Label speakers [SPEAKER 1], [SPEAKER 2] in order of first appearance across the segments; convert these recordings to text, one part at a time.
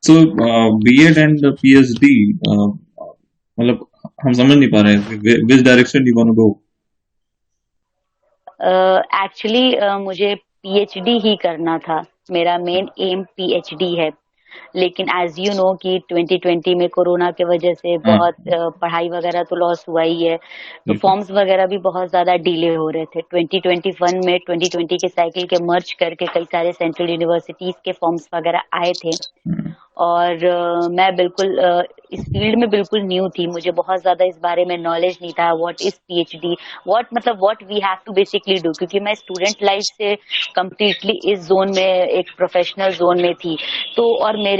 [SPEAKER 1] So B.Ed and PhD, मतलब हम समझ नहीं पा रहे हैं which direction you want to go.
[SPEAKER 2] Actually मुझे पीएचडी ही करना था। मेरा मेन एम पीएचडी है। लेकिन एज यू नो कि 2020 में कोरोना के वजह से
[SPEAKER 1] हाँ,
[SPEAKER 2] बहुत पढ़ाई वगैरह तो लॉस हुआ ही है। तो
[SPEAKER 1] बिल्कुल।
[SPEAKER 2] फॉर्म्स वगैरह भी बहुत ज्यादा डिले हो रहे थे। 2021 में 2020 के साइकिल के मर्ज करके कई सारे सेंट्रल यूनिवर्सिटीज के फॉर्म्स वगैरह आए थे।
[SPEAKER 1] हम्म,
[SPEAKER 2] और मैं बिल्कुल इस फील्ड में बिल्कुल न्यू थी। मुझे बहुत ज्यादा इस बारे में नॉलेज नहीं था। व्हाट इज पीएचडी, व्हाट मतलब what we have to basically do, क्योंकि मैं स्टूडेंट लाइफ से कम्प्लीटली इस जोन में, एक प्रोफेशनल जोन में थी। तो और मेरे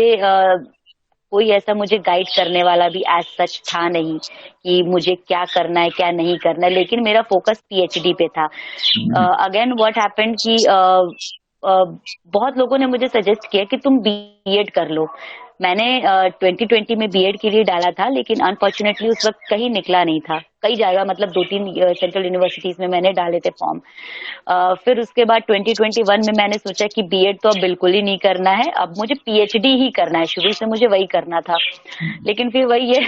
[SPEAKER 2] कोई ऐसा मुझे गाइड करने वाला भी एज सच था नहीं कि मुझे क्या करना है क्या नहीं करना है। लेकिन मेरा फोकस पीएचडी पे था।
[SPEAKER 1] हम्म,
[SPEAKER 2] अगेन व्हाट हैपेंड कि बहुत लोगों ने मुझे सजेस्ट किया कि तुम बीएड कर लो। मैंने 2020 में बीएड के लिए डाला था, लेकिन अनफॉर्चुनेटली उस वक्त कहीं निकला नहीं था। कई जगह मतलब दो तीन सेंट्रल यूनिवर्सिटीज में मैंने डाले थे फॉर्म। फिर उसके बाद 2021 में मैंने सोचा कि बीएड तो अब बिल्कुल ही नहीं करना है, अब मुझे पीएचडी ही करना है। शुरू से मुझे वही करना था। लेकिन फिर वही है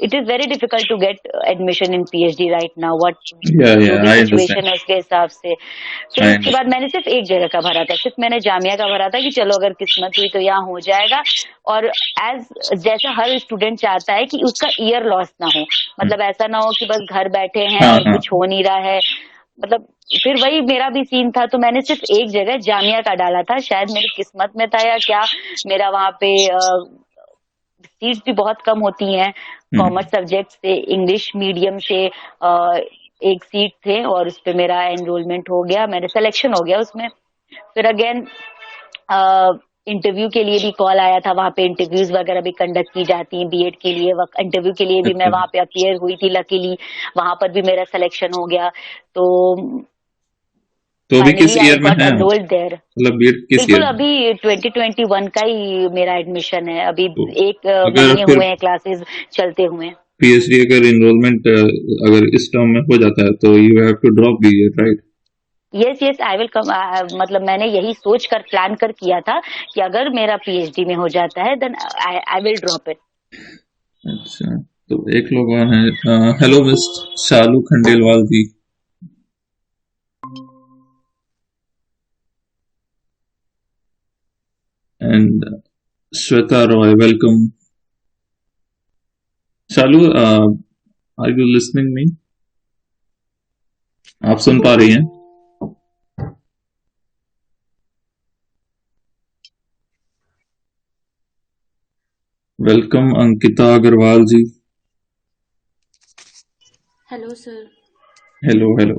[SPEAKER 2] it is very difficult to get admission in PhD right now. What जो
[SPEAKER 1] yeah,
[SPEAKER 2] भी
[SPEAKER 1] I understand.
[SPEAKER 2] सिचुएशन है उसके हिसाब से। फिर
[SPEAKER 1] I
[SPEAKER 2] उसके बाद
[SPEAKER 1] understand.
[SPEAKER 2] मैंने सिर्फ एक जगह का भरा था, सिर्फ मैंने जामिया का भरा था कि चलो अगर किस्मत हुई तो यहाँ हो जाएगा। और एज जैसा हर स्टूडेंट चाहता है कि उसका ईयर लॉस ना हो, मतलब ऐसा ना हो कि बस घर बैठे हैं
[SPEAKER 1] हाँ,
[SPEAKER 2] और
[SPEAKER 1] हाँ।
[SPEAKER 2] कुछ हो नहीं रहा है। मतलब फिर वही मेरा भी सीन था। तो मैंने सिर्फ एक जगह जामिया का डाला था, शायद मेरी किस्मत में था या क्या। मेरा वहां पे सीट्स भी बहुत कम होती हैं
[SPEAKER 1] हम्म,
[SPEAKER 2] कॉमर्स सब्जेक्ट से। इंग्लिश मीडियम से एक सीट थे और उस पे मेरा एनरोलमेंट हो गया, मेरा सिलेक्शन हो गया उसमें। फिर अगेन इंटरव्यू के लिए भी कॉल आया था। वहां पे इंटरव्यूज वगैरह भी कंडक्ट की जाती हैं बीएड के लिए। इंटरव्यू के लिए भी मैं
[SPEAKER 1] अच्छा।
[SPEAKER 2] वहां पे अपीयर हुई थी, लकीली वहां पर भी मेरा सिलेक्शन हो गया। तो
[SPEAKER 1] तो अभी किस
[SPEAKER 2] फाइनली आई
[SPEAKER 1] ईयर में
[SPEAKER 2] गॉट
[SPEAKER 1] है आप?
[SPEAKER 2] Enrolled there.
[SPEAKER 1] मतलब बीएड किस
[SPEAKER 2] बिल्कुल
[SPEAKER 1] ईयर में?
[SPEAKER 2] अभी 2021 का ही मेरा एडमिशन है। अभी
[SPEAKER 1] तो
[SPEAKER 2] एक
[SPEAKER 1] अगर
[SPEAKER 2] महीने
[SPEAKER 1] फिर
[SPEAKER 2] हुए हैं क्लासेस चलते हुए।
[SPEAKER 1] पीएचडी अगर इनरोलमेंट अगर इस टर्म में हो जाता है तो you have to drop the year, right?
[SPEAKER 2] Yes yes I will come. मतलब मैंने यही सोच कर प्लान कर किया था कि अगर मेरा पीएचडी में हो जाता है then I will drop it.
[SPEAKER 1] अच्छा, तो एक लोग और हैं। Hello mister Shalu Khandelwal ji and Shweta Roy, welcome. Shalu, are you listening me? आप सुन पा रही हैं? Welcome Ankita Agarwal ji.
[SPEAKER 3] Hello sir.
[SPEAKER 1] Hello hello.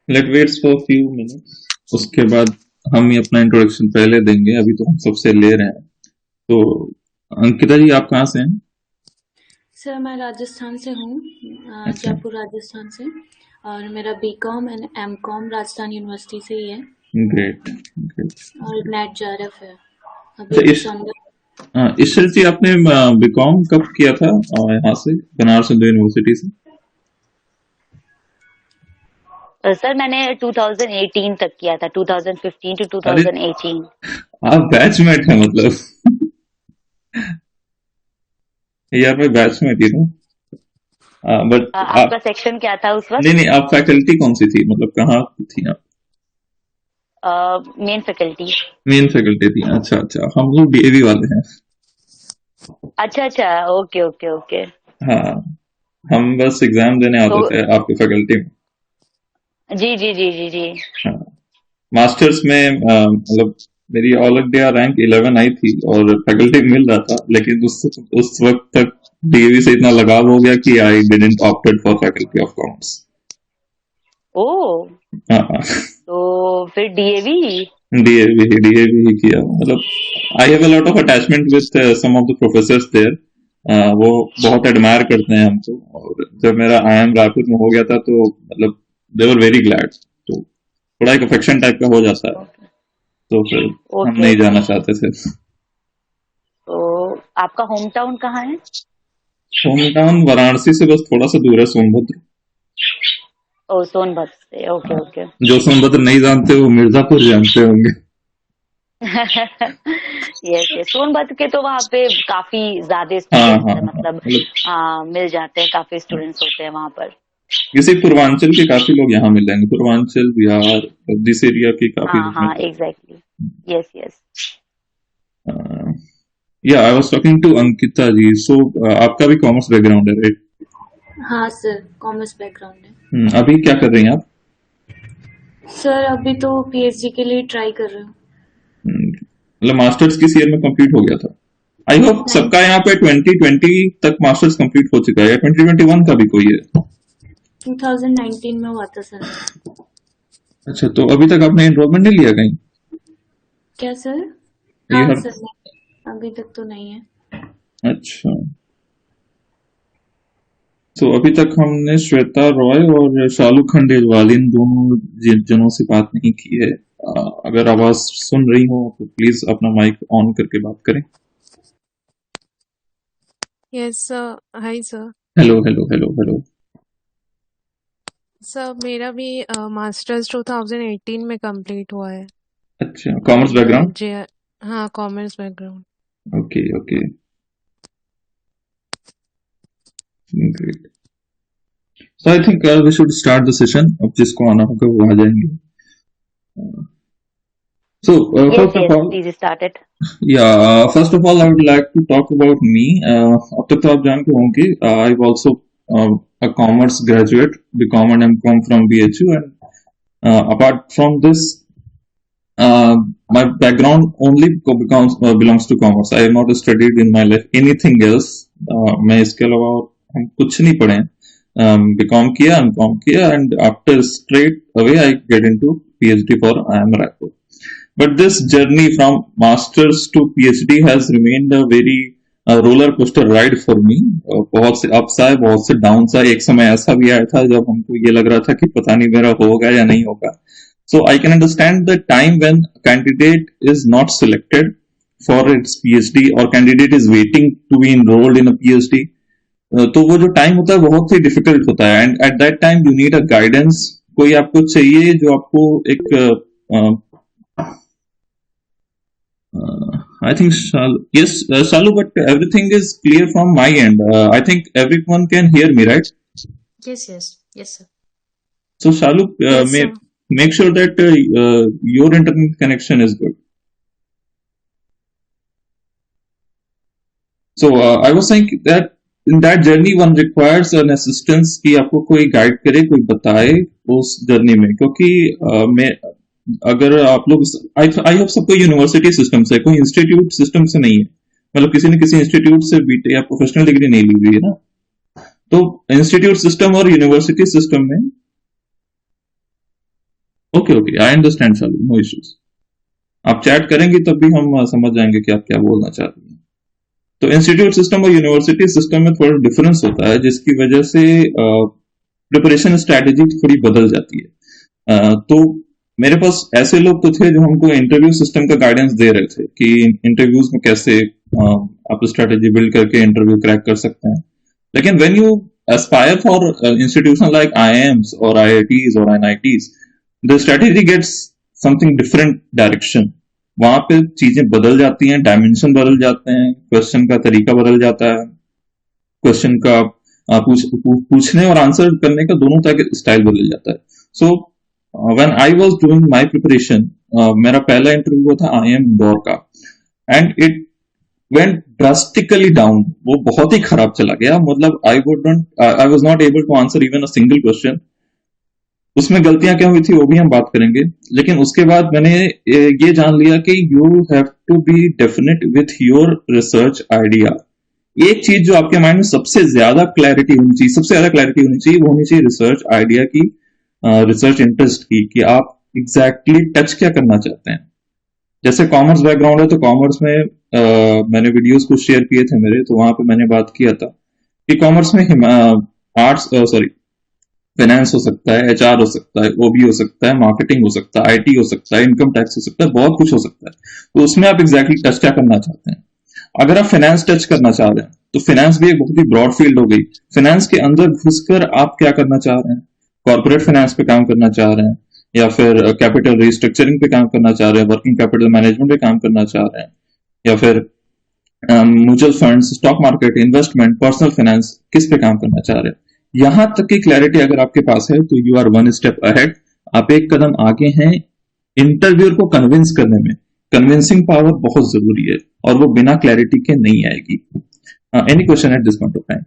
[SPEAKER 1] Let waits for few minutes, उसके बाद हम ही अपना इंट्रोडक्शन पहले देंगे, अभी तो हम सबसे ले रहे हैं। तो अंकिता जी, आप कहाँ से हैं?
[SPEAKER 3] सर मैं राजस्थान से हूँ,
[SPEAKER 1] अच्छा,
[SPEAKER 3] जयपुर राजस्थान से। और मेरा BCom and MCom Rajasthan university से ही है।
[SPEAKER 1] Great great.
[SPEAKER 3] और नेट जेआरएफ है अभी
[SPEAKER 1] अच्छा,
[SPEAKER 3] दिसंबर।
[SPEAKER 1] ईश्वर जी, आपने बीकॉम कब किया था यहाँ से, बनारस हिंदू यूनिवर्सिटी से?
[SPEAKER 2] सर मैंने 2018 तक किया था, 2015 टू
[SPEAKER 1] अरे,
[SPEAKER 2] 2018।
[SPEAKER 1] आप बैचमेट हैं मतलब। ये आप बैचमेट ही ना? बट
[SPEAKER 2] आपका
[SPEAKER 1] आप,
[SPEAKER 2] सेक्शन क्या था उस
[SPEAKER 1] नहीं
[SPEAKER 2] वक्त?
[SPEAKER 1] नहीं, आप फैकल्टी कौन सी थी, मतलब कहाँ थी आप?
[SPEAKER 2] Main faculty.
[SPEAKER 1] मेन फैकल्टी थी, अच्छा अच्छा। हम लोग डीएवी वाले हैं।
[SPEAKER 2] अच्छा अच्छा, ओके ओके ओके।
[SPEAKER 1] हाँ, हम बस एग्जाम देने
[SPEAKER 2] तो
[SPEAKER 1] आते थे आपके फैकल्टी में।
[SPEAKER 2] जी जी जी जी जी।
[SPEAKER 1] हाँ, मास्टर्स में मतलब मेरी ऑल इंडिया रैंक 11 आई थी और फैकल्टी मिल रहा था, लेकिन उस वक्त तक डीएवी से इतना लगाव हो गया कि I didn't opted for faculty of commerce.
[SPEAKER 2] ओ,
[SPEAKER 1] हाँ हाँ,
[SPEAKER 2] तो फिर डीएवी।
[SPEAKER 1] डीएवी ही किया मतलब। I have a lot of attachment with some of the professors there. वो बहुत एडमायर करते हैं हमको, और जब मेरा आईएम रायपुर में हो गया था तो मतलब दे वर वेरी ग्लैड। तो थोड़ा एक अफेक्शन टाइप का हो जाता है।
[SPEAKER 2] ओके
[SPEAKER 1] तो फिर हम
[SPEAKER 2] ओके
[SPEAKER 1] नहीं
[SPEAKER 2] ओके।
[SPEAKER 1] जाना चाहते थे।
[SPEAKER 2] तो आपका होम टाउन कहाँ है?
[SPEAKER 1] होम टाउन वाराणसी से बस थोड़ा सा दूर है, सोनभद्र।
[SPEAKER 2] ओ, सोनभद्र से, ओके
[SPEAKER 1] हाँ,
[SPEAKER 2] ओके।
[SPEAKER 1] जो सोनभद्र नहीं जानते वो मिर्जापुर जानते होंगे।
[SPEAKER 2] यस यस, सोनभद्र के तो वहाँ पे काफी ज्यादा
[SPEAKER 1] हाँ
[SPEAKER 2] स्टूडेंट्स
[SPEAKER 1] हाँ
[SPEAKER 2] है,
[SPEAKER 1] हाँ,
[SPEAKER 2] मतलब
[SPEAKER 1] मतलब
[SPEAKER 2] हाँ मिल जाते हैं, काफी स्टूडेंट्स होते हैं वहाँ पर।
[SPEAKER 1] किसी पूर्वांचल के काफी लोग यहाँ मिल जाएंगे, पूर्वांचल, बिहार, दिस एरिया के काफी
[SPEAKER 2] हाँ
[SPEAKER 1] लोग मिल
[SPEAKER 2] हाँ
[SPEAKER 1] जाएंगे।
[SPEAKER 2] Exactly, yes yes.
[SPEAKER 1] Yeah I was talking to Ankita ji, so आपका भी कॉमर्स बैकग्राउंड है, राइट?
[SPEAKER 3] हाँ सर, कॉमर्स बैकग्राउंड है।
[SPEAKER 1] अभी क्या कर रही हैं आप?
[SPEAKER 3] सर अभी तो पीएचडी के लिए ट्राई कर रही हूँ।
[SPEAKER 1] मतलब मास्टर्स किस ईयर में कंप्लीट हो गया था? आई होप
[SPEAKER 3] नाइन
[SPEAKER 1] सबका यहाँ पे 2020 तक मास्टर्स कंप्लीट हो चुका है, या 2021 का भी कोई है?
[SPEAKER 3] 2019 में हुआ था सर।
[SPEAKER 1] अच्छा, तो अभी तक आपने एनरोलमेंट नहीं लिया कहीं?
[SPEAKER 3] क्या सर?
[SPEAKER 1] ये
[SPEAKER 3] हाँ
[SPEAKER 1] हर
[SPEAKER 3] सर, नहीं अभी तक तो नहीं है।
[SPEAKER 1] अच्छा, तो अभी तक हमने श्वेता रॉय और शालू खंडेलवाल इन दोनों जनों से बात नहीं की है। अगर आवाज सुन रही हो तो प्लीज अपना माइक ऑन करके बात करें।
[SPEAKER 4] Yes sir, hi sir.
[SPEAKER 1] Hello hello hello hello.
[SPEAKER 4] Sir मेरा भी मास्टर्स 2018 में कंप्लीट हुआ है।
[SPEAKER 1] अच्छा, कॉमर्स बैकग्राउंड?
[SPEAKER 4] जे हाँ, commerce background.
[SPEAKER 1] Okay okay, great. So I think we should start the session. अब जिसको आना होगा वो आ जाएंगे। So
[SPEAKER 2] yes
[SPEAKER 1] first of
[SPEAKER 2] yes,
[SPEAKER 1] all,
[SPEAKER 2] please start it.
[SPEAKER 1] first of all, I would like to talk about me. अब तक तो आप जानते होंगे, I also a commerce graduate, BCom and MCom from BHU, and apart from this, my background only belongs to commerce. I have not studied in my life anything else. मैं इसके अलावा और हम कुछ नहीं पढ़े हैं। BCom किया, MCom किया, and after straight away I get into PhD for IIM Raipur. But this journey from masters to PhD has remained a very roller coaster ride for me. बहुत से अप्स आए, बहुत से डाउन्स आए। एक समय ऐसा भी आया था जब हमको ये लग रहा था कि पता नहीं मेरा होगा या नहीं होगा। So I can understand the time when a candidate is not selected for its PhD or candidate is waiting to be enrolled in a PhD. तो वो जो टाइम होता है बहुत ही डिफिकल्ट होता है, and at that time you need a guidance. कोई आपको चाहिए जो आपको एक I think yes, Shalu, but everything is clear from my end. I think everyone can hear me, right?
[SPEAKER 5] Yes, sir.
[SPEAKER 1] So Shalu,
[SPEAKER 4] yes sir.
[SPEAKER 1] make sure that your internet connection is good. So I was saying that in that journey one requires an assistance कि आपको कोई guide करे, कोई बताए उस journey में, क्योंकि मैं अगर आप लोग आई होप सबको यूनिवर्सिटी सिस्टम से, कोई इंस्टीट्यूट सिस्टम से नहीं है, मतलब किसी न किसी इंस्टीट्यूट से बीटे या प्रोफेशनल डिग्री नहीं ली हुई है ना। तो इंस्टीट्यूट सिस्टम और यूनिवर्सिटी सिस्टम में okay okay, I understand Shalu, no issues. आप चैट करेंगे तब भी हम समझ जाएंगे कि आप क्या बोलना चाह रही हैं। तो इंस्टीट्यूट सिस्टम और यूनिवर्सिटी सिस्टम में थोड़ा डिफरेंस होता है, जिसकी वजह से प्रिपरेशन स्ट्रैटेजी थोड़ी बदल जाती है। तो मेरे पास ऐसे लोग तो थे जो हमको इंटरव्यू सिस्टम का गाइडेंस दे रहे थे कि इंटरव्यूज में कैसे आप स्ट्रैटेजी बिल्ड करके इंटरव्यू क्रैक कर सकते हैं। लेकिन when you aspire for institution like IIMs और आईआईटीज और NITs, the strategy gets something different direction. वहां पे चीजें बदल जाती हैं, डायमेंशन बदल जाते हैं, क्वेश्चन का तरीका बदल जाता है, क्वेश्चन का पूछने और आंसर करने का दोनों तरह के स्टाइल बदल जाता है। सो when I was doing my preparation, मेरा पहला इंटरव्यू हुआ था IIM इंदौर का, and it went drastically down. वो बहुत ही खराब चला गया। मतलब I was not able to answer even a single question. उसमें गलतियां क्या हुई थी वो भी हम बात करेंगे, लेकिन उसके बाद मैंने ये जान लिया कि you have to be definite with your research idea. एक चीज जो आपके माइंड में सबसे ज्यादा क्लैरिटी होनी चाहिए, वो होनी चाहिए रिसर्च आइडिया की, रिसर्च इंटरेस्ट की, कि आप एग्जैक्टली टच क्या करना चाहते हैं। जैसे कॉमर्स बैकग्राउंड है तो कॉमर्स में मैंने वीडियोस कुछ शेयर किए थे मेरे, तो वहां पे मैंने बात किया था कि कॉमर्स में फाइनेंस हो सकता है, एचआर हो सकता है, ओबी हो सकता है, मार्केटिंग हो सकता है, आईटी हो सकता है, इनकम टैक्स हो सकता है, बहुत कुछ हो सकता है। तो उसमें आप एग्जैक्टली टच क्या करना चाहते हैं। अगर आप फाइनेंस टच करना चाह रहे हैं तो फाइनेंस भी एक बहुत ही ब्रॉड फील्ड हो गई। फाइनेंस के अंदर घुसकर आप क्या करना चाह रहे हैं? कॉर्पोरेट फाइनेंस पे काम करना चाह रहे हैं, या फिर कैपिटल रिस्ट्रक्चरिंग पे काम करना चाह रहे हैं, वर्किंग कैपिटल मैनेजमेंट पे काम करना चाह रहे हैं, या फिर mutual funds, stock market, investment, personal finance, किस पे काम करना चाह रहे हैं? यहां तक की क्लैरिटी अगर आपके पास है तो you are one step ahead, आप एक कदम आगे हैं इंटरव्यूअर को कन्विंस करने में। कन्विंसिंग पावर बहुत जरूरी है और वो बिना क्लैरिटी के नहीं आएगी। Any question eight this point of time?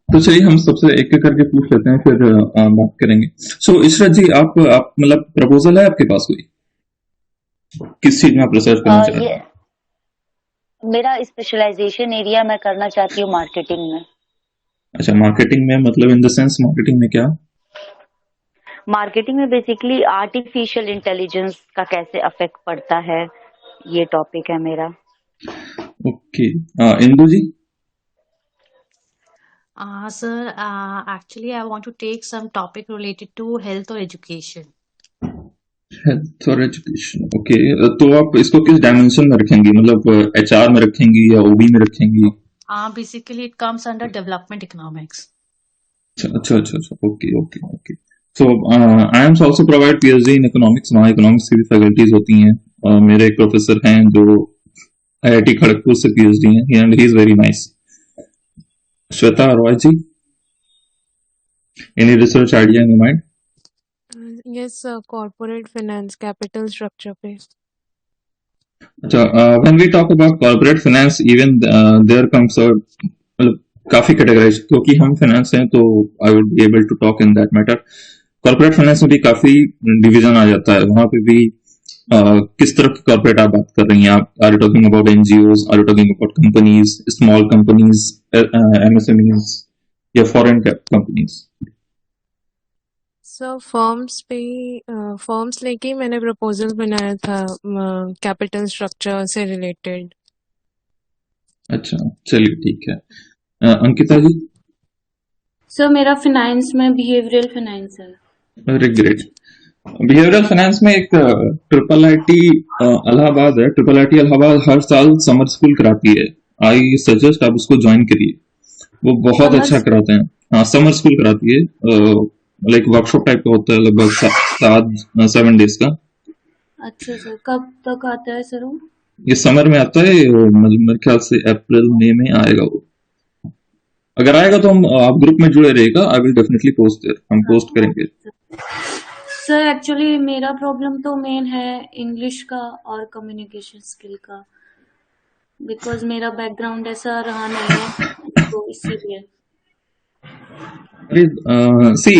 [SPEAKER 1] तो चलिए हम सबसे एक एक करके पूछ लेते हैं, फिर बात करेंगे। सो इशरत जी, आप मतलब प्रपोजल है आपके पास कोई? किस चीज में आप रिसर्च करना चाह रहे हैं?
[SPEAKER 2] मेरा स्पेशलाइजेशन एरिया मैं करना चाहती हूँ मार्केटिंग में।
[SPEAKER 1] अच्छा, मार्केटिंग में मतलब इन द सेंस मार्केटिंग में क्या?
[SPEAKER 2] मार्केटिंग में बेसिकली आर्टिफिशियल इंटेलिजेंस का कैसे अफेक्ट पड़ता है, ये टॉपिक है मेरा।
[SPEAKER 1] Okay, Indu ji?
[SPEAKER 5] Sir, actually, I want to take some topic related to health or education.
[SPEAKER 1] Health और एजुकेशन, ओके। तो आप इसको किस डायमेंशन में रखेंगी? मतलब एचआर में रखेंगी या ओबी में रखेंगी?
[SPEAKER 5] Basically, it comes under development economics.
[SPEAKER 1] अच्छा, okay okay okay. So I am also provide PhD in economics. वहाँ इकोनॉमिक्स की भी फैकल्टीज होती हैं। मेरे एक प्रोफेसर हैं जो आईआईटी खड़गपुर से पीएचडी हैं, and he is very nice. Shweta Roy ji, any research idea in mind?
[SPEAKER 4] Yes sir, corporate finance capital structure पे।
[SPEAKER 1] अच्छा, when we talk about corporate finance, even there comes मतलब काफी कैटेगराइज, क्योंकि हम फाइनेंस हैं तो I will be able to talk in that matter. Corporate finance में भी काफी डिवीजन आ जाता है। वहां पे भी किस तरह की कॉर्पोरेट आप बात कर रही हैं? आप are you talking about NGOs, are you talking about companies, small companies, MSMEs, या फॉरेन कंपनीज?
[SPEAKER 4] सर फर्म्स लेके मैंने प्रपोजल बनाया था कैपिटल स्ट्रक्चर से रिलेटेड।
[SPEAKER 1] अच्छा, चलिए ठीक है। अंकिता जी?
[SPEAKER 3] सर मेरा फाइनेंस में बिहेवियरल फाइनेंस है।
[SPEAKER 1] Very great. बिहेवियरल फाइनेंस में एक ट्रिपल आईटी इलाहाबाद है। ट्रिपल आईटी इलाहाबाद हर साल समर स्कूल कराती है। आई सजेस्ट आप उसको ज्वाइन करिए, वो बहुत अच्छा कराते हैं। हाँ, समर स्कूल कराती है, लाइक वर्कशॉप टाइप का होता है, लगभग 7 डेज का।
[SPEAKER 3] अच्छा सर, कब तक आता है सर वो?
[SPEAKER 1] ये समर में आता है, मतलब मेरे ख्याल से अप्रैल मई में आएगा वो। अगर आएगा तो हम आप ग्रुप में जुड़े रहेगा। I will definitely post there, हम पोस्ट करेंगे।
[SPEAKER 3] सर एक्चुअली मेरा प्रॉब्लम तो मेन है इंग्लिश का और कम्युनिकेशन स्किल का, बिकॉज मेरा बैकग्राउंड ऐसा रहा नहीं है, तो इसीलिए।
[SPEAKER 1] See,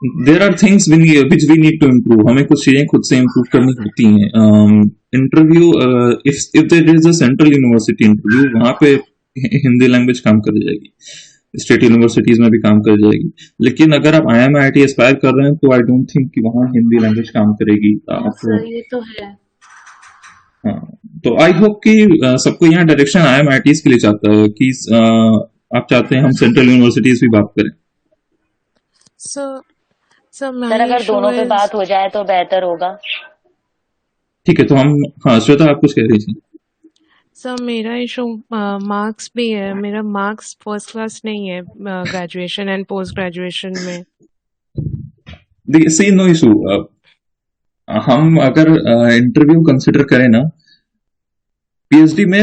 [SPEAKER 1] there are things which we need to improve. हमें कुछ चीजें खुद से इम्प्रूव करनी होती हैं। Interview, if there is a central university interview, वहां पे हिंदी लैंग्वेज काम कर जाएगी, स्टेट यूनिवर्सिटीज में भी काम कर जाएगी। लेकिन अगर आप IIM IIT एस्पायर कर रहे हैं तो आई डोंट थिंक कि वहां हिंदी लैंग्वेज काम करेगी।
[SPEAKER 3] सर ये तो है।
[SPEAKER 1] हाँ, तो आई होप कि सबको यहाँ डायरेक्शन IIM IITs के लिए चाहता है कि आप चाहते हैं हम सेंट्रल यूनिवर्सिटीज भी बात करें।
[SPEAKER 2] सर अगर दोनों पे बात हो जाए तो बेहतर होगा।
[SPEAKER 1] ठीक है, तो हम, हाँ श्वेता आप कुछ कह रही थी?
[SPEAKER 4] सर मेरा इशू मार्क्स भी है। मेरा मार्क्स फर्स्ट क्लास नहीं है ग्रेजुएशन एंड पोस्ट ग्रेजुएशन में।
[SPEAKER 1] सी, नो इशू। हम अगर इंटरव्यू कंसिडर करें ना, पीएचडी में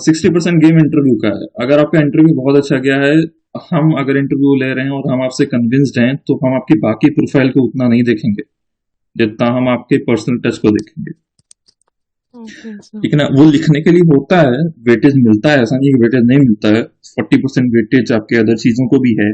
[SPEAKER 1] 60% गेम इंटरव्यू का है। अगर आपका इंटरव्यू बहुत अच्छा गया है, हम अगर इंटरव्यू ले रहे हैं और हम आपसे कन्विंस्ड हैं, तो हम आपकी बाकी प्रोफाइल को उतना नहीं देखेंगे जितना हम आपके पर्सनल टच को देखेंगे। ठीक है ना? वो लिखने के लिए होता है, वेटेज मिलता है, ऐसा नहीं कि वेटेज नहीं मिलता है। 40% वेटेज आपके अदर चीजों को भी है।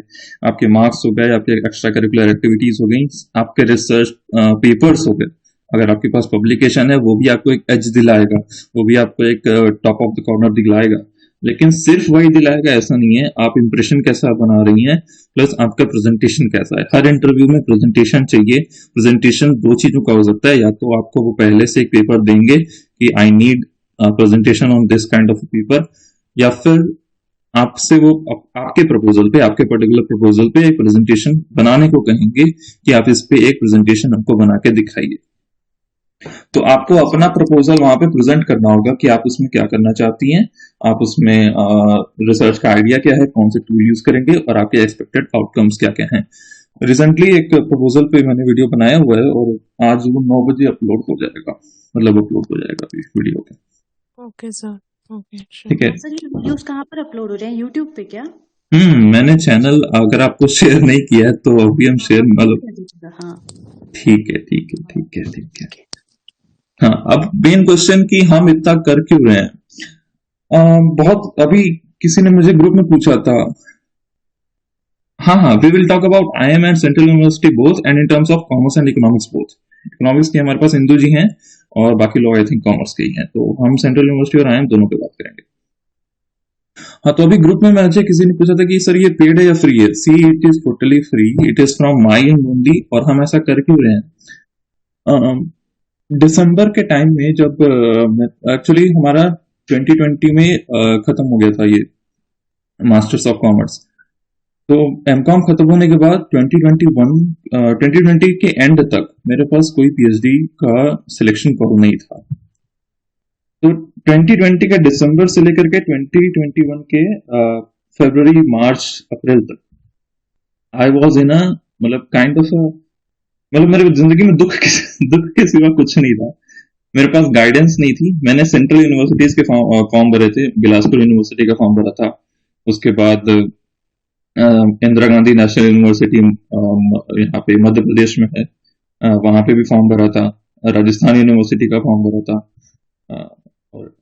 [SPEAKER 1] आपके मार्क्स हो गए, आपके एक्स्ट्रा करिकुलर एक्टिविटीज हो गई, आपके रिसर्च पेपर्स हो गए। अगर आपके पास पब्लिकेशन है, वो भी आपको एक एज दिलाएगा, वो भी आपको एक टॉप ऑफ द कॉर्नर दिलाएगा। लेकिन सिर्फ वही दिलाएगा ऐसा नहीं है। आप इंप्रेशन कैसा बना रही हैं, प्लस आपका प्रेजेंटेशन कैसा है। हर इंटरव्यू में प्रेजेंटेशन चाहिए। प्रेजेंटेशन 2 चीजों का हो सकता है, या तो आपको वो पहले से एक पेपर देंगे कि I need presentation on this kind of paper, या फिर आपसे वो आपके प्रपोजल पे, आपके पर्टिकुलर प्रपोजल पे एक प्रेजेंटेशन बनाने को कहेंगे कि आप इस पे एक प्रेजेंटेशन हमको बना के दिखाइए। तो आपको अपना प्रपोजल वहां पे प्रेजेंट करना होगा कि आप उसमें क्या करना चाहती हैं, आप उसमें रिसर्च का आइडिया क्या है, कौन से टूल यूज करेंगे, और आपके एक्सपेक्टेड आउटकम्स क्या क्या हैं। रिसेंटली एक प्रपोजल पे मैंने वीडियो बनाया हुआ है और आज वो 9 बजे अपलोड हो जाएगा, मतलब अपलोड हो जाएगा इस वीडियो के।
[SPEAKER 4] ओके सर, ओके
[SPEAKER 1] ठीक है।
[SPEAKER 5] सर ये वीडियोस कहाँ पर अपलोड हो रहे हैं, यूट्यूब पे क्या?
[SPEAKER 1] मैंने चैनल अगर आपको शेयर नहीं किया है तो अभी हम शेयर मतलब
[SPEAKER 5] हाँ
[SPEAKER 1] ठीक है ठीक है ठीक है ठीक है। हाँ, अब मेन क्वेश्चन कि हम इतना कर क्यों रहे हैं। बहुत अभी किसी ने मुझे ग्रुप में पूछा था। हाँ, we will talk about IIM and central university both and in terms of commerce and economics both. Economics की हमारे पास इंदू जी हैं और बाकी लोग आई थिंक कॉमर्स के ही हैं, तो हम सेंट्रल यूनिवर्सिटी और IIM दोनों पे बात करेंगे। हाँ, तो अभी ग्रुप में मुझे किसी ने पूछा था कि सर ये पेड है या फ्री है। See, it is totally free, it is from my end only. और हम ऐसा कर क्यों रहे हैं। दिसंबर के टाइम में जब एक्चुअली हमारा 2020 में खत्म हो गया था ये मास्टर्स ऑफ कॉमर्स, तो एमकॉम खत्म होने के बाद 2020 के एंड तक मेरे पास कोई पीएचडी का सिलेक्शन कॉल नहीं था। तो 2020 के दिसंबर से लेकर के 2021 के फरवरी मार्च अप्रैल तक आई वॉज इन मतलब काइंड ऑफ मतलब मेरी जिंदगी में दुख के सिवा कुछ नहीं था। मेरे पास गाइडेंस नहीं थी। मैंने सेंट्रल यूनिवर्सिटीज के फॉर्म भरे थे। बिलासपुर यूनिवर्सिटी का फॉर्म भरा था, उसके बाद इंदिरा गांधी नेशनल यूनिवर्सिटी यहाँ पे मध्य प्रदेश में है, वहां पे भी फॉर्म भरा था। राजस्थान यूनिवर्सिटी का फॉर्म भरा था, और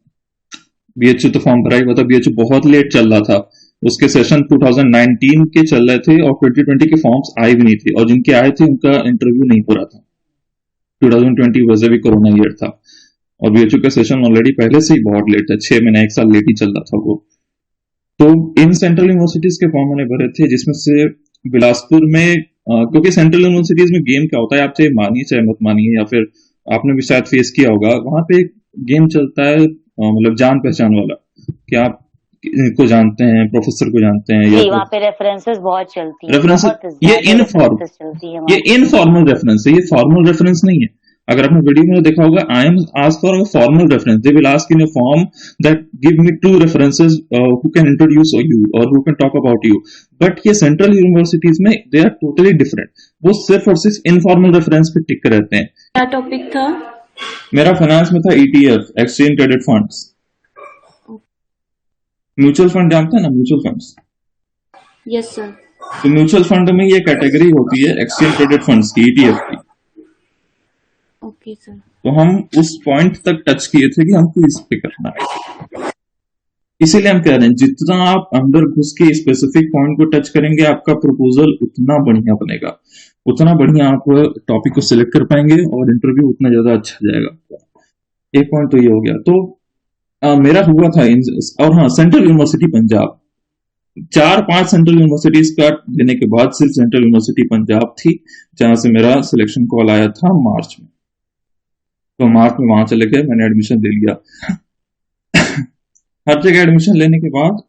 [SPEAKER 1] बीएचयू तो फॉर्म भरा ही हुआ था। बीएचयू बहुत लेट चल रहा था, उसके सेशन 2019 के चल रहे थे और 2020 के फॉर्म्स आए भी नहीं थे, और जिनके आए थे उनका इंटरव्यू नहीं हो रहा था। 2020 वैसे भी कोरोना ईयर था और बीएचयू का सेशन ऑलरेडी पहले से ही बहुत लेट था, 6 महीने 1 साल लेट ही चल रहा था वो। तो इन सेंट्रल यूनिवर्सिटीज के फॉर्म मैंने भरे थे, जिसमें से बिलासपुर में क्योंकि सेंट्रल यूनिवर्सिटीज में गेम क्या होता है, आप चाहे मानिए चाहे मत मानिए, या फिर आपने भी शायद फेस किया होगा, वहां पे एक गेम चलता है मतलब जान पहचान वाला, कि आप को जानते हैं, प्रोफेसर को जानते हैं, या
[SPEAKER 2] वहाँ पे रेफरेंसेस बहुत चलती है,
[SPEAKER 1] रेफरेंसेस, ये इनफॉर्मल रेफरेंस है, ये फॉर्मल रेफरेंस नहीं है। अगर आपने वीडियो में देखा होगा, I am asked for a formal reference, they will ask in a form that give me 2 references who can introduce you और who can talk about you. But ये सेंट्रल यूनिवर्सिटीज में दे आर टोटली डिफरेंट, वो सिर्फ और सिर्फ informal reference पे टिक रहते हैं।
[SPEAKER 3] क्या टॉपिक था? मेरा
[SPEAKER 1] फाइनेंस में था ETF, exchange traded funds. Mutual fund जानते हैं ना, म्यूचुअल फंड्स?
[SPEAKER 3] Yes sir.
[SPEAKER 1] तो म्यूचुअल फंड में ये कैटेगरी होती है एक्सचेंज ट्रेडेड फंड्स की, ETF की।
[SPEAKER 3] Okay sir.
[SPEAKER 1] तो हम उस पॉइंट तक टच किए थे कि हमको इस पे करना है। इसीलिए हम कह रहे हैं जितना आप अंदर घुस के स्पेसिफिक पॉइंट को टच करेंगे, आपका प्रपोजल उतना बढ़िया बनेगा, उतना बढ़िया आप टॉपिक को सिलेक्ट कर पाएंगे और इंटरव्यू उतना ज्यादा अच्छा जाएगा। एक पॉइंट तो ये हो गया। तो मेरा हुआ था और हाँ, central university Punjab, 4-5 central universities का देने के बाद सिर्फ सेंट्रल यूनिवर्सिटी पंजाब थी जहां से मेरा सिलेक्शन कॉल आया था मार्च में। तो मार्च में वहां चले गए, मैंने एडमिशन ले लिया। हर जगह एडमिशन लेने के बाद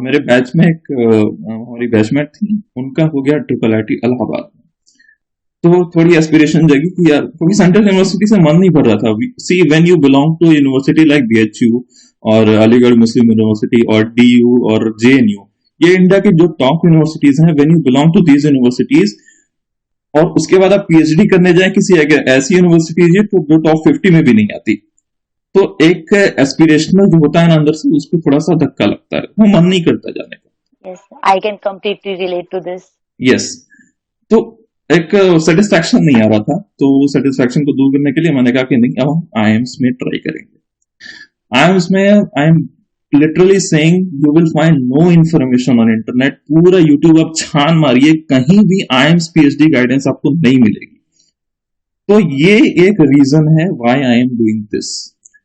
[SPEAKER 1] मेरे बैच में एक हमारी बैचमेट थी, उनका हो गया IIIT इलाहाबाद में। तो थोड़ी एस्पिरेशन जगी कि यार, क्योंकि सेंट्रल यूनिवर्सिटी से मन नहीं भर रहा था। See, when you belong to university like BHU और अलीगढ़ मुस्लिम यूनिवर्सिटी और DU और JNU, ये इंडिया की जो टॉप यूनिवर्सिटीज हैं, when you belong to these universities और उसके बाद आप PhD करने जाए किसी ऐसी यूनिवर्सिटीज तो वो टॉप 50 में भी नहीं आती। तो एक एस्पिरेशनल जो होता है ना अंदर से, उसको थोड़ा सा धक्का लगता है, वो मन नहीं करता जाने का।
[SPEAKER 2] Yes, I can completely relate to this.
[SPEAKER 1] Yes, तो एक सेटिस्फैक्शन नहीं आ रहा था। तो सेटिस्फैक्शन को दूर करने के लिए मैंने कहा कि नहीं, अब हम IIMS में ट्राई करेंगे। IIMS में I am literally saying you will find no information on internet. पूरा यूट्यूब आप छान मारिए, कहीं भी IIMS PhD गाइडेंस आपको नहीं मिलेगी। तो ये एक रीजन है why I am doing this,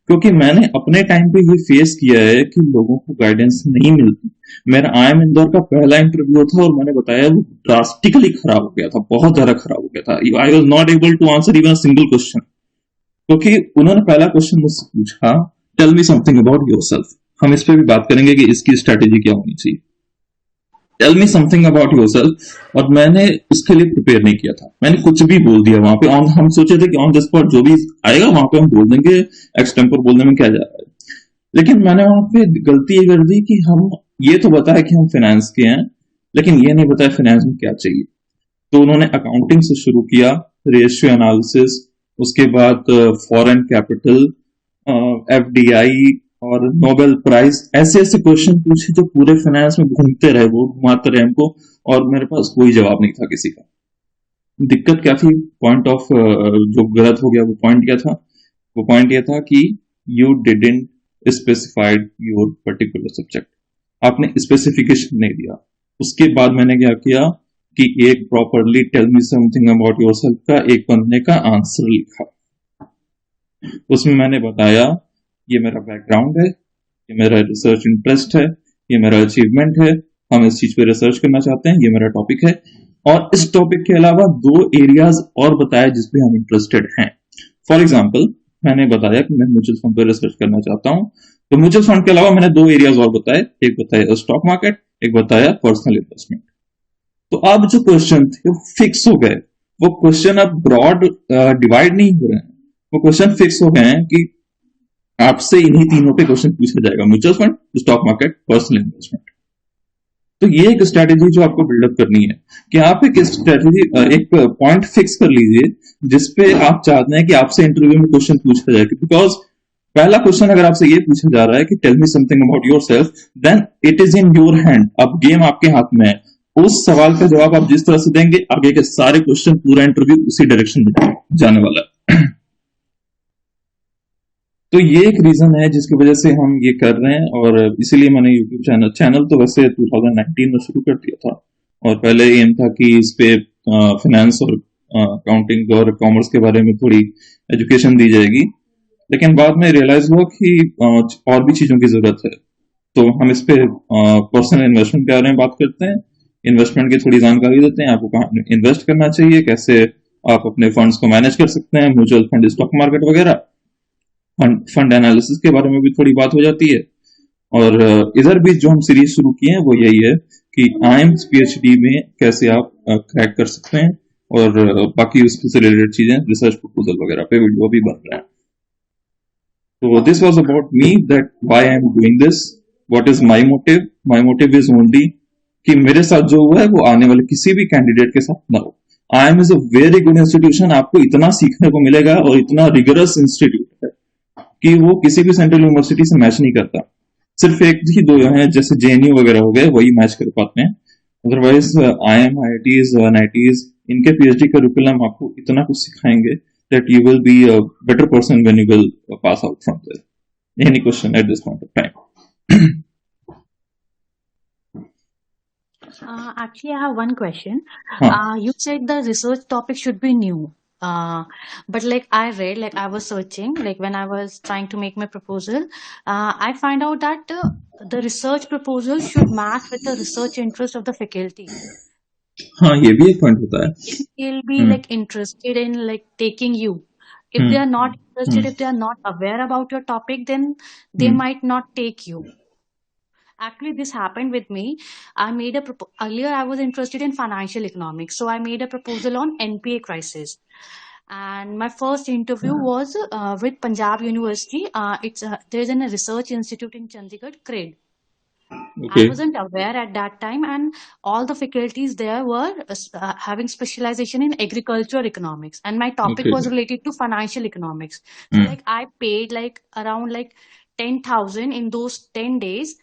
[SPEAKER 1] क्योंकि मैंने अपने टाइम पे ये फेस किया है कि लोगों को गाइडेंस नहीं मिलती। मेरा IIM इंदौर का पहला इंटरव्यू था और मैंने बताया वो ड्रास्टिकली खराब हो गया था, बहुत ज्यादा खराब हो गया था। I was not able to answer even a single question. क्योंकि उन्होंने पहला क्वेश्चन मुझसे पूछा, tell me something about yourself. हम इस पे भी बात करेंगे कि इसकी स्ट्रेटेजी क्या होनी चाहिए। Tell me something about yourself, और मैंने उसके लिए प्रिपेयर नहीं किया था, मैंने कुछ भी बोल दिया वहां पे। हम सोचे थे कि ऑन द स्पॉट जो भी आएगा वहां पे हम बोल देंगे, एक्सटेम्पर बोलने में क्या जा रहा है। लेकिन मैंने वहां पे गलती ये कर दी कि हम ये तो बताया कि हम फाइनेंस के हैं, लेकिन ये नहीं बताया फाइनेंस में क्या चाहिए। तो उन्होंने अकाउंटिंग से शुरू किया, रेशियो एनालिसिस, उसके बाद फॉरेन कैपिटल, एफडीआई और नोबेल प्राइज, ऐसे ऐसे क्वेश्चन पूछे जो पूरे फाइनेंस में घूमते रहे, वो घुमाते रहे हमको, और मेरे पास कोई जवाब नहीं था किसी का। दिक्कत क्या थी, पॉइंट ऑफ जो गलत हो गया वो पॉइंट क्या था, वो पॉइंट ये था कि you didn't specified your particular subject, आपने स्पेसिफिकेशन नहीं दिया। उसके बाद मैंने क्या किया कि एक properly tell me something about yourself का एक बनने का आंसर लिखा। उसमें मैंने बताया ये मेरा बैकग्राउंड है, ये मेरा रिसर्च इंटरेस्ट है, ये मेरा अचीवमेंट है, हम इस चीज पे रिसर्च करना चाहते हैं, ये मेरा टॉपिक है। और इस टॉपिक के अलावा 2 एरियाज और बताया जिसपे हम इंटरेस्टेड हैं। फॉर एग्जाम्पल, मैंने बताया कि मैं म्यूचुअल फंड पर रिसर्च करना चाहता हूं, तो म्यूचुअल फंड के अलावा मैंने 2 एरियाज और बताए, एक बताया स्टॉक मार्केट, एक बताया पर्सनल इन्वेस्टमेंट। तो अब जो क्वेश्चन थे वो फिक्स हो गए, वो क्वेश्चन अब ब्रॉड डिवाइड नहीं हो रहे हैं, वो क्वेश्चन फिक्स हो गए हैं कि आपसे इन्हीं तीनों पे क्वेश्चन पूछा जाएगा, mutual fund, stock market, personal investment. तो ये एक स्ट्रैटेजी जो आपको बिल्डअप करनी है कि आप एक स्ट्रैटेजी, एक पॉइंट फिक्स कर लीजिए जिसपे आप चाहते हैं कि आपसे इंटरव्यू में क्वेश्चन पूछा जाए। बिकॉज पहला क्वेश्चन अगर आपसे ये पूछा जा रहा है कि tell me something about yourself, then it is in your hand, अब गेम आपके हाथ में है। उस सवाल का जवाब आप जिस तरह से देंगे, आगे के सारे क्वेश्चन, पूरा इंटरव्यू उसी डायरेक्शन में जाने वाला है। तो ये एक रीजन है जिसकी वजह से हम ये कर रहे हैं, और इसीलिए मैंने यूट्यूब चैनल तो वैसे 2019 में शुरू कर दिया था, और पहले एम था कि इस पे फाइनेंस और अकाउंटिंग और कॉमर्स के बारे में थोड़ी एजुकेशन दी जाएगी। लेकिन बाद में रियलाइज हुआ कि और भी चीजों की जरूरत है, तो हम इस पे पर्सनल इन्वेस्टमेंट के बारे में बात करते हैं, इन्वेस्टमेंट की थोड़ी जानकारी देते हैं, आपको कहाँ इन्वेस्ट करना चाहिए, कैसे आप अपने फंड्स को मैनेज कर सकते हैं, म्यूचुअल फंड, स्टॉक मार्केट वगैरह। फंड एनालिसिस के बारे में भी थोड़ी बात हो जाती है। और इधर भी जो हम सीरीज शुरू किए हैं वो यही है कि आईएम्स पीएचडी में कैसे आप क्रैक कर सकते हैं, और बाकी उससे रिलेटेड चीजें, रिसर्च प्रपोजल वगैरह पे वीडियो भी बन रहे हैं। तो this was about me, that why I am doing this, what is my motive. My motive is only कि मेरे साथ जो हुआ है वो आने वाले किसी भी कैंडिडेट के साथ ना हो। IM is a very good institution, आपको इतना सीखने को मिलेगा और इतना रिगरस इंस्टीट्यूट है कि वो किसी भी सेंट्रल यूनिवर्सिटी से मैच नहीं करता। सिर्फ एक ही 2 हैं जैसे जेएनयू वगैरह हो गए, वही मैच कर पाते हैं। अदरवाइज आईएम, आईआईटीज, एनआईटीज, इनके पीएचडी करिकुलम आपको इतना कुछ सिखाएंगे that you will be a better person when you will pass out from there. Any question at this point of time?
[SPEAKER 5] Actually, I have one question.
[SPEAKER 1] Huh.
[SPEAKER 5] You said the research topic should be new. But like I read, like I was searching, like when I was trying to make my proposal, I find out that the research proposal should match with the research interest of the faculty.
[SPEAKER 1] हाँ, ये भी एक point होता है।
[SPEAKER 5] If they'll be like interested in like taking you. If they are not interested, if they are not aware about your topic, then they might not take you. Actually, this happened with me. I made earlier I was interested in financial economics, so I made a proposal on NPA crisis. And my first interview was with Punjab University. There's a research institute in Chandigarh, CRED.
[SPEAKER 1] Okay.
[SPEAKER 5] I wasn't aware at that time, and all the faculties there were having specialization in agricultural economics, and my topic was related to financial economics. So like I paid like around like 10,000 in those 10 days,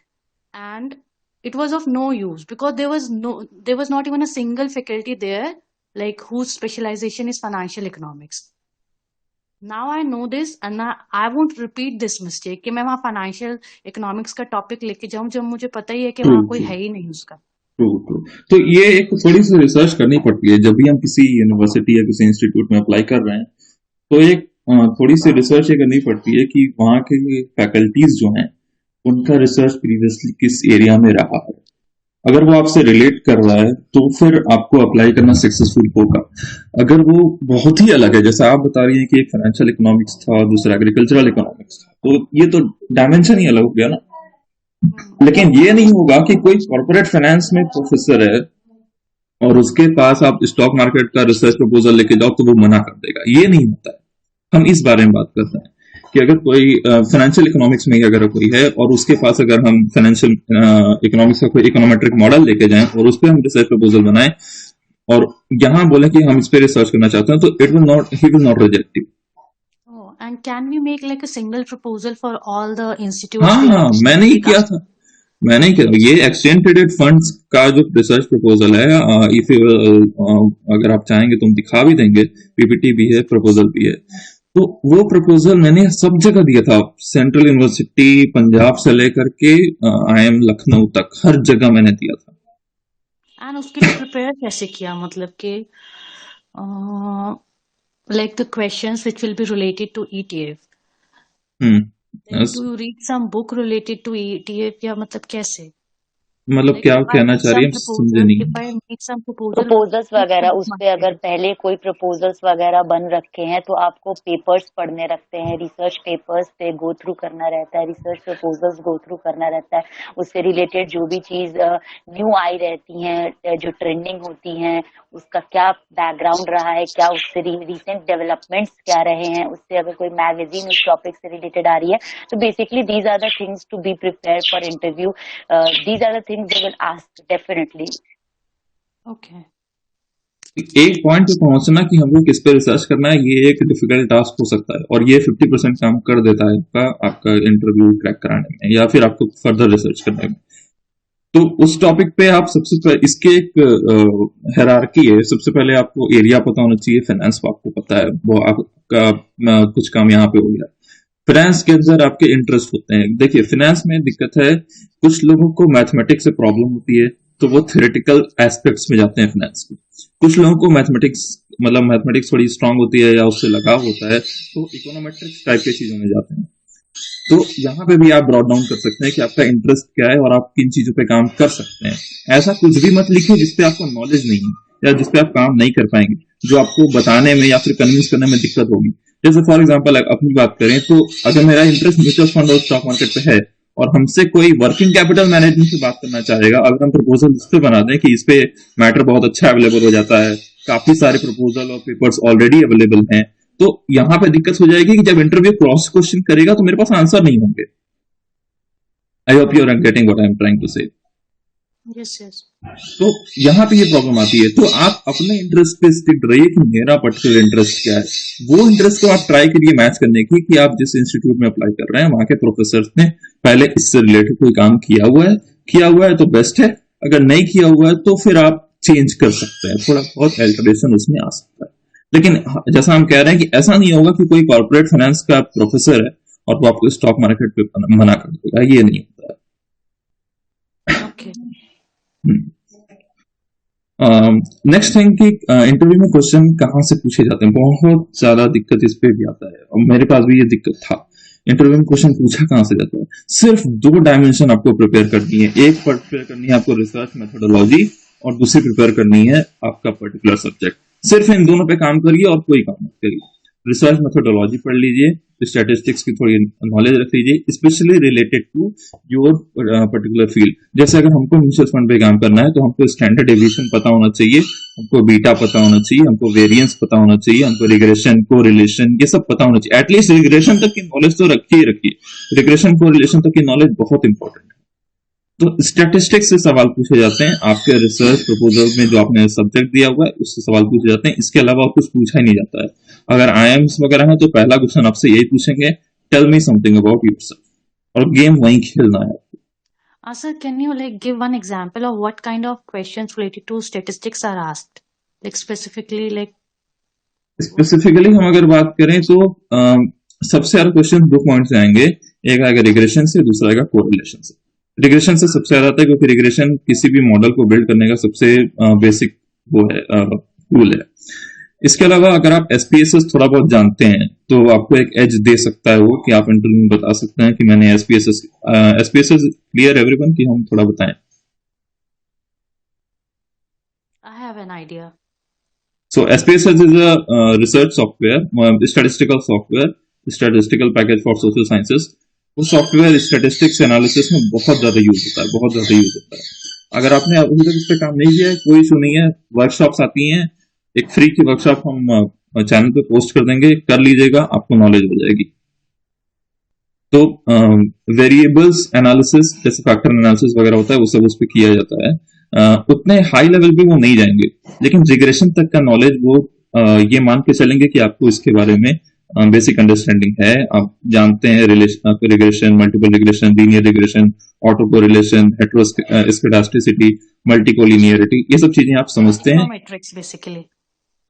[SPEAKER 5] and it was of no use because there was not even a single faculty there like whose specialization is financial economics. Now I know this, and I won't repeat this mistake कि मैं वहाँ financial economics का topic लेके जाऊँ जब मुझे पता ही है कि वहाँ कोई है ही नहीं उसका।
[SPEAKER 1] ट्रू। तो ये एक थोड़ी सी रिसर्च करनी पड़ती है जब भी हम किसी यूनिवर्सिटी या किसी इंस्टीट्यूट में अप्लाई कर रहे हैं, तो एक थोड़ी सी रिसर्च ये करनी पड़ती है कि वहाँ के फैकल्टीज जो हैं उनका रिसर्च प्रीवियसली किस एरिया में रहा है। अगर वो आपसे रिलेट कर रहा है तो फिर आपको अप्लाई करना सक्सेसफुल होगा। अगर वो बहुत ही अलग है, जैसे आप बता रही हैं कि एक फाइनेंशियल इकोनॉमिक्स था और दूसरा एग्रीकल्चरल इकोनॉमिक्स था, तो ये तो डायमेंशन ही अलग हो गया ना। लेकिन ये नहीं होगा कि कोई कॉर्पोरेट फाइनेंस में प्रोफेसर है और उसके पास आप स्टॉक मार्केट का रिसर्च प्रपोजल लेके जाओ तो वो मना कर देगा। ये नहीं होता है। हम इस बारे में बात करते हैं कि अगर कोई फाइनेंशियल इकोनॉमिक्स में अगर कोई है और उसके पास अगर हम फाइनेंशियल इकोनॉमिक्स का कोई इकोनोमेट्रिक मॉडल लेके जाएं और उस पर हम रिसर्च प्रपोजल बनाएं और यहाँ बोले कि हम इस पे रिसर्च करना चाहते हैं, तो he will not reject you.
[SPEAKER 5] And can we make like a single proposal for all the institutes?
[SPEAKER 1] हाँ, मैंने ही किया था। ये एक्सचेंज ट्रेडेड फंड्स का जो रिसर्च प्रपोजल है, इफ अगर आप चाहेंगे तो हम दिखा भी देंगे, पीपीटी भी है, प्रपोजल भी है। तो वो प्रपोजल मैंने सब जगह दिया था, सेंट्रल यूनिवर्सिटी पंजाब से लेकर के IIM लखनऊ तक, हर जगह मैंने दिया था।
[SPEAKER 5] एंड उसके लिए प्रिपेयर कैसे किया, मतलब कि like the questions which will be related to ETF.
[SPEAKER 1] Yes.
[SPEAKER 5] Do you read some book related to ETF या मतलब कैसे?
[SPEAKER 1] मतलब क्या कहना चाह रही है, समझे नहीं।
[SPEAKER 2] प्रपोजल्स वगैरह उस पे अगर पहले कोई प्रपोजल्स वगैरह बन रखे हैं तो आपको पेपर्स पढ़ने रखते हैं, रिसर्च पेपर्स पे गो थ्रू करना रहता है, रिसर्च प्रपोजल्स गो थ्रू करना रहता है, उससे रिलेटेड जो भी चीज न्यू आई रहती हैं, जो ट्रेंडिंग होती हैं, उसका क्या बैकग्राउंड रहा है, क्या उससे रिसेंट डेवलपमेंट्स क्या रहे हैं, उससे अगर कोई मैगजीन उस टॉपिक से रिलेटेड आ रही है, तो basically these are the things to be prepare for interview, these are the things they will ask definitely.
[SPEAKER 5] Okay,
[SPEAKER 1] एक पॉइंट पे पहुंचना कि हमको किस पे रिसर्च करना है, ये एक डिफिकल्ट टास्क हो सकता है और ये 50% काम कर देता है आपका इंटरव्यू क्रैक कराने में या फिर आपको फर्दर रिसर्च करने में। तो उस टॉपिक पे आप सबसे पहले, इसके एक हायरार्की है, सबसे पहले आपको एरिया पता होना चाहिए। फाइनेंस आपको पता है, वो आपका कुछ काम यहाँ पे हो गया। फाइनेंस के अंदर आपके इंटरेस्ट होते हैं। देखिए फाइनेंस में दिक्कत है, कुछ लोगों को मैथमेटिक्स से प्रॉब्लम होती है तो वो थ्योरेटिकल एस्पेक्ट्स में जाते हैं फाइनेंस के। कुछ लोगों को मैथमेटिक्स थोड़ी स्ट्रांग होती है या उससे लगाव होता है तो इकोनोमेट्रिक्स टाइप की चीजों में जाते हैं। तो यहाँ पे भी आप ब्रॉड डाउन कर सकते हैं कि आपका इंटरेस्ट क्या है और आप किन चीजों पे काम कर सकते हैं। ऐसा कुछ भी मत लिखिए जिसपे आपको नॉलेज नहीं है या जिसपे आप काम नहीं कर पाएंगे, जो आपको बताने में या फिर कन्विंस करने में दिक्कत होगी। जैसे फॉर एग्जांपल अपनी बात करें तो अगर मेरा इंटरेस्ट म्यूचुअल फंड और स्टॉक मार्केट पे है और हमसे कोई वर्किंग कैपिटल मैनेजमेंट से बात करना चाहेगा, अगर हम प्रपोजल इस पे बना दें कि इस पे मैटर बहुत अच्छा अवेलेबल हो जाता है, काफी सारे प्रपोजल और पेपर्स ऑलरेडी अवेलेबल हैं, तो यहां पे दिक्कत हो जाएगी कि जब इंटरव्यू क्रॉस क्वेश्चन करेगा तो मेरे पास आंसर नहीं होंगे। I hope you are getting what I am trying to say.
[SPEAKER 5] Yes yes.
[SPEAKER 1] तो यहाँ पे ये प्रॉब्लम आती है। तो आप अपने इंटरेस्ट पे स्टिक रहिए कि मेरा पर्टिकुलर इंटरेस्ट क्या है। वो इंटरेस्ट को आप ट्राई करिए मैच करने की कि आप जिस इंस्टीट्यूट में अप्लाई कर रहे हैं वहां के प्रोफेसर ने पहले इससे रिलेटेड कोई काम किया हुआ है तो बेस्ट है, अगर नहीं किया हुआ है तो फिर आप चेंज कर सकते हैं, थोड़ा बहुत अल्टरेशन उसमें आ सकता है। लेकिन जैसा हम कह रहे हैं कि ऐसा नहीं होगा कि कोई कॉर्पोरेट फाइनेंस का प्रोफेसर है और वो आपको स्टॉक मार्केट पे मना कर देगा, ये नहीं होता है।
[SPEAKER 5] ओके।
[SPEAKER 1] नेक्स्ट थिंग कि इंटरव्यू में क्वेश्चन कहाँ से पूछे जाते हैं, बहुत ज्यादा दिक्कत इस पे भी आता है और मेरे पास भी ये दिक्कत था। इंटरव्यू में क्वेश्चन पूछा कहाँ से जाता है, सिर्फ 2 डायमेंशन आपको प्रिपेयर करनी है। एक प्रिपेयर करनी है आपको रिसर्च मेथोडोलॉजी और दूसरी प्रिपेयर करनी है आपका पर्टिकुलर सब्जेक्ट। सिर्फ इन दोनों पे काम करिए और कोई काम मत करिए। रिसर्च मेथोडोलॉजी पढ़ लीजिए, स्टैटिस्टिक्स की थोड़ी नॉलेज रख लीजिए, specially related to your particular field. जैसे अगर हमको म्यूचुअल फंड पे काम करना है तो हमको स्टैंडर्ड डेविएशन पता होना चाहिए, हमको बीटा पता होना चाहिए, हमको वेरिएंस पता होना चाहिए, हमको रिग्रेशन, कोरिलेशन, ये सब पता होना चाहिए। एटलीस्ट रिग्रेशन तक की नॉलेज तो रखिए। रिग्रेशन कोरिलेशन तक की नॉलेज बहुत इंपॉर्टेंट है। तो स्टैटिस्टिक्स से सवाल पूछे जाते हैं, आपके रिसर्च प्रपोजल में जो आपने सब्जेक्ट दिया हुआ है उससे सवाल पूछे जाते हैं। इसके अलावा कुछ पूछा ही नहीं जाता है। अगर IIMs वगैरह है तो पहला क्वेश्चन आपसे यही पूछेंगे, tell me something about yourself, और गेम वहीं खेलना है आपको।
[SPEAKER 5] Sir, can you like give one example of what kind of questions related to statistics are asked? Like
[SPEAKER 1] specifically हम अगर बात करें तो सबसे ज्यादा क्वेश्चन 2 पॉइंट से आएंगे, एक आएगा रिग्रेशन से, दूसरा आएगा कोरिलेशन से। रिग्रेशन से सबसे ज्यादा आता है क्योंकि रिग्रेशन किसी भी मॉडल को बिल्ड करने का सबसे बेसिक वो है टूल है। इसके अलावा अगर आप SPSS थोड़ा बहुत जानते हैं तो आपको एक एज दे सकता है वो कि आप इंटरव्यू में बता सकते हैं कि मैंने SPSS क्लियर एवरीवन, कि हम थोड़ा बताएं।
[SPEAKER 5] idea.
[SPEAKER 1] So SPSS is a research software, statistical package for social sciences. वो सॉफ्टवेयर स्टैटिस्टिक्स एनालिसिस में बहुत ज्यादा यूज होता है, बहुत ज्यादा यूज होता है. अगर आपने अभी तक इस पे काम नहीं किया है, कोई इशू नहीं है. वर्कशॉप्स आती हैं, एक फ्री की वर्कशॉप हम चैनल पे पोस्ट कर देंगे, कर लीजिएगा, आपको नॉलेज हो जाएगी. तो वेरिएबल्स एनालिसिस जैसे फैक्टर एनालिसिस वगैरह होता है, वो सब उस पर किया जाता है. उतने हाई लेवल पे वो नहीं जाएंगे, लेकिन रिग्रेशन तक का नॉलेज वो ये मान के चलेंगे कि आपको इसके बारे में बेसिक अंडरस्टैंडिंग है. आप जानते हैं regression, multiple regression, linear regression, autocorrelation, heteroscedasticity, multicollinearity, ये सब चीजें आप समझते हैं.
[SPEAKER 5] Econometrics basically.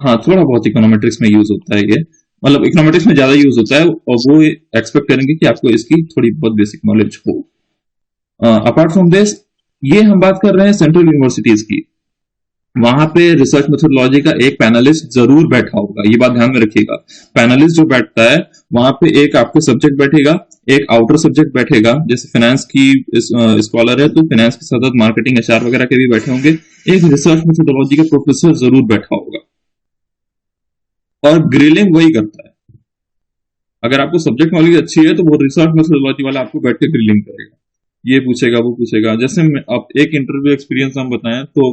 [SPEAKER 1] हाँ, थोड़ा बहुत इकोनोमेट्रिक्स में यूज होता है ये, मतलब इकोनोमेट्रिक्स में ज्यादा यूज होता है, और वो एक्सपेक्ट करेंगे कि आपको इसकी थोड़ी बहुत बेसिक नॉलेज हो. अपार्ट फ्रॉम दिस, ये हम बात कर रहे हैं सेंट्रल यूनिवर्सिटीज की. वहां पे रिसर्च मेथोडोलॉजी का एक पैनलिस्ट जरूर बैठा होगा, ये बात ध्यान में रखिएगा. पैनलिस्ट जो बैठता है, वहां पे एक आपको सब्जेक्ट बैठेगा, एक आउटर सब्जेक्ट बैठेगा. जैसे फाइनेंस की स्कॉलर है तो फाइनेंस के साथ मार्केटिंग, एचआर वगैरह के भी बैठे होंगे. एक रिसर्च मेथोडोलॉजी का प्रोफेसर जरूर बैठा होगा, और ग्रिलिंग वही करता है. अगर आपको सब्जेक्ट नॉलेज अच्छी है तो वो रिसर्च मेथोडोलॉजी वाला आपको बैठ के ग्रिलिंग करेगा, ये पूछेगा, वो पूछेगा. जैसे आप एक इंटरव्यू एक्सपीरियंस हम बताएं तो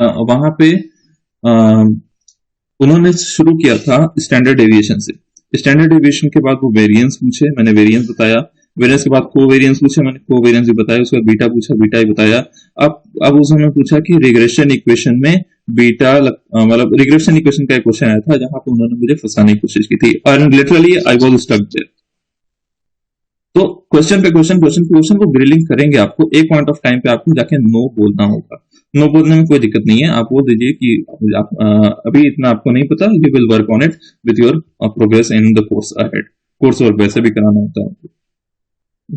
[SPEAKER 1] वहां पे उन्होंने शुरू किया था स्टैंडर्ड डेविएशन से. स्टैंडर्ड डेविएशन के बाद वो वेरिएंस पूछे, मैंने वेरिएंस बताया. वेरिएंस के बाद कोवेरिएंस पूछे, मैंने कोवेरिएंस भी बताया. उसके बाद बीटा पूछा, बीटा ही बताया. अब उसने पूछा कि रिग्रेशन इक्वेशन में बीटा, मतलब रिग्रेशन इक्वेशन का एक क्वेश्चन आया था जहां पर उन्होंने मुझे फंसाने की कोशिश की थी, और literally I was stuck there. तो क्वेश्चन पे क्वेश्चन को ग्रिलिंग करेंगे आपको. एक पॉइंट ऑफ टाइम पे आपको जाके नो बोलना होगा. नो बोलने में कोई दिक्कत नहीं है, आप बोल दीजिए कि आप अभी इतना आपको नहीं पता, you will work on it with your progress in the course ahead. Course work वैसे भी कराना होता है,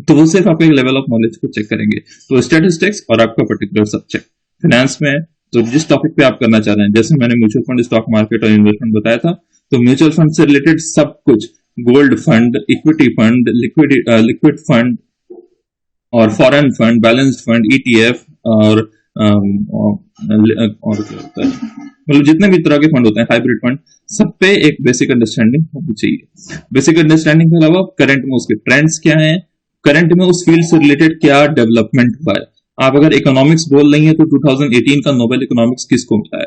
[SPEAKER 1] तो वो सिर्फ आपके लेवल ऑफ नॉलेज को चेक करेंगे. तो स्टैटिस्टिक्स और आपका पर्टिकुलर सब्जेक्ट. फाइनेंस में तो जिस टॉपिक पे आप करना चाह रहे हैं, जैसे मैंने म्यूचुअल फंड, स्टॉक मार्केट और इन्वेस्टमेंट बताया था, तो म्यूचुअल फंड से रिलेटेड सब कुछ, gold fund, equity fund, liquid fund और foreign fund, balanced fund, ETF और क्या होता है, मतलब जितने भी तरह के फंड होते हैं, हाइब्रिड फंड, सब पे एक बेसिक अंडरस्टैंडिंग होनी चाहिए. बेसिक अंडरस्टैंडिंग के अलावा करंट में उसके ट्रेंड्स क्या हैं, करंट में उस फील्ड से रिलेटेड क्या डेवलपमेंट हुआ है. आप अगर इकोनॉमिक्स बोल रही हैं तो 2018 का नोबेल इकोनॉमिक्स किसको मिला है,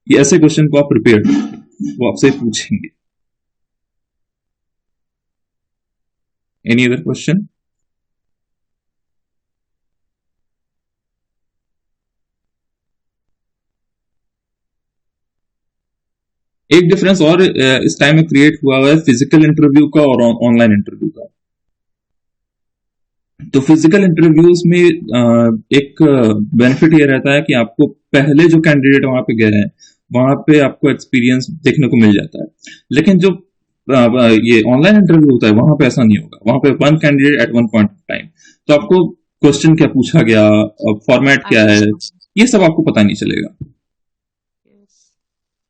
[SPEAKER 1] ये ऐसे क्वेश्चन को आप प्रिपेयर करेंगे, वो आपसे पूछेंगे. Any other question? एक डिफरेंस और इस टाइम में क्रिएट हुआ है फिजिकल इंटरव्यू का और ऑनलाइन इंटरव्यू का. तो फिजिकल इंटरव्यूज में एक बेनिफिट ये रहता है कि आपको पहले जो कैंडिडेट वहां पे गए हैं, वहां पे आपको एक्सपीरियंस देखने को मिल जाता है. लेकिन जो ये ऑनलाइन इंटरव्यू होता है, वहां पे ऐसा नहीं होगा. वहां पे one candidate at one point of time, तो आपको क्वेश्चन क्या पूछा गया, फॉर्मेट क्या है, ये सब आपको पता नहीं चलेगा.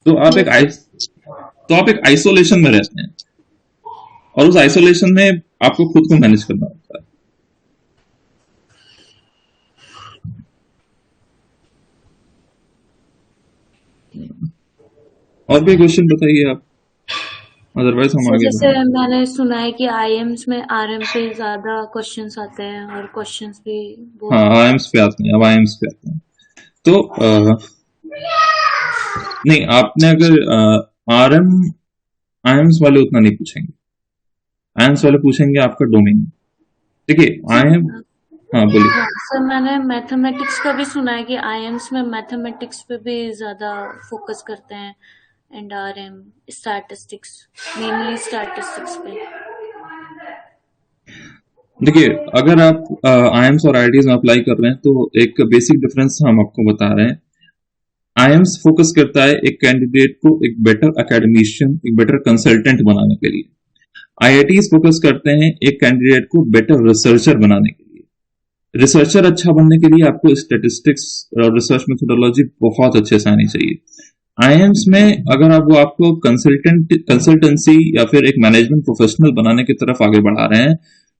[SPEAKER 1] तो आप एक आइसोलेशन में रहते हैं, और उस आइसोलेशन में आपको खुद को मैनेज करना होता है. और भी क्वेश्चन बताइए आप, अदरवाइज हम आगे.
[SPEAKER 3] जैसे मैंने सुना है कि आईएम्स में आरएम पे ज्यादा क्वेश्चंस आते हैं, और क्वेश्चंस भी
[SPEAKER 1] हाँ, आईएम्स पे आते हैं. अब आईएम्स पे आते हैं तो नहीं, आपने अगर आईएम्स वाले उतना नहीं पूछेंगे. आईएम्स वाले पूछेंगे आपका डोमेन. देखिए आईएम, हाँ बोलिए.
[SPEAKER 3] सर मैंने मैथमेटिक्स का भी सुना है कि आईएम्स में मैथमेटिक्स पे भी ज्यादा फोकस करते हैं, and RM statistics, mainly statistics पे.
[SPEAKER 1] देखिए, अगर आप आईएम्स और आईआईटीज में अप्लाई कर रहे हैं तो एक बेसिक डिफरेंस हम आपको बता रहे हैं. आईएम्स फोकस करता है एक कैंडिडेट को एक बेटर एकेडमिशियन, एक बेटर कंसल्टेंट बनाने के लिए. आईआईटीज फोकस करते हैं एक कैंडिडेट को बेटर रिसर्चर बनाने के लिए. रिसर्चर अच्छा बनने के लिए आपको स्टैटिस्टिक्स और रिसर्च मेथोडोलॉजी बहुत अच्छे से आनी चाहिए. आईएम्स में अगर आपको कंसल्टेंसी या फिर एक मैनेजमेंट प्रोफेशनल बनाने की तरफ आगे बढ़ा रहे हैं,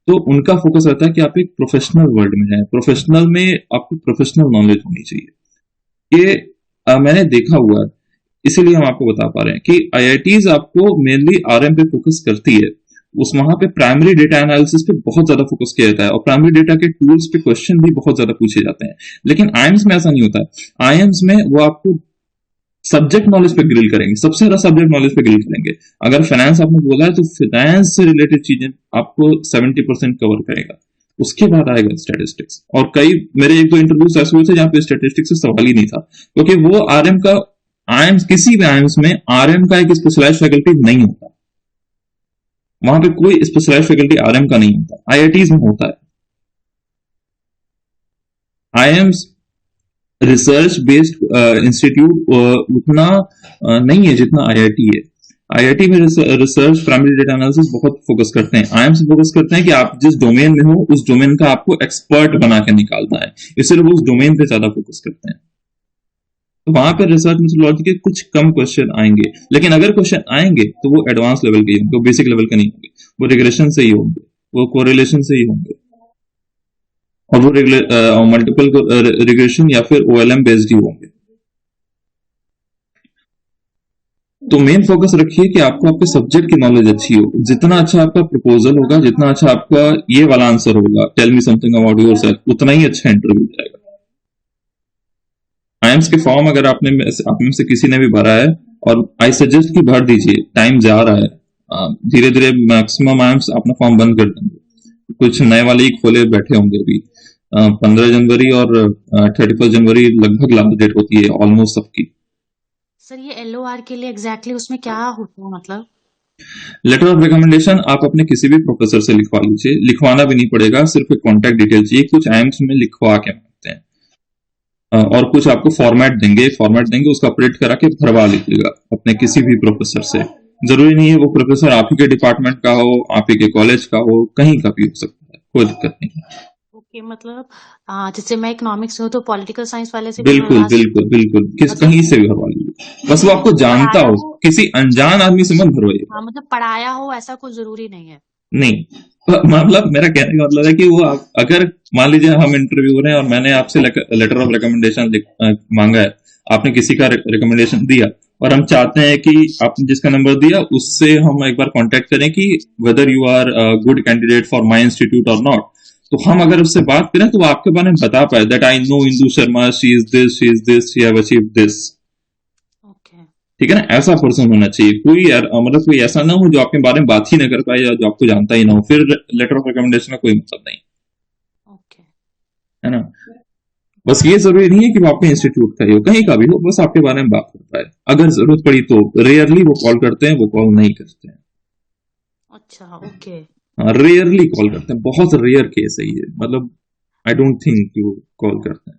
[SPEAKER 1] तो उनका फोकस रहता है कि आप एक प्रोफेशनल वर्ल्ड में हैं. प्रोफेशनल में आपको प्रोफेशनल नॉलेज होनी चाहिए. ये मैंने देखा हुआ है, इसीलिए हम आपको बता पा रहे हैं कि आईआईटीज आपको मेनली आरएम पे फोकस करती है। उस वहां पे प्राइमरी डेटा एनालिसिस पे बहुत ज्यादा फोकस किया जाता है और प्राइमरी डेटा के टूल्स पे क्वेश्चन भी बहुत ज्यादा पूछे जाते हैं। लेकिन आईएम्स में ऐसा नहीं होता है। आईएम्स में वो आपको सब्जेक्ट नॉलेज पे ग्रिल करेंगे, सबसे ज्यादा सब्जेक्ट नॉलेज पे ग्रिल करेंगे। अगर फाइनेंस आपने बोला है तो फाइनेंस से रिलेटेड चीजें आपको 70% कवर करेगा, उसके बाद आएगा स्टैटिस्टिक्स। और कई मेरे एक दो इंटरव्यूज ऐसे हुए थे जहां पे स्टैटिस्टिक्स से सवाल ही नहीं था, क्योंकि वो आरएम का आईएम्स किसी भी आईएम्स में आरएम का एक स्पेशलाइज्ड फैकल्टी नहीं होता। वहां पे कोई स्पेशलाइज्ड फैकल्टी आरएम का नहीं होता, आईआईटीज में होता है। आईएम्स रिसर्च बेस्ड इंस्टीट्यूट उतना नहीं है जितना आईआईटी है। आईआईटी में रिसर्च प्राइमरी डेटा एनालिसिस बहुत फोकस करते हैं, आईएम्स फोकस करते हैं कि आप जिस डोमेन में हो उस डोमेन का आपको एक्सपर्ट बना के निकालना है, इसलिए वो उस डोमेन पे ज्यादा फोकस करते हैं। तो वहां पर रिसर्च मेथोडोलॉजी के कुछ कम क्वेश्चन आएंगे, लेकिन अगर क्वेश्चन आएंगे तो वो एडवांस लेवल के ही होंगे, वो बेसिक लेवल के नहीं होंगे, वो रिग्रेशन से ही होंगे, वो कोरिलेशन से ही होंगे, और वो मल्टीपल रिग्रेशन या फिर ओएलएम बेस्ड ही होंगे। तो मेन फोकस रखिए कि आपको आपके सब्जेक्ट की नॉलेज अच्छी हो। जितना अच्छा आपका प्रपोजल होगा, जितना अच्छा आपका ये वाला आंसर होगा, tell me something about yourself, उतना ही अच्छा इंटरव्यू जाएगा। आईएम्स के फॉर्म अगर आप में से किसी ने भी भरा है, और आई सजेस्ट कि भर दीजिए, टाइम जा रहा है, धीरे धीरे मैक्सिमम आईएम्स अपना फॉर्म बंद कर देंगे, कुछ नए वाले ही खोले बैठे होंगे अभी। 15 जनवरी और 31 जनवरी लगभग लास्ट डेट होती है ऑलमोस्ट सबकी।
[SPEAKER 5] सर ये एलओआर के लिए एग्जैक्टली उसमें क्या होता है, मतलब
[SPEAKER 1] लेटर ऑफ रिकमेंडेशन आप अपने किसी भी प्रोफेसर से लिखवा लीजिए, लिखवाना भी नहीं पड़ेगा, सिर्फ एक कॉन्टैक्ट डिटेल चाहिए। कुछ आईएम्स में लिखवा के मांगते हैं, और कुछ आपको फॉर्मेट देंगे, उसका प्रिंट करा के भरवा लीजिएगा अपने किसी भी प्रोफेसर से। जरूरी नहीं है वो प्रोफेसर आप ही के डिपार्टमेंट का हो, आप ही के कॉलेज का हो, कहीं का भी हो सकता है, कोई दिक्कत नहीं है।
[SPEAKER 5] ओके, मतलब जैसे मैं इकोनॉमिक्स हूँ तो पॉलिटिकल साइंस वाले से भी
[SPEAKER 1] बिल्कुल
[SPEAKER 5] भरवा सकती
[SPEAKER 1] बिल्कुल बिल्कुल,
[SPEAKER 5] मतलब
[SPEAKER 1] कहीं से भी भरवा लीजिए, बस वो आपको जानता
[SPEAKER 5] पढ़ाया
[SPEAKER 1] हो,
[SPEAKER 5] हो,
[SPEAKER 1] किसी अनजान आदमी से मत भरवाइए।
[SPEAKER 5] हाँ मतलब पढ़ाया हो ऐसा कोई जरूरी नहीं है।
[SPEAKER 1] नहीं, मतलब मेरा कहने का मतलब है कि वो अगर मान लीजिए हम इंटरव्यूअर हैं और मैंने आपसे लेटर ऑफ रिकमेंडेशन मांगा है, आपने किसी का रिकमेंडेशन दिया, और हम चाहते हैं कि आपने जिसका नंबर दिया उससे हम एक बार कांटेक्ट करें कि whether you are good candidate for my institute और नॉट। तो हम अगर उससे बात करें तो वो आपके बारे में बता पाए, that I know Indu Sharma, she is this, she have achieved this.
[SPEAKER 5] Okay,
[SPEAKER 1] ठीक है ना, ऐसा पर्सन होना चाहिए। कोई मतलब कोई ऐसा ना हो जो आपके बारे में बात ही ना कर पाए या जो आपको जानता ही ना हो, फिर लेटर ऑफ रिकमेंडेशन का कोई मतलब नहीं,
[SPEAKER 5] ओके,
[SPEAKER 1] है ना। बस ये जरूरी नहीं है कि वो आपके इंस्टीट्यूट का ही हो, कहीं का भी हो, बस आपके बारे में बात कर पाए। अगर जरूरत पड़ी तो रेयरली वो कॉल करते हैं, वो कॉल नहीं करते हैं।
[SPEAKER 5] अच्छा, ओके,
[SPEAKER 1] रेयरली कॉल करते हैं, बहुत रेयर केस है ये, मतलब आई डोंट थिंक वो कॉल करते हैं,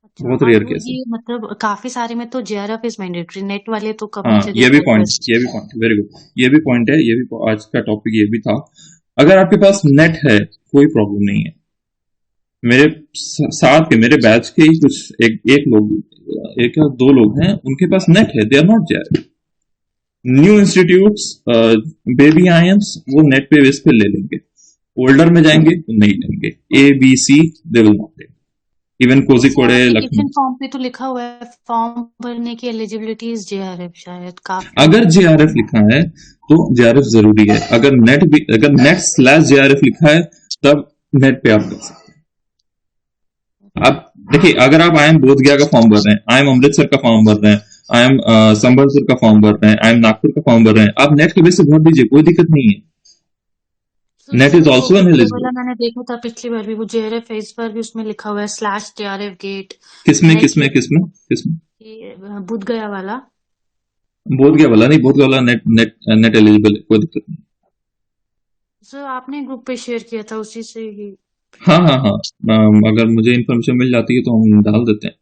[SPEAKER 5] अच्छा।
[SPEAKER 1] बहुत
[SPEAKER 5] और
[SPEAKER 1] रेयर
[SPEAKER 5] वो
[SPEAKER 1] केस है।
[SPEAKER 5] ये मतलब काफी सारे में तो जेआरएफ इज मैंडेटरी, नेट वाले तो
[SPEAKER 1] हाँ,
[SPEAKER 5] कभी से
[SPEAKER 1] ये भी
[SPEAKER 5] देखो
[SPEAKER 1] पॉइंट, वेरी गुड, ये भी पॉइंट है, ये भी आज का टॉपिक ये भी था। अगर आपके पास नेट है कोई प्रॉब्लम नहीं है। मेरे साथ के, मेरे बैच के ही कुछ एक लोग, एक या दो लोग हैं, उनके पास नेट है, they are not JRF. New institutes, baby IIMs, वो नेट पे बेस पे ले लेंगे, ओल्डर में जाएंगे तो नहीं लेंगे, A B C they will not take, even Kozhikode, Lucknow.
[SPEAKER 5] Application form पे तो लिखा हुआ है फॉर्म भरने की एलिजिबिलिटी इज जेआरएफ, शायद काफी।
[SPEAKER 1] अगर जेआरएफ लिखा है तो जेआरएफ जरूरी है, अगर नेट / जेआरएफ लिखा है तब नेट पे आप कर सकते हैं। अब देखिए, अगर आप आईएम बोधगया का फॉर्म भर रहे हैं, आईएम अमृतसर का फॉर्म भर रहे हैं, आईएम संबलपुर का फॉर्म भर रहे हैं, आईएम नागपुर का फॉर्म भर रहे हैं, आप नेट के बेस से भर दीजिए, कोई दिक्कत नहीं है। Net is also an eligible.
[SPEAKER 5] मैंने देखा था पिछली बार भी, वो जेआरएफ है, इस बार भी उसमें लिखा हुआ है /जेआरएफ गेट।
[SPEAKER 1] किसमें
[SPEAKER 5] ये बुध गया वाला,
[SPEAKER 1] बोधगया वाला नहीं, बोधगया वाला नेट एलिजिबल है, कोई दिक्कत नहीं।
[SPEAKER 5] सर आपने ग्रुप पे शेयर किया था उसी से ही।
[SPEAKER 1] हाँ, अगर मुझे इन्फॉर्मेशन मिल जाती है तो हम डाल देते हैं।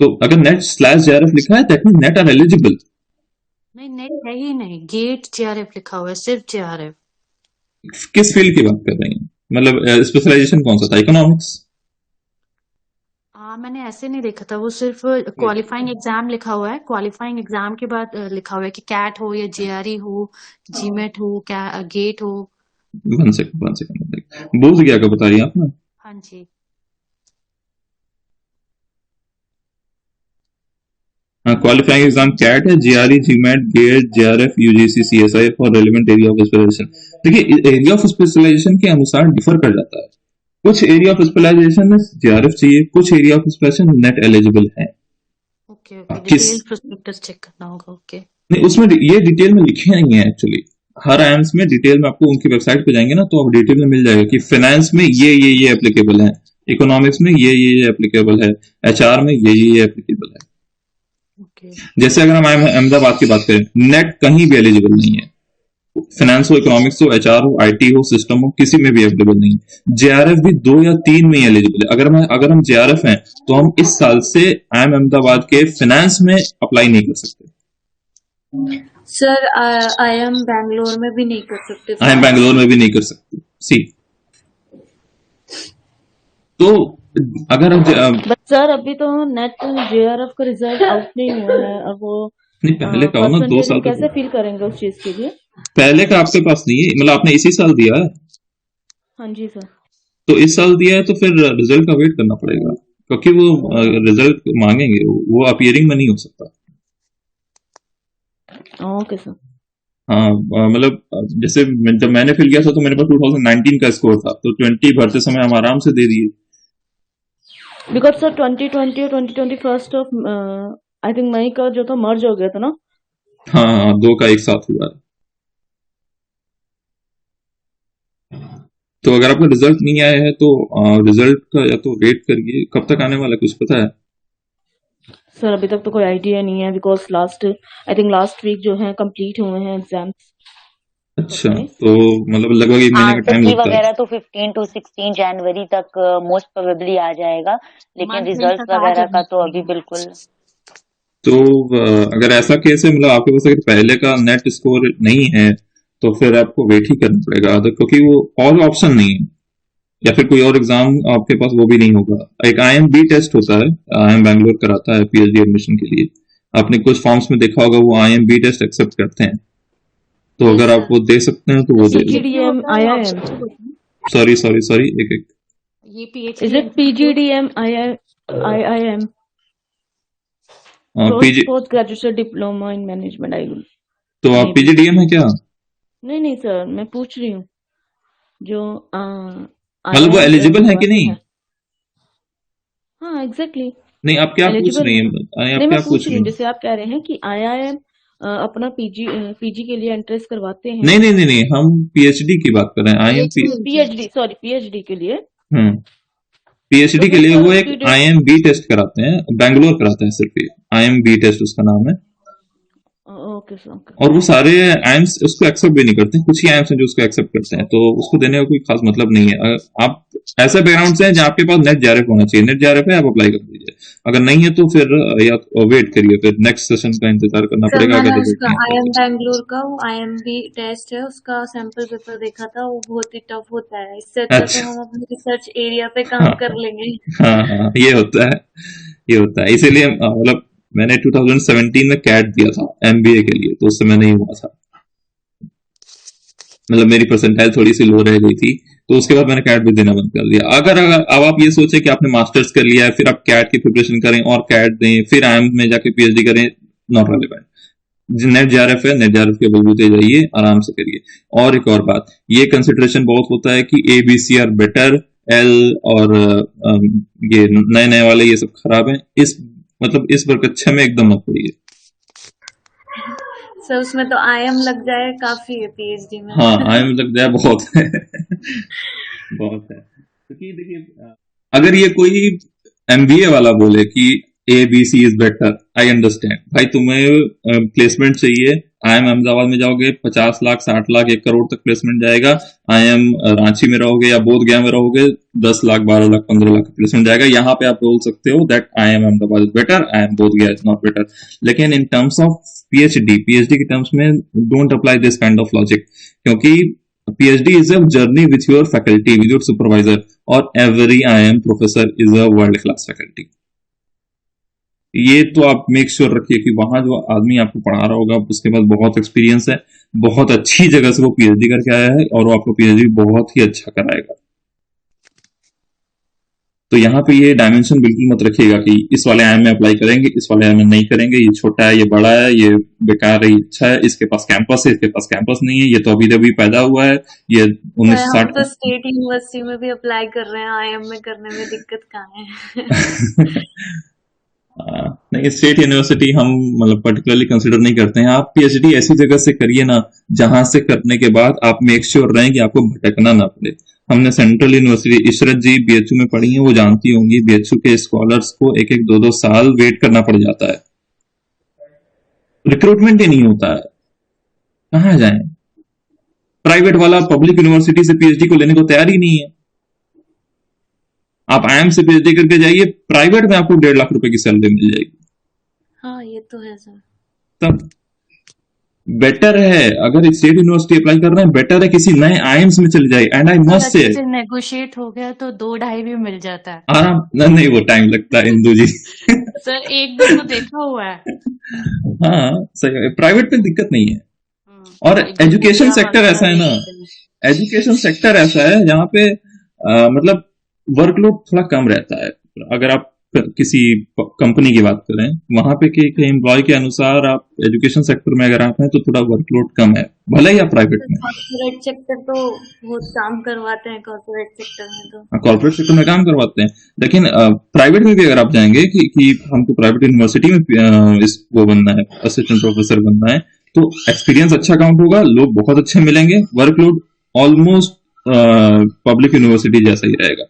[SPEAKER 1] तो अगर नेट / जेआरएफ लिखा है that mean NET are eligible.
[SPEAKER 5] नहीं, नेट है ही नहीं, गेट जेआरएफ लिखा हुआ है, सिर्फ जेआरएफ।
[SPEAKER 1] किस फील्ड की बात कर रही हैं, मतलब स्पेशलाइजेशन कौन सा था, इकोनॉमिक्स?
[SPEAKER 5] मैंने ऐसे नहीं देखा था, वो सिर्फ क्वालिफाइंग एग्जाम लिखा हुआ है, क्वालिफाइंग एग्जाम के बाद लिखा हुआ है कि कैट हो या जेआरई हो, जीमेट हो, क्या गेट हो।
[SPEAKER 1] 1 सेकंड, बोधगया का बता रही हैं आप ना?
[SPEAKER 5] हाँ जी।
[SPEAKER 1] क्वालिफाइंग एग्जाम कैट है, GRE, GMAT, GATE, JRF, UGC, CSI for relevant area of specialization. देखिए एरिया ऑफ स्पेशलाइजेशन के अनुसार डिफर कर जाता है। कुछ एरिया ऑफ स्पेशलाइजेशन में जेआरएफ चाहिए, कुछ area of specialization NET eligible है।
[SPEAKER 5] ओके ओके,
[SPEAKER 1] किस
[SPEAKER 5] डिटेल प्रोस्पेक्टस चेक करना होगा। ओके
[SPEAKER 1] नहीं, उसमें ये डिटेल में लिखे नहीं है एक्चुअली। हर आइएम्स में डिटेल में आपको उनकी वेबसाइट पे जाएंगे ना तो आप डिटेल में मिल जाएगा कि फाइनेंस में ये एप्लीकेबल है, इकोनॉमिक्स में ये एप्लीकेबल है, एचआर में ये एप्लीकेबल है।
[SPEAKER 5] ओके
[SPEAKER 1] जैसे अगर हम अहमदाबाद की बात करें, नेट कहीं भी एलिजिबल नहीं है। फाइनेंस हो, इकोनॉमिक्स हो, एचआर हो, आईटी हो, सिस्टम हो, किसी में भी एलिजिबल नहीं है। जेआरएफ भी 2 या 3 में एलिजिबल है। अगर हम जेआरएफ हैं तो हम इस साल से IIM अहमदाबाद के फाइनेंस में अप्लाई नहीं कर सकते।
[SPEAKER 3] सर IIM बैंगलोर में भी नहीं कर सकते,
[SPEAKER 1] IIM बैंगलोर में भी नहीं कर सकते। सी तो अगर हम
[SPEAKER 6] बट सर अभी तो नेट जेआरएफ का रिजल्ट आउट नहीं हुआ है, अब वो
[SPEAKER 1] नहीं, पहले का हो ना, 2
[SPEAKER 6] परसेंटेज
[SPEAKER 1] साल
[SPEAKER 6] कैसे
[SPEAKER 1] तक।
[SPEAKER 6] फील करेंगे उस चीज के लिए?
[SPEAKER 1] पहले का आपके पास नहीं है, मतलब आपने इसी साल दिया है
[SPEAKER 6] हाँ जी सर।
[SPEAKER 1] तो इस साल दिया है तो फिर रिजल्ट का वेट करना पड़ेगा, क्योंकि वो रिजल्ट मांगेंगे, वो अपीयरिंग में नहीं हो सकता।
[SPEAKER 6] Okay sir.
[SPEAKER 1] हाँ, मतलब जैसे जब मैंने फिल किया था तो मेरे पास 2019 का स्कोर था, तो 20 भरते समय हम आराम से दे दिए।
[SPEAKER 6] बिकॉज सर 2020 और 2021 ऑफ आई थिंक मई का जो था मर्ज हो गया था ना।
[SPEAKER 1] हाँ, 2 का एक साथ हुआ है। तो अगर आपका रिजल्ट नहीं आया है तो रिजल्ट का या तो वेट करिए, कब तक आने वाला है कुछ पता है?
[SPEAKER 6] सर अभी तक तो कोई आइडिया नहीं है, बिकॉज लास्ट वीक जो है कंप्लीट हुए हैं एग्जाम्स।
[SPEAKER 1] अच्छा, तो मतलब लगभग 1 महीने का टाइम
[SPEAKER 2] आंसर की
[SPEAKER 1] लगता है।
[SPEAKER 2] वगैरह तो 15 to 16 जनवरी तक मोस्ट प्रोबेबली आ जाएगा, लेकिन
[SPEAKER 5] मंथ एंड
[SPEAKER 2] रिजल्ट
[SPEAKER 5] तक आ
[SPEAKER 2] वगैरह का
[SPEAKER 5] जाना
[SPEAKER 2] तो अभी
[SPEAKER 5] चाहिए।
[SPEAKER 2] बिल्कुल।
[SPEAKER 1] तो अगर ऐसा केस है, मतलब आपके पास अगर पहले का नेट स्कोर नहीं है तो फिर आपको वेट ही करना पड़ेगा, क्योंकि वो और ऑप्शन नहीं है, या फिर कोई और एग्जाम आपके पास वो भी नहीं होगा। एक IIMB टेस्ट होता है, IIM बैंगलोर कराता है PhD एडमिशन के लिए। आपने कुछ फॉर्म्स में देखा होगा, वो IIMB टेस्ट एक्सेप्ट करते हैं, तो अगर आप वो दे सकते हैं तो वो दे लो।
[SPEAKER 6] PGDM IIM,
[SPEAKER 1] सॉरी, एक
[SPEAKER 5] ये
[SPEAKER 6] is it PGDM IIM
[SPEAKER 1] PG,
[SPEAKER 6] post graduate diploma in management I will.
[SPEAKER 1] तो आप PGDM है क्या?
[SPEAKER 6] नहीं सर, मैं पूछ रही हूँ जो
[SPEAKER 1] मतलब वो एलिजिबल है कि नहीं?
[SPEAKER 6] हाँ एग्जैक्टली।
[SPEAKER 1] नहीं, आप क्या पूछ रही हैं?
[SPEAKER 6] नहीं, मैं पूछ रही हूँ, जैसे आप कह रहे हैं कि IIM अपना पीजी के लिए एंट्रेंस करवाते हैं।
[SPEAKER 1] नहीं, हम PhD की बात कर रहे हैं।
[SPEAKER 6] PhD के लिए।
[SPEAKER 1] PhD के लिए वो एक IIMB टेस्ट कराते हैं, बैंगलोर कराते हैं सिर्फ, IIMB टेस्ट उसका नाम है।
[SPEAKER 6] Okay sir.
[SPEAKER 1] और वो सारे आइम्स उसको एक्सेप्ट भी नहीं करते, कुछ ही आइम्स हैं जो उसको एक्सेप्ट करते हैं, तो उसको देने का कोई खास मतलब नहीं है। अगर आप ऐसे बैकग्राउंड से हैं जहाँ आपके पास नेट जेआरएफ होना चाहिए, नेट जेआरएफ है, आप अप्लाई कर दीजिए। अगर नहीं है तो फिर या वेट करिए, फिर नेक्स्ट सेशन का इंतजार करना पड़ेगा।
[SPEAKER 3] मैंने
[SPEAKER 1] अगर
[SPEAKER 3] उसका IIM बैंगलोर का वो IIMB टेस्ट है, उसका सैंपल पेपर देखा था, वो बहुत ही टफ होता है। इससे अच्छा तो हम अपने रिसर्च एरिया पे काम कर लेंगे।
[SPEAKER 1] हाँ, ये होता है, इसीलिए मतलब मैंने 2017 में कैट दिया था MBA के लिए, तो उस समय नहीं हुआ था, मतलब मेरी परसेंटाइल थोड़ी सी लो रह गई थी, तो उसके बाद मैंने कैट भी देना बंद कर दिया। अगर अब आप ये सोचे कि आपने मास्टर्स कर लिया है, फिर आप कैट की प्रिपरेशन करें और कैट दें, फिर IIM में जाके PhD करें, नॉट रेलेवेंट। नेट जेआरएफ है, नेट जेआरएफ के बलबूते जाइए, आराम से करिए। और एक और बात, ये कंसिडरेशन बहुत होता है कि ABC आर बेटर, L और ये नए वाले ये सब खराब हैं, इस बरकच्छे में एकदम मत पड़िए।
[SPEAKER 3] सर उसमें तो IIM लग जाए काफी है PhD में।
[SPEAKER 1] हाँ, IIM लग जाए बहुत है बहुत है, क्योंकि देखिए अगर ये कोई MBA वाला बोले कि ABC is better, I understand भाई, तुम्हें प्लेसमेंट चाहिए, IIM अहमदाबाद में जाओगे 50 लाख 60 लाख 1 करोड़ तक प्लेसमेंट जाएगा। IIM रांची में रहोगे या बोध गया में रहोगे 10 लाख 12 लाख 15 लाख प्लेसमेंट जाएगा। यहाँ पे आप बोल सकते हो that IIM Ahmedabad is better, IIM बोध गया इज नॉट बेटर। लेकिन इन टर्म्स ऑफ PhD के टर्म्स में don't apply this kind of logic, क्योंकि PhD is a journey with your faculty, with your supervisor, और every IIM professor is a world class faculty। ये तो आप make sure रखिए कि वहां जो आदमी आपको पढ़ा रहा होगा उसके पास बहुत एक्सपीरियंस है, बहुत अच्छी जगह से वो PhD करके आया है, और वो आपको PhD बहुत ही अच्छा कराएगा। तो यहाँ पे ये डायमेंशन बिल्कुल मत रखिएगा कि इस वाले आईएम में अप्लाई करेंगे, इस वाले आईएम में नहीं करेंगे, ये छोटा है, ये बड़ा है, ये बेकार है, ये अच्छा है, इसके पास कैंपस है, इसके पास कैंपस नहीं है, ये तो अभी पैदा हुआ है, ये
[SPEAKER 3] सर हम
[SPEAKER 1] 1960
[SPEAKER 3] तो स्टेट यूनिवर्सिटी में भी अप्लाई कर रहे हैं, आईएम में करने में दिक्कत कहाँ है?
[SPEAKER 1] नहीं, स्टेट यूनिवर्सिटी हम मतलब पर्टिकुलरली कंसिडर नहीं करते हैं। आप पीएचडी ऐसी जगह से करिए ना जहां से करने के बाद आप मेक श्योर रहें कि आपको भटकना ना पड़े। हमने सेंट्रल यूनिवर्सिटी, इशरत जी बीएचयू में पढ़ी हैं, वो जानती होंगी, बीएचयू के स्कॉलर्स को 1-1, 2-2 साल वेट करना पड़ जाता है, रिक्रूटमेंट ही नहीं होता है, कहाँ जाएं? प्राइवेट वाला पब्लिक यूनिवर्सिटी से पीएचडी को लेने को तैयार ही नहीं है। आप आईएम से पीएचडी करके जाइए, प्राइवेट में आपको 1.5 लाख रुपए की सैलरी मिल जाएगी।
[SPEAKER 3] हाँ ये तो है सर।
[SPEAKER 1] तब बेटर है, अगर स्टेट यूनिवर्सिटी अप्लाई कर रहे हैं, बेटर है किसी नए आईएम्स में चले जाए। एंड आई मस्ट से
[SPEAKER 5] अच्छे से नेगोशिएट हो गया तो 2-2.5 भी मिल जाता है।
[SPEAKER 1] आराम नहीं, वो टाइम लगता है इंदू जी।
[SPEAKER 5] सर एक दो तो देखा हुआ है।
[SPEAKER 1] हाँ सही, प्राइवेट में दिक्कत नहीं है। और
[SPEAKER 5] एक दो
[SPEAKER 1] एजुकेशन
[SPEAKER 5] पूरा
[SPEAKER 1] सेक्टर ऐसा है ना,
[SPEAKER 5] हाल
[SPEAKER 1] एजुकेशन सेक्टर ऐसा है जहाँ पे मतलब वर्कलोड थोड़ा कम रहता है। अगर आप किसी कंपनी की बात करें, वहां पे के एम्प्लॉय के अनुसार आप एजुकेशन सेक्टर में अगर आप हैं तो थोड़ा वर्कलोड कम है, भले ही आप प्राइवेट में।
[SPEAKER 3] कॉर्पोरेट सेक्टर तो बहुत काम करवाते हैं, कॉर्पोरेट सेक्टर में तो।
[SPEAKER 1] कॉर्पोरेट सेक्टर में काम करवाते हैं, लेकिन प्राइवेट में भी अगर आप जाएंगे कि हमको प्राइवेट यूनिवर्सिटी में वो बनना है, असिस्टेंट प्रोफेसर बनना है, तो एक्सपीरियंस अच्छा काउंट होगा, लोग बहुत अच्छे मिलेंगे, वर्कलोड ऑलमोस्ट पब्लिक यूनिवर्सिटी जैसा ही रहेगा,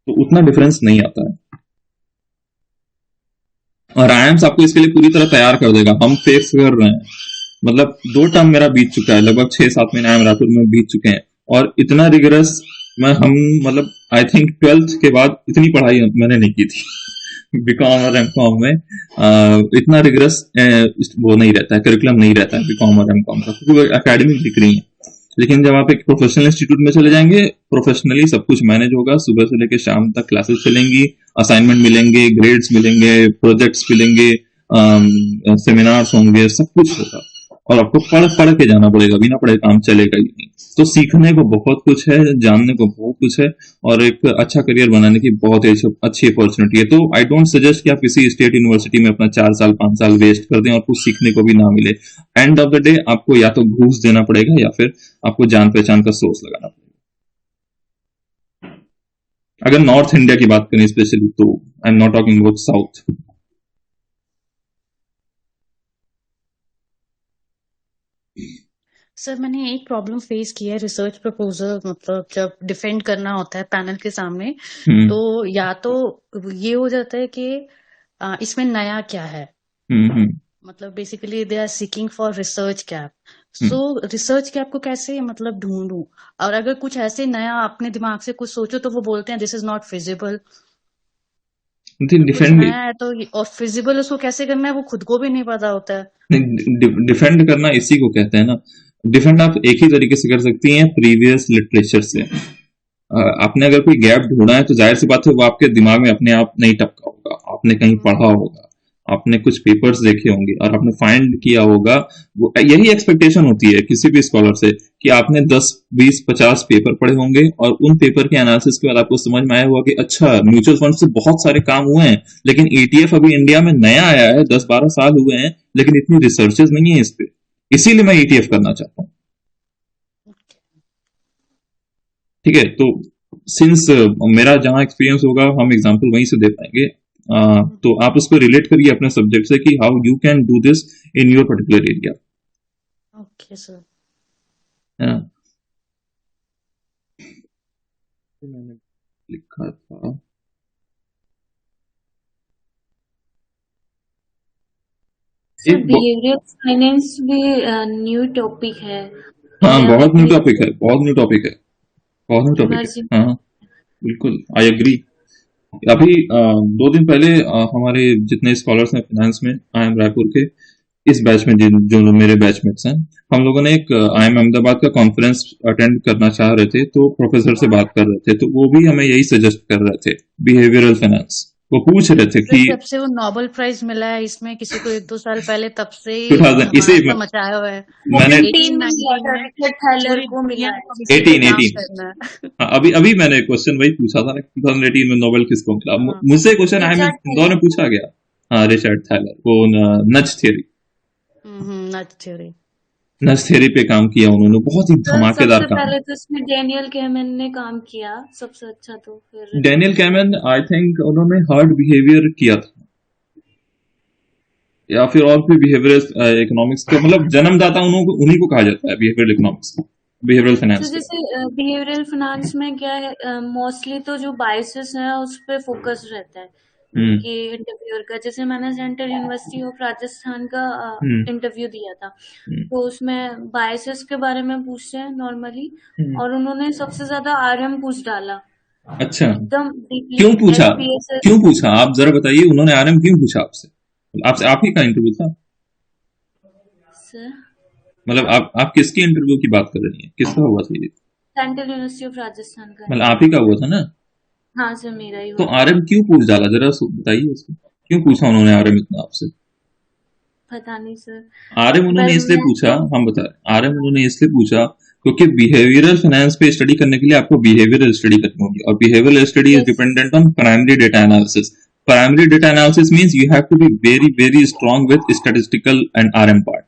[SPEAKER 1] तो उतना डिफरेंस नहीं आता है। और आईएम्स आपको इसके लिए पूरी तरह तैयार कर देगा। हम फेस कर रहे हैं, मतलब 2 टर्म मेरा बीत चुका है, लगभग 6-7 महीने आईएम रायपुर में बीत चुके हैं, और इतना रिगरस हम मतलब आई थिंक 12th के बाद इतनी पढ़ाई मैंने नहीं की थी बीकॉम और एमकॉम में। इतना रिगरस वो नहीं रहता है, करिकुलम नहीं रहता है बीकॉम और एमकॉम का, क्योंकि एकेडमिक डिग्री है। लेकिन जब आप एक प्रोफेशनल इंस्टीट्यूट में चले जाएंगे, प्रोफेशनली सब कुछ मैनेज होगा, सुबह से लेकर शाम तक क्लासेस चलेंगी, असाइनमेंट मिलेंगे, ग्रेड्स मिलेंगे, प्रोजेक्ट्स मिलेंगे, सेमिनार्स होंगे, सब कुछ होगा, और आपको पढ़ के जाना पड़ेगा, बिना पढ़े काम चलेगा ही नहीं। तो सीखने को बहुत कुछ है, जानने को बहुत कुछ है, और एक अच्छा करियर बनाने की बहुत अच्छी अपॉर्चुनिटी है। तो आई डोंट सजेस्ट कि आप किसी स्टेट यूनिवर्सिटी में अपना 4 साल 5 साल वेस्ट कर दें और कुछ सीखने को भी ना मिले। एंड ऑफ द डे आपको या तो घूस देना पड़ेगा या फिर आपको जान पहचान का सोर्स लगाना पड़ेगा। अगर नॉर्थ इंडिया की बात करें स्पेशली, तो आई am not talking about south.
[SPEAKER 5] Sir मैंने एक प्रॉब्लम फेस किया है रिसर्च प्रपोजल, मतलब जब डिफेंड करना होता है पैनल के सामने, तो या तो ये हो जाता है कि इसमें नया क्या है, मतलब basically they are seeking for research gap. So research gap को कैसे मतलब ढूंढूं, और अगर कुछ ऐसे नया अपने दिमाग से कुछ सोचो तो वो बोलते हैं दिस इज नॉट फिजिबल। कुछ नया है तो और फिजिबल उसको कैसे करना है वो खुद को भी नहीं पता होता है।
[SPEAKER 1] डिफेंड करना इसी को कहते हैं ना। डिफेंड आप एक ही तरीके से कर सकती हैं, प्रीवियस लिटरेचर से। आपने अगर कोई गैप ढूंढा है तो जाहिर सी बात है वो आपके दिमाग में अपने आप नहीं टपका होगा, आपने कहीं पढ़ा होगा, आपने कुछ पेपर्स देखे होंगे और आपने फाइंड किया होगा। यही एक्सपेक्टेशन होती है किसी भी स्कॉलर से कि आपने 10, 20, 50 पेपर पढ़े होंगे और उन पेपर के एनालिसिस के बाद आपको समझ में आया होगा कि अच्छा म्यूचुअल फंड से बहुत सारे काम हुए हैं, लेकिन ETF अभी इंडिया में नया आया है, 10-12 साल हुए हैं, लेकिन इतनी रिसर्चेस नहीं है इस पे, इसीलिए मैं ETF करना चाहता हूँ। ठीक है, तो सिंस मेरा जहां एक्सपीरियंस होगा हम एग्जांपल वहीं से दे पाएंगे। तो आप उसको रिलेट करिए अपने सब्जेक्ट से कि how you can do this in your particular area.
[SPEAKER 5] Okay sir.
[SPEAKER 1] मैंने लिखा था
[SPEAKER 3] बिहेवियरल फाइनेंस भी न्यू टॉपिक है।
[SPEAKER 1] हाँ, बहुत न्यू टॉपिक है, बहुत न्यू टॉपिक है, बहुत न्यू टॉपिक है। हाँ बिल्कुल, आई एग्री। अभी 2 दिन पहले हमारे जितने स्कॉलर्स हैं फाइनेंस में IIM रायपुर के, इस बैच में जो मेरे बैचमेट्स हैं, हम लोगों ने एक IIM अहमदाबाद का कॉन्फ्रेंस अटेंड करना चाह रहे थे, तो प्रोफेसर से बात कर रहे थे, तो वो भी हमें यही सजेस्ट कर रहे थे, बिहेवियरल फाइनेंस। वो पूछ रहे थे कि
[SPEAKER 5] जब से वो नोबेल प्राइज मिला है इसमें किसी को 1-2 साल पहले, तब से ही
[SPEAKER 1] 2000 इसे
[SPEAKER 5] धमाका मचाया हुआ है।
[SPEAKER 1] मैंने
[SPEAKER 3] 17 में हुआ था, रिचर्ड थैलर
[SPEAKER 5] पूरी
[SPEAKER 3] को
[SPEAKER 5] दुनिया
[SPEAKER 3] मिला है।
[SPEAKER 5] को इसी पे
[SPEAKER 1] 18
[SPEAKER 5] काम
[SPEAKER 1] 18
[SPEAKER 5] करना है।
[SPEAKER 1] हाँ, अभी मैंने क्वेश्चन वही पूछा था ना, 2018 में नोबेल किसको मिला।
[SPEAKER 5] हाँ।
[SPEAKER 1] मुझसे क्वेश्चन आई में
[SPEAKER 3] रिचर्ड
[SPEAKER 1] इंदौर में पूछा गया। हाँ, रिचर्ड थैलर, वो नच थ्योरी
[SPEAKER 5] नच थ्योरी।
[SPEAKER 1] नच थ्योरी पे काम किया उन्होंने, बहुत ही
[SPEAKER 3] सर
[SPEAKER 1] धमाकेदार
[SPEAKER 3] सबसे
[SPEAKER 1] काम।
[SPEAKER 3] पहले तो इसमें डेनियल कहमेन ने काम किया सबसे अच्छा, तो फिर
[SPEAKER 1] डेनियल कैमन, आई थिंक उन्होंने हर्ड बिहेवियर किया था, या फिर और भी बिहेवियरल इकोनॉमिक्स का मतलब जन्मदाता उन्हीं को कहा जाता है, बिहेवियरल इकोनॉमिक्स का, बिहेवियरल
[SPEAKER 3] तो
[SPEAKER 1] फाइनेंस का।
[SPEAKER 3] जैसे बिहेवियरल फाइनेंस में क्या है, मोस्टली तो जो बायसेस है उस पे फोकस रहता है
[SPEAKER 1] हम्म
[SPEAKER 3] कि इंटरव्यूअर का। जैसे मैंने सेंट्रल यूनिवर्सिटी ऑफ राजस्थान का
[SPEAKER 1] हम्म
[SPEAKER 3] इंटरव्यू दिया था,
[SPEAKER 1] हम्म
[SPEAKER 3] तो उसमें बायसेस के बारे में पूछते हैं नॉर्मली,
[SPEAKER 1] हम्म।
[SPEAKER 3] और उन्होंने सबसे ज्यादा आरएम पूछ डाला
[SPEAKER 1] अच्छा,
[SPEAKER 3] एकदम
[SPEAKER 1] क्यों
[SPEAKER 3] डीपली,
[SPEAKER 1] पूछा?
[SPEAKER 3] एसपीएसएस।
[SPEAKER 1] क्यों पूछा आप जरा बताइए, उन्होंने आरएम क्यों पूछा आपसे? आप ही का इंटरव्यू था?
[SPEAKER 3] सर
[SPEAKER 1] मतलब आप किसकी इंटरव्यू की बात कर रही हैं, किसका हुआ था ये?
[SPEAKER 3] सेंट्रल यूनिवर्सिटी ऑफ राजस्थान का
[SPEAKER 1] मतलब आप ही का हुआ था ना?
[SPEAKER 3] हाँ सर, मेरा ही
[SPEAKER 1] तो
[SPEAKER 3] हुआ था।
[SPEAKER 1] आरएम क्यों पूछ डाला, जरा बताइए उसको, क्यों पूछा उन्होंने आरएम इतना आपसे?
[SPEAKER 3] पता नहीं सर,
[SPEAKER 1] आरएम उन्होंने
[SPEAKER 3] बस
[SPEAKER 1] इसलिए
[SPEAKER 3] मैं
[SPEAKER 1] पूछा,
[SPEAKER 3] तो
[SPEAKER 1] हम बता रहे, आरएम उन्होंने इसलिए पूछा क्योंकि बिहेवियरल फाइनेंस पे स्टडी करने के लिए आपको बिहेवियरल स्टडी करनी होगी, और behavioural study is
[SPEAKER 3] yes
[SPEAKER 1] dependent on primary data analysis. Primary data analysis means you have to be very very strong with statistical and RM part,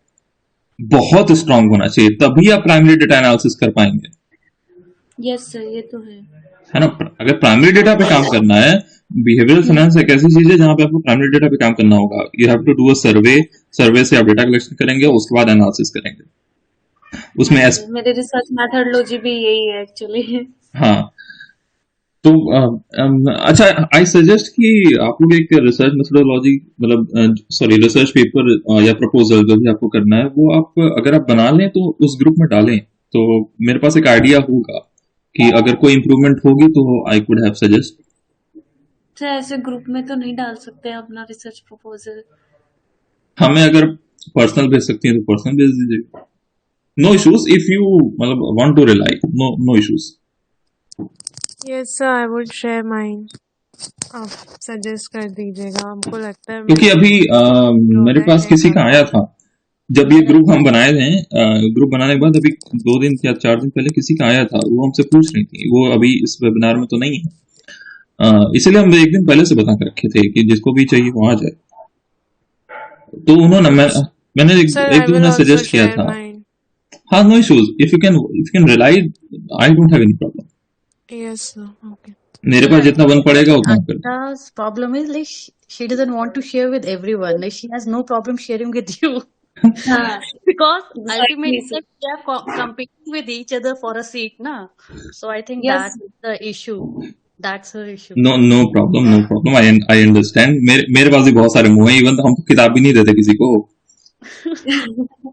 [SPEAKER 1] बहुत स्ट्रांग होना चाहिए, तभी आप प्राइमरी डेटा एनालिसिस कर पाएंगे,
[SPEAKER 3] यस सर, ये तो
[SPEAKER 1] है ना? अगर प्राइमरी डेटा पे काम करना है, बिहेवियरल फाइनेंस एक ऐसी चीज है जहां पे आपको प्राइमरी डेटा पे काम करना होगा। You have to do a survey से आप डेटा कलेक्शन करेंगे, उसके बाद एनालिसिस करेंगे उसमें।
[SPEAKER 3] हाँ सर, मेरे रिसर्च मेथोडोलॉजी भी यही है एक्चुअली।
[SPEAKER 1] हाँ, तो अच्छा, आई सजेस्ट कि आप लोग एक रिसर्च मेथोडोलॉजी, मतलब सॉरी रिसर्च पेपर या प्रपोजल जो भी आपको करना है, वो आप अगर आप बना लें तो उस ग्रुप में डालें, तो मेरे पास एक आइडिया होगा कि अगर कोई इम्प्रूवमेंट होगी तो I could have suggest.
[SPEAKER 3] Sir ऐसे ग्रुप में तो नहीं डाल सकते अपना रिसर्च प्रपोजल।
[SPEAKER 1] हमें अगर पर्सनल भेज सकती हैं तो पर्सनल भेज दीजिए, नो इश्यूज, इफ यू मतलब want to rely, no issues.
[SPEAKER 4] Yes sir, I would share mine. आप सजेस्ट कर दीजिएगा, हमको लगता है
[SPEAKER 1] क्योंकि अभी मेरे पास
[SPEAKER 4] है
[SPEAKER 1] किसी का
[SPEAKER 4] काफी।
[SPEAKER 1] आया था, जब ये ग्रुप हम बनाए थे, ग्रुप बनाने के बाद अभी 2 दिन या 4 दिन पहले किसी का आया था, वो हमसे पूछ रही थी, वो अभी इस वेबिनार में तो नहीं है, इसलिए हम 1 दिन पहले से बता कर रखे थे कि जिसको भी चाहिए वो आ जाए। तो उन्होंने मैंने
[SPEAKER 4] सर
[SPEAKER 1] एक
[SPEAKER 4] आई
[SPEAKER 1] दो
[SPEAKER 4] विल
[SPEAKER 1] ने
[SPEAKER 4] आल्सो
[SPEAKER 1] सजेस्ट किया
[SPEAKER 4] शेयर
[SPEAKER 1] था।
[SPEAKER 4] माइन।
[SPEAKER 1] हाँ, no issues, if you can rely, I don't have any problem.
[SPEAKER 4] Yes sir, okay.
[SPEAKER 1] मेरे पास जितना बन पड़ेगा उतना कर दो।
[SPEAKER 5] Anita's problem is like she doesn't want to share with everyone. Like she has no problem sharing with you.
[SPEAKER 3] हाँ
[SPEAKER 5] Because
[SPEAKER 3] exactly
[SPEAKER 5] ultimately
[SPEAKER 3] sir.
[SPEAKER 5] like, they are competing with each other for a seat, na? So I think
[SPEAKER 3] yes
[SPEAKER 5] that's the issue. That's her issue.
[SPEAKER 1] No problem, I understand. मेरे पास भी बहुत सारे मुंह हैं, even तो हम किताब भी नहीं देते किसी को।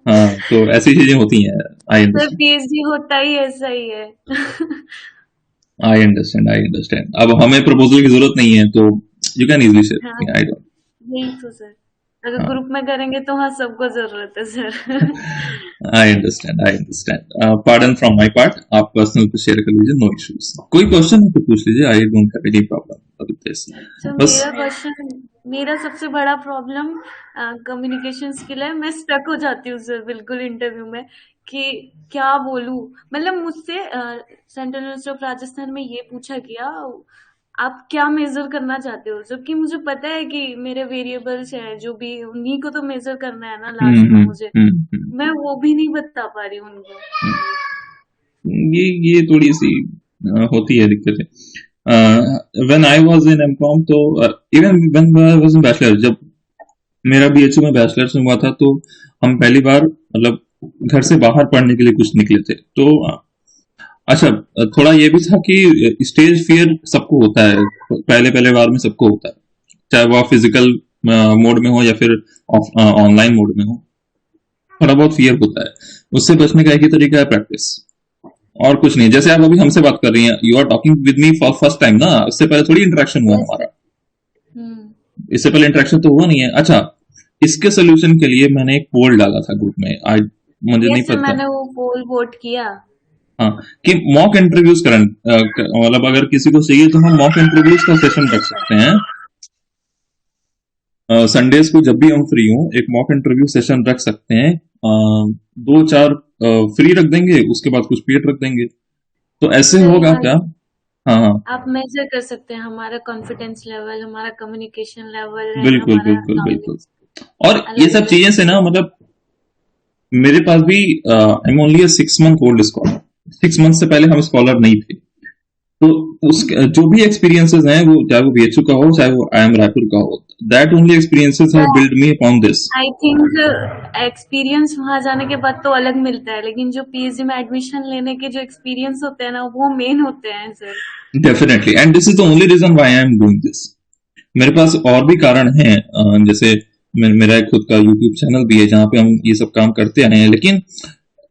[SPEAKER 1] हाँ, तो ऐसी चीजें होती हैं, आई
[SPEAKER 3] सर
[SPEAKER 1] अंडरस्टैंड,
[SPEAKER 3] पीएचडी होता ही ऐसा ही है।
[SPEAKER 1] I understand. अब हमें प्रपोजल की जरूरत नहीं है, तो यू कैन इजीली शेयर,
[SPEAKER 3] हाँ
[SPEAKER 1] आई डोंट।
[SPEAKER 3] यही तो सर, अगर
[SPEAKER 1] हाँ,
[SPEAKER 3] ग्रुप में करेंगे तो हाँ सबको जरूरत है sir.
[SPEAKER 1] I understand. Pardon from my part, आप पर्सनल पे शेयर कर लीजिए, नो इश्यूज। कोई क्वेश्चन है तो पूछ लीजिए, आई don't have any problem with this.
[SPEAKER 3] Sir
[SPEAKER 1] बस
[SPEAKER 3] मेरा क्वेश्चन, मेरा सबसे बड़ा प्रॉब्लम कम्युनिकेशन स्किल है। मैं स्टक हो जाती हूँ सर बिल्कुल इंटरव्यू में कि क्या बोलूं। मतलब मुझसे सेंट्रल यूनिवर्सिटी ऑफ राजस्थान में ये पूछा गया, आप क्या मेजर करना चाहते हो, जबकि मुझे पता है कि मेरे वेरिएबल्स हैं जो भी, उन्हीं को तो मेजर करना है ना लास्ट में मुझे। मैं वो भी नहीं बता पा रही हूँ उनको।
[SPEAKER 1] ये थोड़ी सी होती है दिक्कतें। When I was in MCom, तो even when I was in bachelor, जब मेरा बीएचयू में बैचलर्स हुआ था, तो हम पहली बार मतलब घर से बाहर पढ़ने के लिए कुछ निकले थे। तो अच्छा, थोड़ा ये भी था कि स्टेज फियर सबको होता है, पहले बार में सबको होता है, चाहे वो फिजिकल मोड में हो या फिर ऑनलाइन मोड में हो, थोड़ा बहुत फियर होता है। उससे बचने का एक ही तरीका है प्रैक्टिस, और कुछ नहीं। जैसे आप अभी हमसे बात कर रही हैं, you are talking with me for first time ना, इससे पहले थोड़ी इंटरेक्शन हुआ हमारा, इससे पहले इंटरेक्शन तो हुआ नहीं है। अच्छा, इसके सोल्यूशन के लिए मैंने एक पोल डाला था ग्रुप में, मुझे नहीं पता,
[SPEAKER 3] मैंने वो पोल वोट किया।
[SPEAKER 1] हाँ, कि मॉक इंटरव्यूज मतलब अगर किसी को चाहिए तो हम मॉक इंटरव्यूज का सेशन रख सकते हैं, संडेज को जब भी हम फ्री हों एक मॉक इंटरव्यू सेशन रख सकते हैं। 2-4 फ्री रख देंगे, उसके बाद कुछ पेड रख देंगे, तो ऐसे
[SPEAKER 3] सर
[SPEAKER 1] होगा
[SPEAKER 3] यहाँ
[SPEAKER 1] क्या? हाँ हाँ,
[SPEAKER 3] आप मेजर कर सकते हैं हमारा कॉन्फिडेंस लेवल, हमारा कम्युनिकेशन लेवल है,
[SPEAKER 1] बिल्कुल
[SPEAKER 3] हमारा
[SPEAKER 1] बिल्कुल बिल्कुल।
[SPEAKER 3] नॉलेज
[SPEAKER 1] और ये
[SPEAKER 3] अलग
[SPEAKER 1] सब
[SPEAKER 3] अलग।
[SPEAKER 1] चीजें से ना, मतलब मेरे पास भी I am only 6 month old scholar, 6 month से पहले हम स्कॉलर नहीं थे, तो उस जो भी एक्सपीरियंसेस हैं, वो चाहे वो बीएचयू का हो, चाहे वो आईएम रायपुर का हो, that only experiences have build me upon this.
[SPEAKER 3] I think experience वहां जाने के बाद तो अलग मिलता है, लेकिन जो पीएचडी में एडमिशन लेने के जो एक्सपीरियंस होते हैं ना, वो मेन होते हैं sir.
[SPEAKER 1] Definitely, and this is the only reason why I am doing this. मेरे पास और भी कारण हैं, जैसे मेरा एक खुद का यूट्यूब चैनल भी है जहां पे हम ये सब काम करते आए हैं, लेकिन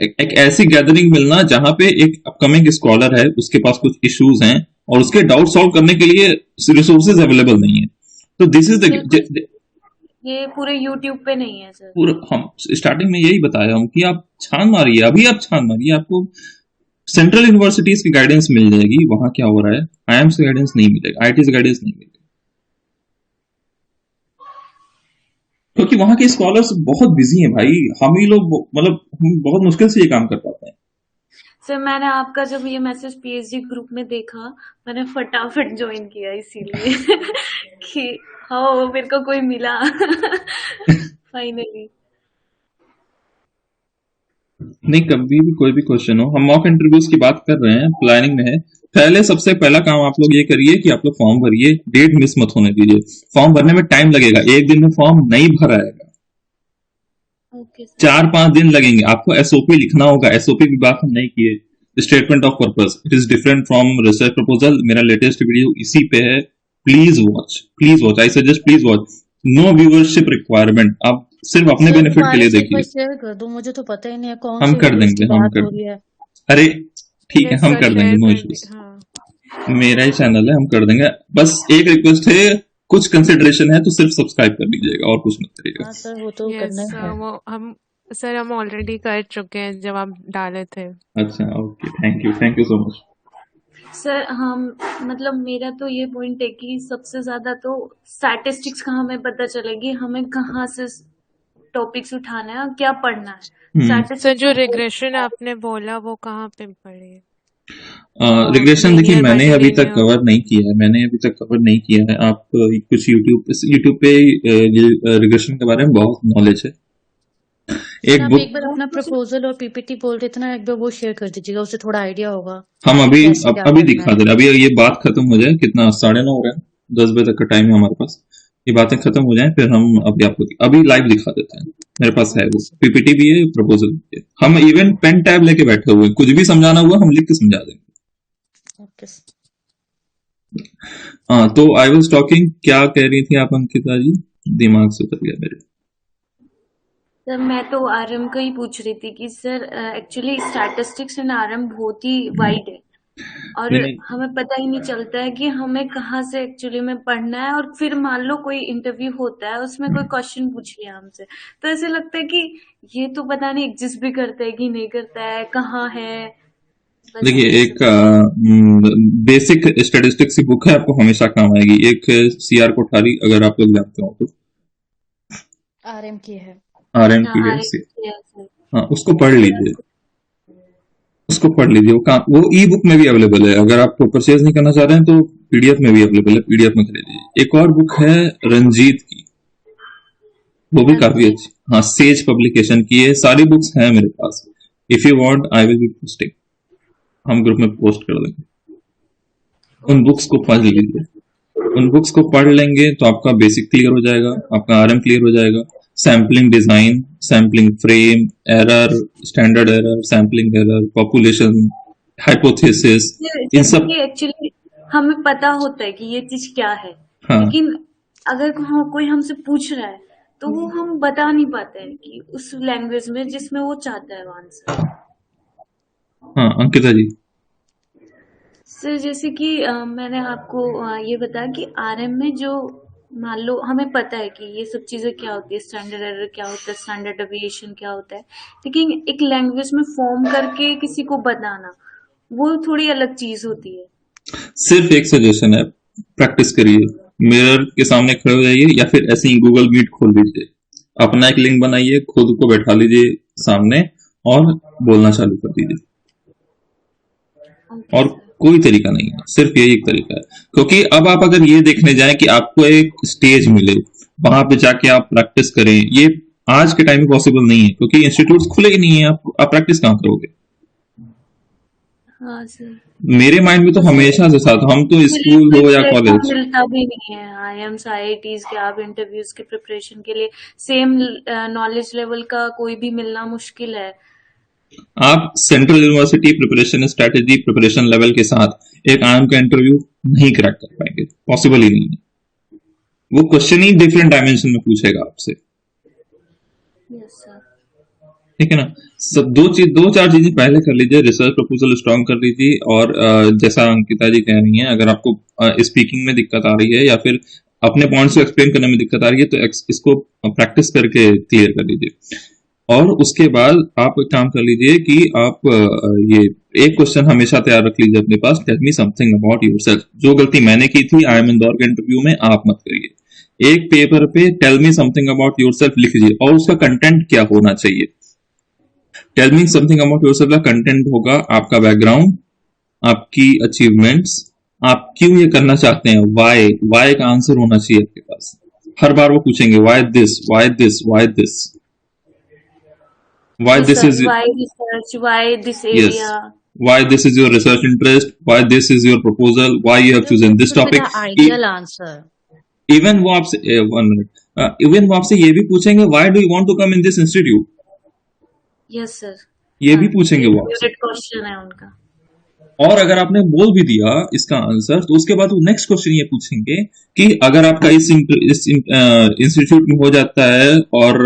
[SPEAKER 1] एक ऐसी गैदरिंग मिलना जहां पे एक अपकमिंग स्कॉलर है, उसके पास कुछ इश्यूज हैं और उसके डाउट सॉल्व करने के लिए रिसोर्सेज अवेलेबल नहीं है, तो दिस इज
[SPEAKER 3] बिल्कुल
[SPEAKER 1] द
[SPEAKER 3] ये पूरे यूट्यूब पे नहीं है सर।
[SPEAKER 1] पूरा। हम स्टार्टिंग में यही बताया हूं कि आप छान मारिए, अभी आप छान मारिए, आपको सेंट्रल यूनिवर्सिटीज की गाइडेंस मिल जाएगी, वहां क्या हो रहा है, आईएम से गाइडेंस नहीं मिलेगा, आईटी से गाइडेंस नहीं मिलेगा, क्योंकि वहां के स्कॉलर्स बहुत बिजी हैं भाई। हम ही लोग मतलब हम बहुत मुश्किल से ये काम कर पाते हैं।
[SPEAKER 3] सर मैंने आपका जब ये मैसेज पीएचडी ग्रुप में देखा, मैंने फटाफट ज्वाइन किया इसीलिए कि हाँ मेरे को कोई मिला फाइनली।
[SPEAKER 1] नहीं, कभी भी कोई भी क्वेश्चन हो, हम मॉक इंटरव्यूज की बात कर रहे हैं, प्लानिंग में है। पहले सबसे पहला काम आप लोग ये करिए कि आप लोग फॉर्म भरिए, डेट मिस मत होने दीजिए। फॉर्म भरने में टाइम लगेगा, एक दिन में फॉर्म नहीं भरा जाएगा,
[SPEAKER 3] ओके सर।
[SPEAKER 1] 4-5 दिन लगेंगे। आपको एसओपी लिखना होगा, एसओपी की बात हम नहीं किए। Statement of purpose, it is different from research proposal. मेरा लेटेस्ट वीडियो इसी पे है, please watch, I suggest please watch. No viewership requirement, आप सिर्फ अपने
[SPEAKER 5] सर
[SPEAKER 1] बेनिफिट के
[SPEAKER 5] तुम्हारे
[SPEAKER 1] लिए
[SPEAKER 5] से एक बार
[SPEAKER 1] देखिए।
[SPEAKER 5] शेयर कर दो, मुझे तो पता ही नहीं है कौन
[SPEAKER 1] हम
[SPEAKER 5] से
[SPEAKER 1] कर
[SPEAKER 5] वीडियोस की
[SPEAKER 1] देंगे, हम
[SPEAKER 5] बात
[SPEAKER 1] कर
[SPEAKER 5] हो रही है।
[SPEAKER 1] अरे ठीक है,
[SPEAKER 4] यस
[SPEAKER 1] हम
[SPEAKER 4] सर,
[SPEAKER 1] कर देंगे,
[SPEAKER 4] शेयर
[SPEAKER 1] नो
[SPEAKER 4] कर
[SPEAKER 1] इश्यूज।
[SPEAKER 4] दी। हाँ
[SPEAKER 1] मेरा ही चैनल है, हम कर देंगे। बस एक रिक्वेस्ट है, कुछ कंसिडरेशन है तो सिर्फ सब्सक्राइब कर लीजिएगा और कुछ मत करिएगा।
[SPEAKER 5] हाँ सर वो तो
[SPEAKER 4] यस
[SPEAKER 5] करना ही है।
[SPEAKER 4] वो हम ऑलरेडी कर चुके हैं जब आप डाले थे।
[SPEAKER 1] अच्छा, okay, thank you so much.
[SPEAKER 3] Sir हम मतलब मेरा तो ये पॉइंट है कि सबसे ज्यादा तो स्टैटिस्टिक्स का हमें पता चलेगी, हमें कहाँ से टॉपिक्स उठाना है और क्या पढ़ना है।
[SPEAKER 4] सर
[SPEAKER 3] स्टैटिस्टिक्स
[SPEAKER 4] जो
[SPEAKER 3] का
[SPEAKER 4] रिग्रेशन आपने बोला वो कहाँ पे पढ़े?
[SPEAKER 1] रिग्रेशन देखिए,
[SPEAKER 4] लीनियर
[SPEAKER 1] मैंने अभी तक
[SPEAKER 4] बाइलिनियर।
[SPEAKER 1] कवर नहीं किया है, आप कुछ यूट्यूब पे रिग्रेशन के बारे में बहुत नॉलेज है।
[SPEAKER 5] सर
[SPEAKER 1] एक
[SPEAKER 5] आप
[SPEAKER 1] बुक
[SPEAKER 5] एक बार अपना प्रपोजल और पीपीटी बोल रहे थे ना, एक बार वो शेयर कर दीजिएगा, उससे थोड़ा आइडिया होगा
[SPEAKER 1] हम
[SPEAKER 5] कि
[SPEAKER 1] अभी
[SPEAKER 5] कैसे क्या
[SPEAKER 1] अभी
[SPEAKER 5] करना
[SPEAKER 1] दिखा
[SPEAKER 5] है।
[SPEAKER 1] दे रहे हैं। अभी ये बात खत्म हो जाए, कितना 9:30 हो रहा है, 10 बजे तक का टाइम है हमारे पास, ये बातें खत्म हो जाए फिर हम अभी आपको अभी लाइव दिखा देते हैं। मेरे पास है,
[SPEAKER 5] ओके
[SPEAKER 1] वो
[SPEAKER 5] सर।
[SPEAKER 1] पीपीटी भी है, प्रपोजल भी है। हम इवन पेन टैब लेके बैठे हुए हैं, कुछ भी समझाना हुआ हम लिख के समझा देंगे।
[SPEAKER 5] Okay sir.
[SPEAKER 1] हाँ, तो आई वाज टॉकिंग, क्या कह रही थी आप अंकिता जी? दिमाग से उतर गया मेरे।
[SPEAKER 3] सर मैं तो आरएम का ही पूछ रही थी कि sir actually statistics and RM बहुत ही वाइड है और
[SPEAKER 1] नहीं नहीं,
[SPEAKER 3] हमें पता ही नहीं चलता है कि हमें कहाँ से एक्चुअली में पढ़ना है। और फिर मान लो कोई इंटरव्यू होता है, उसमें कोई क्वेश्चन पूछ लिया हमसे, तो ऐसे लगता है कि ये तो पता नहीं एग्जिस्ट भी करता है कि नहीं करता है, कहाँ है। बस
[SPEAKER 1] देखिए,
[SPEAKER 3] यही
[SPEAKER 1] एक
[SPEAKER 3] सब।
[SPEAKER 1] बेसिक स्टैटिस्टिक्स की बुक है, आपको हमेशा काम आएगी। एक सीआर कोठारी, अगर आप लोग जानते हो तो,
[SPEAKER 5] आरएम की है।
[SPEAKER 1] आरएम
[SPEAKER 3] हाँ
[SPEAKER 1] की है।
[SPEAKER 3] आरएम किया सर।
[SPEAKER 1] हाँ, उसको पढ़ लीजिए, वो ई बुक में भी अवेलेबल है। अगर आप परचेज नहीं करना चाह रहे हैं तो पीडीएफ में भी अवेलेबल है, पीडीएफ में खरीदिए। एक और बुक है रंजीत की, वो भी काफी अच्छी, हाँ, सेज पब्लिकेशन की है। सारी बुक्स हैं मेरे पास, if you want I will be posting, हम ग्रुप में पोस्ट कर देंगे। उन बुक्स को पढ़ लीजिए, उन बुक्स को पढ़ लेंगे तो आपका बेसिक क्लियर हो जाएगा, आपका आरएम क्लियर हो जाएगा। Sampling design, sampling frame, error, standard error, sampling error, population, hypothesis, इन
[SPEAKER 3] जैसे
[SPEAKER 1] सब।
[SPEAKER 3] कि एक्चुअली हमें पता होता है कि ये चीज क्या है,
[SPEAKER 1] हाँ
[SPEAKER 3] लेकिन अगर कोई हमसे पूछ रहा है तो वो हम बता नहीं पाते हैं कि उस लैंग्वेज में जिसमें वो चाहता है आंसर।
[SPEAKER 1] हाँ, अंकिता जी।
[SPEAKER 3] सर जैसे कि मैंने आपको ये बताया कि आरएम में जो मान लो हमें पता है कि ये सब चीजें क्या होती है, स्टैंडर्ड एरर क्या होता है, स्टैंडर्ड डेविएशन क्या होता है, लेकिन एक लैंग्वेज में फॉर्म करके किसी को बताना वो थोड़ी अलग चीज होती है।
[SPEAKER 1] सिर्फ एक सजेशन है, प्रैक्टिस करिए। मिरर के सामने खड़े हो जाइए या फिर ऐसे ही गूगल मीट खोल लीजिए, अपना एक लिंक बनाइए, खुद को बैठा लीजिए सामने और बोलना चालू कर दीजिए।
[SPEAKER 3] ओके
[SPEAKER 1] और
[SPEAKER 3] सर।
[SPEAKER 1] कोई तरीका नहीं है, सिर्फ यही एक तरीका है। क्योंकि अब आप अगर ये देखने जाएं कि आपको एक स्टेज मिले, वहां पे जाके आप प्रैक्टिस करें, ये आज के टाइम में पॉसिबल नहीं है, क्योंकि इंस्टीट्यूट्स खुले ही नहीं है। आप प्रैक्टिस कहाँ करोगे?
[SPEAKER 3] हाँ सर।
[SPEAKER 1] मेरे माइंड में तो
[SPEAKER 3] तो सर
[SPEAKER 1] हमेशा से था, हम तो स्कूल हो या
[SPEAKER 3] प्लेटफॉर्म
[SPEAKER 1] कॉलेज,
[SPEAKER 3] मिलता भी नहीं है आईएम्स आईआईटीज के आप इंटरव्यूज के प्रिपरेशन के लिए, सेम नॉलेज लेवल का कोई भी मिलना मुश्किल है।
[SPEAKER 1] आप central university preparation strategy preparation level के साथ एक आईएम का इंटरव्यू नहीं क्रैक कर पाएंगे, पॉसिबल ही नहीं है। वो क्वेश्चन ही डिफरेंट डायमेंशन में पूछेगा आपसे,
[SPEAKER 3] यस सर।
[SPEAKER 1] ठीक है ना। सब दो चार चीजें पहले कर लीजिए, रिसर्च प्रपोजल स्ट्रॉन्ग कर लीजिए, और जैसा अंकिता जी कह रही हैं, अगर आपको स्पीकिंग में दिक्कत आ रही है या फिर अपने पॉइंट्स को एक्सप्लेन करने में दिक्कत आ रही है तो इसको प्रैक्टिस करके क्लियर कर लीजिए। और उसके बाद आप एक काम कर लीजिए कि आप ये एक क्वेश्चन हमेशा तैयार रख लीजिए अपने पास, tell me something about yourself. जो गलती मैंने की थी आईएम इंदौर के इंटरव्यू में, आप मत करिए। एक पेपर पे tell me something about yourself लिख लीजिए और उसका कंटेंट क्या होना चाहिए। Tell me something about yourself का कंटेंट होगा आपका बैकग्राउंड, आपकी अचीवमेंट्स, आप क्यों ये करना चाहते हैं, वाई का आंसर होना चाहिए आपके पास। हर बार वो पूछेंगे why this, why this, why this, why
[SPEAKER 3] yes
[SPEAKER 1] this
[SPEAKER 3] sir.
[SPEAKER 1] is
[SPEAKER 3] why research, why this
[SPEAKER 1] yes,
[SPEAKER 3] area.
[SPEAKER 1] why this is your research interest, why this is your proposal, why you have
[SPEAKER 5] Sir,
[SPEAKER 1] chosen
[SPEAKER 5] what
[SPEAKER 1] this
[SPEAKER 5] should be
[SPEAKER 1] topic।
[SPEAKER 5] the ideal answer?
[SPEAKER 1] Even वो आपसे 1 minute, even वो आपसे ये भी पूछेंगे why do you want to come in this institute,
[SPEAKER 3] yes sir.
[SPEAKER 1] ये भी
[SPEAKER 5] हाँ
[SPEAKER 1] पूछेंगे
[SPEAKER 3] ये
[SPEAKER 1] वो आपसे।
[SPEAKER 3] फेवरेट क्वेश्चन है उनका।
[SPEAKER 1] और अगर आपने बोल भी दिया इसका आंसर तो उसके बाद वो नेक्स्ट क्वेश्चन ये पूछेंगे कि अगर आपका इस इंस्टीट्यूट में हो जाता है और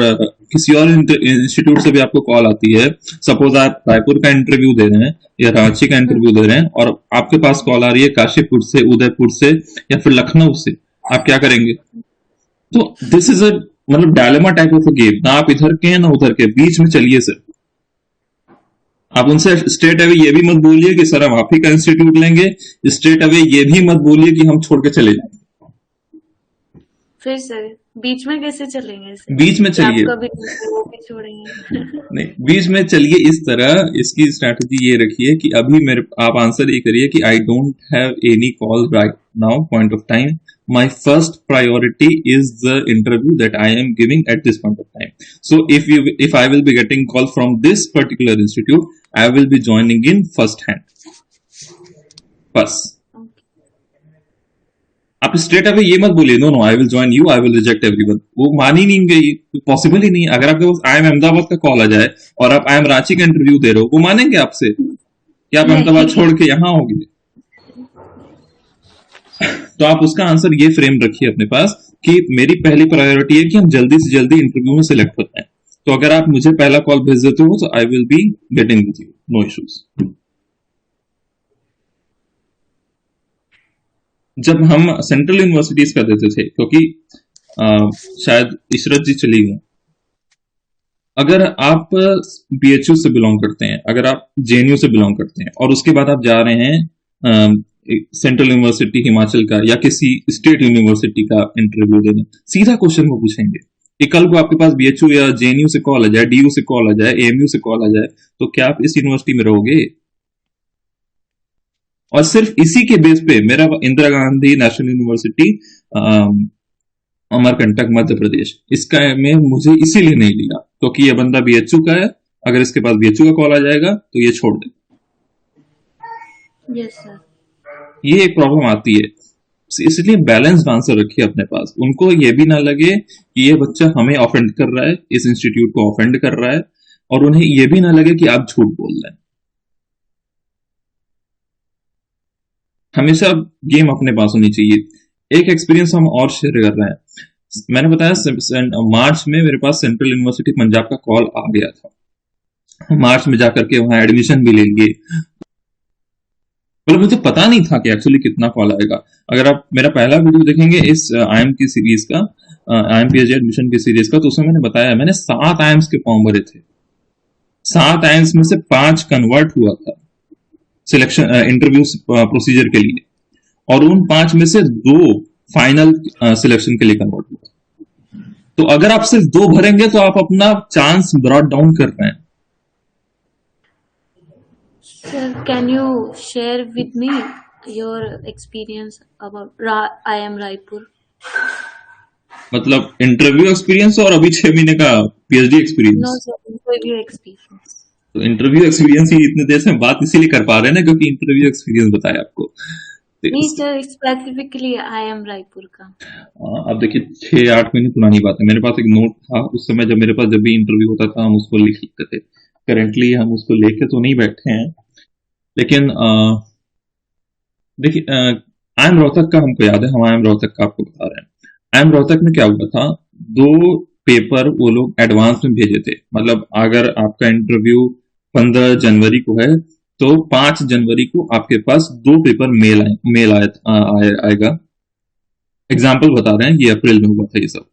[SPEAKER 1] किसी और इंस्टीट्यूट से भी आपको कॉल आती है, सपोज आप रायपुर का इंटरव्यू दे रहे हैं या रांची का इंटरव्यू दे रहे हैं और आपके पास कॉल आ रही है काशीपुर से, उदयपुर से या फिर लखनऊ से, आप क्या करेंगे? तो दिस इज अ मतलब dilemma type of a game, ना आप इधर के हैं ना उधर के, बीच में चलिए सर। आप उनसे स्ट्रेट अवे ये भी मत बोलिए कि सर हम आप ही का इंस्टीट्यूट लेंगे, स्ट्रेट अवे ये भी मत बोलिए कि हम छोड़ के चले जाएंगे।
[SPEAKER 3] फिर सर बीच में कैसे चलेंगे सर?
[SPEAKER 1] बीच में
[SPEAKER 3] कि
[SPEAKER 1] चलिए,
[SPEAKER 3] आपका भी वो भी छोड़ेंगे?
[SPEAKER 1] नहीं बीच में चलिए इस तरह। इसकी स्ट्रैटेजी ये रखिए कि अभी मेरे आप आंसर ये करिए कि आई don't have any call right now, point of time, my first priority is the interview that I am giving at this point of time. So if I will be getting call from this particular institute, I will be joining in first hand. बस आप straight away ये मत बोलिए no no I will join you, I will reject everyone, वो मान ही नहीं गई, possible ही नहीं। अगर आपके पास आई एम अहमदाबाद का कॉल आ जाए और आप आई एम रांची का इंटरव्यू दे रहे हो, वो मानेंगे आपसे कि आप अहमदाबाद छोड़ के यहां होगी? तो आप उसका आंसर ये फ्रेम रखिए अपने पास कि मेरी पहली प्रायोरिटी है कि हम जल्दी से जल्दी इंटरव्यू में सिलेक्ट होते हैं। तो अगर आप मुझे पहला कॉल भेज देते हो तो I will be getting with you, no issues. जब हम सेंट्रल यूनिवर्सिटीज का देते थे, क्योंकि शायद इशरत जी चली गई, अगर आप बीएचयू से बिलोंग करते हैं, अगर आप जेएनयू से बिलोंग करते हैं और उसके बाद आप जा रहे हैं सेंट्रल यूनिवर्सिटी हिमाचल का या किसी स्टेट यूनिवर्सिटी का इंटरव्यू देने, सीधा क्वेश्चन वो पूछेंगे कि कल को आपके पास बीएचयू या जेएनयू से कॉल आ जाए, डीयू से कॉल आ जाए, एएमयू से कॉल आ जाए, तो क्या आप इस यूनिवर्सिटी में रहोगे? और सिर्फ इसी के बेस पे मेरा इंदिरा गांधी नेशनल यूनिवर्सिटी अमरकंटक मध्य प्रदेश, इसका में मुझे इसीलिए नहीं लिया क्योंकि ये बंदा बीएचयू का है, अगर इसके पास बीएचयू का कॉल आ जाएगा तो ये छोड़ दे।
[SPEAKER 3] Yes sir.
[SPEAKER 1] ये एक प्रॉब्लम आती है, इसलिए बैलेंस्ड आंसर रखिए अपने पास। उनको ये भी ना लगे कि ये बच्चा हमें ऑफेंड कर रहा है, इस इंस्टीट्यूट को ऑफेंड कर रहा है, और उन्हें ये भी ना लगे कि आप झूठ बोल रहे हैं। हमेशा गेम अपने पास होनी चाहिए। एक एक्सपीरियंस हम और शेयर कर रहे हैं। मैंने बताया मार्च में मेरे पास सेंट्रल यूनिवर्सिटी पंजाब का कॉल आ गया था। मार्च में जाकर के वहां एडमिशन भी ले लिए, मतलब मुझे पता नहीं था कि एक्चुअली कितना कॉल आएगा। अगर आप मेरा पहला वीडियो देखेंगे इस आईएम की सीरीज का, आईएम पीएचडी एडमिशन की सीरीज का, तो उसमें मैंने बताया मैंने 7 आईएम्स के फॉर्म भरे थे। 7 आईएम्स में से 5 कन्वर्ट हुआ था सिलेक्शन इंटरव्यू प्रोसीजर के लिए, और उन 5 में से 2 फाइनल सिलेक्शन के लिए कन्वर्ट हुआ। तो अगर आप सिर्फ 2 भरेंगे तो आप अपना चांस ब्रॉड डाउन कर रहे हैं।
[SPEAKER 3] Sir, can you share with me your experience about IIM Raipur?
[SPEAKER 1] मतलब इंटरव्यू एक्सपीरियंस और अभी 6 महीने का PhD
[SPEAKER 3] No,
[SPEAKER 1] experience.
[SPEAKER 3] sir, interview experience.
[SPEAKER 1] तो इंटरव्यू एक्सपीरियंस ही इतने देर से हम बात इसीलिए कर पा रहे हैं ना, क्योंकि इंटरव्यू एक्सपीरियंस बताया आपको। तो
[SPEAKER 3] नहीं सर, स्पेसिफिकली IIM रायपुर का।
[SPEAKER 1] अब देखिए 6-8 महीने पुरानी बात है। मेरे पास एक नोट था उस समय, जब मेरे पास जब भी इंटरव्यू होता था हम उसको लिख लेते थे। करेंटली हम उसको लेके तो नहीं बैठे हैं, लेकिन देखिए IIM रोहतक का हमको याद है, हम IIM रोहतक का आपको बता रहे हैं। IIM रोहतक में क्या हुआ था, 2 पेपर वो लोग एडवांस में भेजे थे। मतलब अगर आपका इंटरव्यू 15 जनवरी को है तो 5 जनवरी को आपके पास 2 पेपर मेल आएगा। एग्जाम्पल बता रहे हैं, ये अप्रैल में हुआ था ये सब।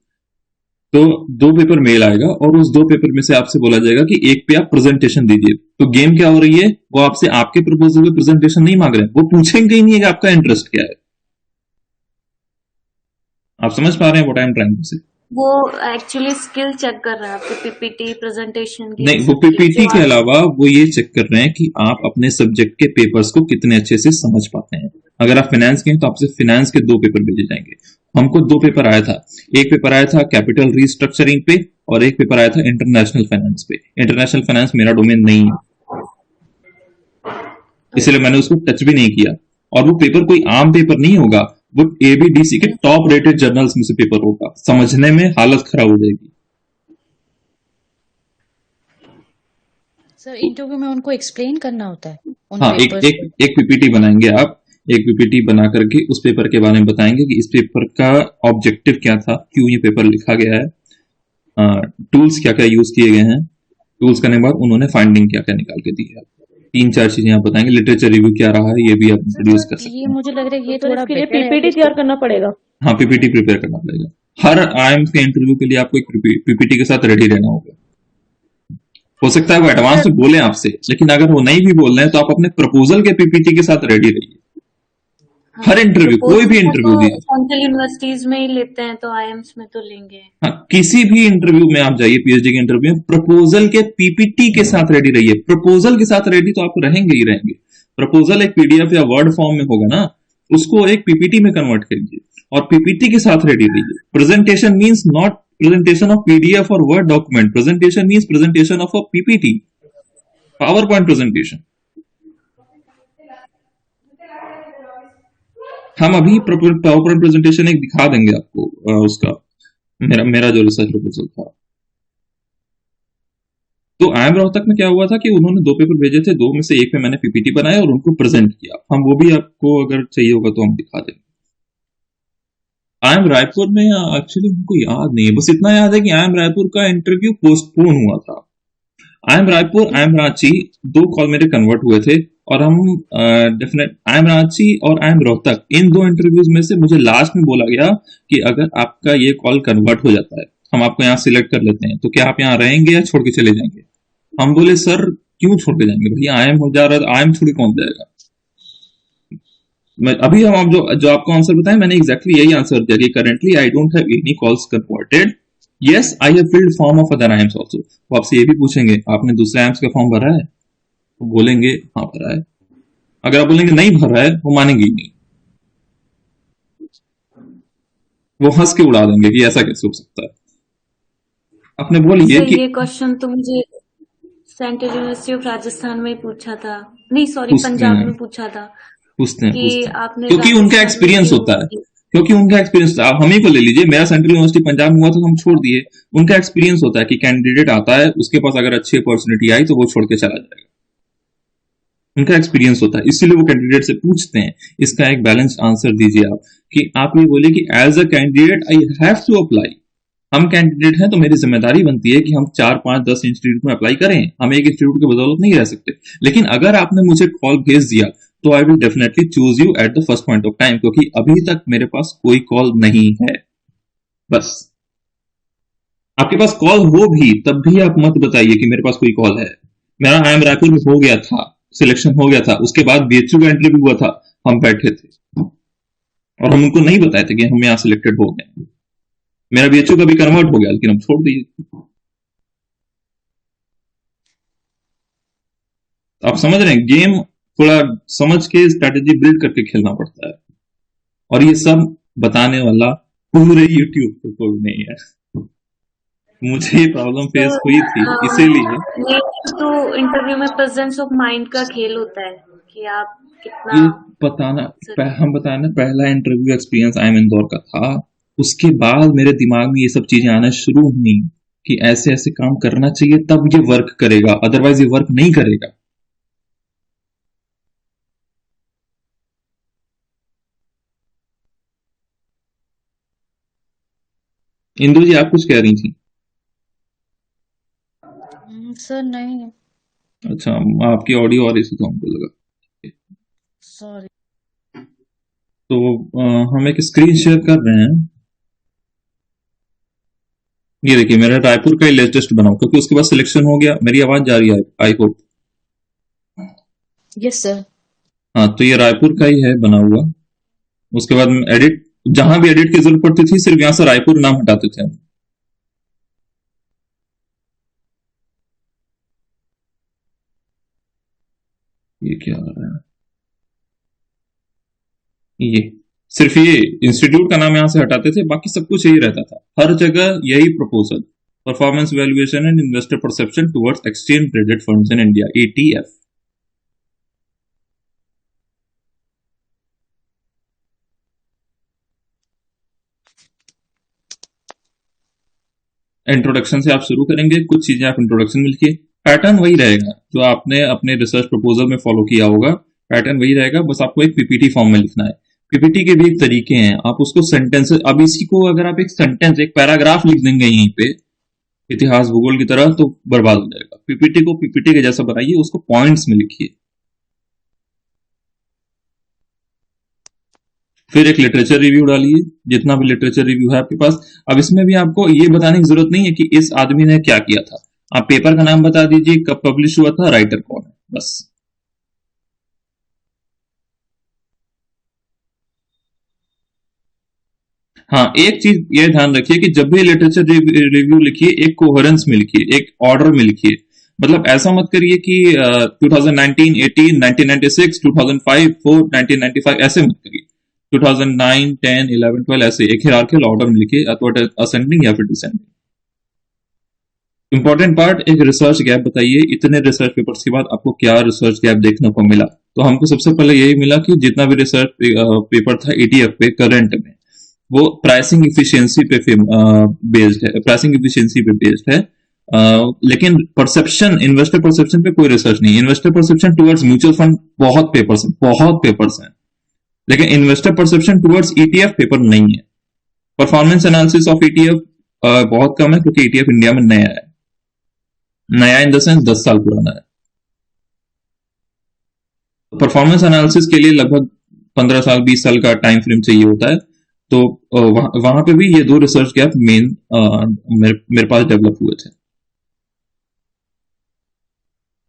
[SPEAKER 1] तो 2 पेपर मेल आएगा और उस 2 पेपर में से आपसे बोला जाएगा कि एक पे आप प्रेजेंटेशन दीजिए। तो गेम क्या हो रही है, वो आपसे आपके प्रपोजल पे प्रेजेंटेशन नहीं मांग रहे हैं, वो पूछेंगे ही नहीं कि आपका इंटरेस्ट क्या है। आप समझ पा रहे हैं what I am trying to say?
[SPEAKER 3] वो एक्चुअली स्किल चेक कर रहा है आपके पीपीटी प्रेजेंटेशन की।
[SPEAKER 1] नहीं, वो पीपीटी के अलावा वो ये चेक कर रहे हैं कि आप अपने सब्जेक्ट के पेपर्स को कितने अच्छे से समझ पाते हैं। अगर आप फाइनेंस के हैं तो आपसे फाइनेंस के 2 पेपर भेजे जाएंगे। हमको 2 पेपर आया था। एक पेपर आया था कैपिटल रीस्ट्रक्चरिंग पे और एक पेपर आया था इंटरनेशनल फाइनेंस पे। इंटरनेशनल फाइनेंस मेरा डोमेन नहीं है, इसलिए मैंने उसको टच भी नहीं किया। और वो पेपर कोई आम पेपर नहीं होगा, वो एबीडीसी के टॉप रेटेड जर्नल्स में से पेपर होगा। समझने में हालत खराब हो जाएगी।
[SPEAKER 5] सर इंटरव्यू में उनको एक्सप्लेन करना होता है उन
[SPEAKER 1] हाँ, एक
[SPEAKER 5] पेपर्स
[SPEAKER 1] एक
[SPEAKER 5] को।
[SPEAKER 1] एक पीपीटी बनाएंगे आप। एक पीपीटी बना करके उस पेपर के बारे में बताएंगे कि इस पेपर का ऑब्जेक्टिव क्या था, क्यों ये पेपर लिखा गया है, टूल्स क्या क्या यूज किए गए हैं। टूल्स करने के बाद उन्होंने फाइंडिंग क्या क्या निकाल के दी है। 3-4 चीजें आप बताएंगे। लिटरेचर रिव्यू क्या रहा है ये भी आप इंट्रोड्यूस कर सकते
[SPEAKER 5] ये
[SPEAKER 1] हैं।
[SPEAKER 5] मुझे लग रहा है ये
[SPEAKER 6] सर
[SPEAKER 5] थोड़ा
[SPEAKER 6] इसके लिए
[SPEAKER 5] बेटर है
[SPEAKER 6] पीपीटी
[SPEAKER 5] कि
[SPEAKER 6] तैयार करना पड़ेगा।
[SPEAKER 1] हाँ, पीपीटी प्रिपेयर करना पड़ेगा। हर आईएम्स के इंटरव्यू के लिए आपको एक पीपीटी के साथ रेडी रहना होगा। हो सकता है वो एडवांस में बोले आपसे, लेकिन अगर वो नहीं भी बोल रहे हैं तो आप अपने प्रपोजल के पीपीटी के साथ रेडी रहिए। हर इंटरव्यू, कोई भी इंटरव्यू दीजिए।
[SPEAKER 3] सेंट्रल यूनिवर्सिटीज में ही लेते हैं तो आईएम्स में तो लेंगे।
[SPEAKER 1] हाँ, किसी भी इंटरव्यू में आप जाइए, पीएचडी के इंटरव्यू में प्रपोजल के पीपीटी के साथ रेडी रहिए। प्रपोजल के साथ रेडी तो आप रहेंगे ही रहेंगे। प्रपोजल एक पीडीएफ या वर्ड फॉर्म में होगा ना, उसको एक पीपीटी में कन्वर्ट करिए और पीपीटी के साथ रेडी रहिए। Presentation means not presentation of PDF और word document. Presentation means presentation of a PPT, power point presentation. हम अभी पावर पॉइंट प्रेजेंटेशन एक दिखा देंगे आपको, उसका मेरा जो रिसर्च प्रपोजल था। तो IIM रोहतक में क्या हुआ था कि उन्होंने 2 पेपर भेजे थे, 2 में से एक पे मैंने पीपीटी बनाया और उनको प्रेजेंट किया। हम वो भी आपको अगर चाहिए होगा तो हम दिखा देंगे। IIM रायपुर में एक्चुअली हमको याद नहीं है, बस इतना याद है कि IIM रायपुर का इंटरव्यू पोस्टपोन हुआ था। IIM Raipur, IIM Ranchi 2 call मेरे कन्वर्ट हुए थे और हम डेफिनेट IIM रांची और IIM रोहतक, इन 2 इंटरव्यूज में से मुझे लास्ट में बोला गया कि अगर आपका ये कॉल कन्वर्ट हो जाता है, हम आपको यहाँ सिलेक्ट कर लेते हैं, तो क्या आप यहाँ रहेंगे या छोड़ के चले जाएंगे। हम बोले सर क्यों छोड़ के जाएंगे, भैया IIM हो जा रहा है, IIM छोड़ कौन जाएगा। अभी हम आप जो आपको आंसर बताएं, मैंने एग्जैक्टली यही आंसर दिया कि currently I don't have any calls converted. Yes, I have filled form of other IIMs also. वो आपसे ये भी पूछेंगे आपने दूसरे IIMs का फॉर्म भरा है, तो बोलेंगे हाँ भरा है। अगर आप बोलेंगे नहीं भरा है, वो मानेंगे ही नहीं, वो हंस के उड़ा देंगे कि ऐसा कैसे हो सकता है। आपने बोलिए
[SPEAKER 3] सर
[SPEAKER 1] कि
[SPEAKER 3] ये क्वेश्चन तो मुझे सेंट्रल यूनिवर्सिटी ऑफ राजस्थान में ही पूछा था, नहीं सॉरी
[SPEAKER 1] पूछते
[SPEAKER 3] पंजाब
[SPEAKER 1] हैं
[SPEAKER 3] में पूछा था
[SPEAKER 1] पूछते हैं
[SPEAKER 3] कि
[SPEAKER 1] पूछते हैं
[SPEAKER 3] आपने
[SPEAKER 1] क्योंकि उनका
[SPEAKER 3] राजस्थान
[SPEAKER 1] एक्सपीरियंस
[SPEAKER 3] में
[SPEAKER 1] होता है।
[SPEAKER 3] क्यों की?
[SPEAKER 1] क्योंकि उनका एक्सपीरियंस, आप हम ही को ले लीजिए, मेरा सेंट्रल यूनिवर्सिटी पंजाब में हुआ तो हम छोड़ दिए। उनका एक्सपीरियंस होता है कि कैंडिडेट आता है, उसके पास अगर अच्छी अपॉर्चुनिटी आई तो वो छोड़ के चला जाएगा। उनका एक्सपीरियंस होता है, इसीलिए वो कैंडिडेट से पूछते हैं। इसका एक बैलेंस आंसर दीजिए आप कि आप ये बोलिए कि as a candidate I have to apply. हम कैंडिडेट हैं तो मेरी जिम्मेदारी बनती है कि हम 4, 5, 10 इंस्टीट्यूट में अप्लाई करें। हम एक इंस्टीट्यूट के बदौलत नहीं रह सकते। लेकिन अगर आपने मुझे कॉल भेज दिया तो I will definitely choose you at the first point of time, क्योंकि अभी तक मेरे पास कोई कॉल नहीं है। बस आपके पास कॉल हो भी तब भी आप मत बताइए कि मेरे पास कोई कॉल है। मेरा IIM रायपुर में हो गया था, सिलेक्शन हो गया था, उसके बाद BHU का इंटरव्यू हुआ था, हम बैठे थे। और हम उनको नहीं बताए थे कि हम यहाँ सिलेक्टेड हो गए। मेरा बीएचयू का भी कन्वर्ट हो गया, लेकिन हम छोड़ दिए। आप समझ रहे हैं, गेम थोड़ा समझ के स्ट्रेटेजी बिल्ड करके खेलना पड़ता है, और ये सब बताने वाला पूरे यूट्यूब पे कोई नहीं है। मुझे ये प्रॉब्लम फेस हुई थी, इसीलिए
[SPEAKER 3] ये तो इंटरव्यू में प्रेजेंस ऑफ माइंड का खेल होता है कि आप कितना
[SPEAKER 1] ये हम बताना, पहला interview experience I am Indore का था। उसके बाद मेरे दिमाग में ये सब चीजें आना शुरू हुई कि ऐसे ऐसे काम करना चाहिए, तब ये वर्क करेगा, अदरवाइज ये वर्क नहीं करेगा। इंदु जी, आप कुछ कह रही थी?
[SPEAKER 5] सर नहीं,
[SPEAKER 1] अच्छा, आपकी ऑडियो आ रही थी तो हमको लगा।
[SPEAKER 5] सॉरी।
[SPEAKER 1] तो हम एक स्क्रीन शेयर कर रहे हैं। ये देखिए, मेरा रायपुर का ही लेटेस्ट बनाओ, क्योंकि उसके बाद सिलेक्शन हो गया। मेरी आवाज जा रही है, आई होप?
[SPEAKER 5] Yes sir.
[SPEAKER 1] हाँ, तो ये रायपुर का ही है बना हुआ। उसके बाद एडिट, जहां भी एडिट की जरूरत पड़ती थी, सिर्फ यहां से रायपुर नाम हटाते थे हम। ये क्या आ रहा है? ये सिर्फ ये इंस्टीट्यूट का नाम यहां से हटाते थे, बाकी सब कुछ यही रहता था। हर जगह यही proposal, performance valuation and investor perception towards exchange traded funds in India, ETF। Introduction से आप शुरू करेंगे, कुछ चीजें आप इंट्रोडक्शन में लिखिए। पैटर्न वही रहेगा जो आपने अपने रिसर्च प्रपोजल में फॉलो किया होगा, पैटर्न वही रहेगा, बस आपको एक पीपीटी फॉर्म में लिखना है। पीपीटी के भी एक तरीके हैं, आप उसको सेंटेंस, अब इसी को अगर आप एक सेंटेंस, एक पैराग्राफ लिख देंगे यहीं पे इतिहास भूगोल की तरह, तो बर्बाद हो जाएगा। पीपीटी को पीपीटी के जैसा बनाइए, उसको पॉइंट्स में लिखिए। फिर एक लिटरेचर रिव्यू डालिए, जितना भी लिटरेचर रिव्यू है आपके पास। अब इसमें भी आपको ये बताने की जरूरत नहीं है कि इस आदमी ने क्या किया था, आप पेपर का नाम बता दीजिए, कब पब्लिश हुआ था, राइटर कौन है, बस। हाँ, एक चीज ये ध्यान रखिए कि जब भी लिटरेचर रिव्यू लिखिए, एक कोहेरेंस में लिखिए, एक ऑर्डर में लिखिए। मतलब ऐसा मत करिए कि 2019, 18, 1996, 2005, 4, 1995, ऐसे मत करिए। 2009, 10, 11, 12 ऐसे एक हिरार्किकल ऑर्डर में लिखिए, अथवा असेंडिंग या फिर डिसेंडिंग। इंपॉर्टेंट पार्ट, एक रिसर्च गैप बताइए। इतने रिसर्च पेपर्स के बाद आपको क्या रिसर्च गैप देखने को मिला? तो हमको सबसे पहले यही मिला कि जितना भी रिसर्च पेपर था ETF पे करंट में, वो प्राइसिंग इफिशियंसी पे बेस्ड है, प्राइसिंग इफिशियंसी पे बेस्ड है। लेकिन परसेप्शन, इन्वेस्टर परसेप्शन पे कोई रिसर्च नहीं। Investor perception towards mutual fund बहुत पेपर्स हैं, लेकिन investor perception towards ETF paper नहीं है। परफॉर्मेंस एनालिसिस ऑफ ETF बहुत कम है, क्योंकि ETF इंडिया में नया है। नया इन द सेंस 10 साल पुराना है। परफॉर्मेंस एनालिसिस के लिए लगभग 15 साल 20 साल का टाइम फ्रेम चाहिए होता है। तो वहां पे भी ये दो रिसर्च गैप मेन मेरे पास डेवलप हुए थे।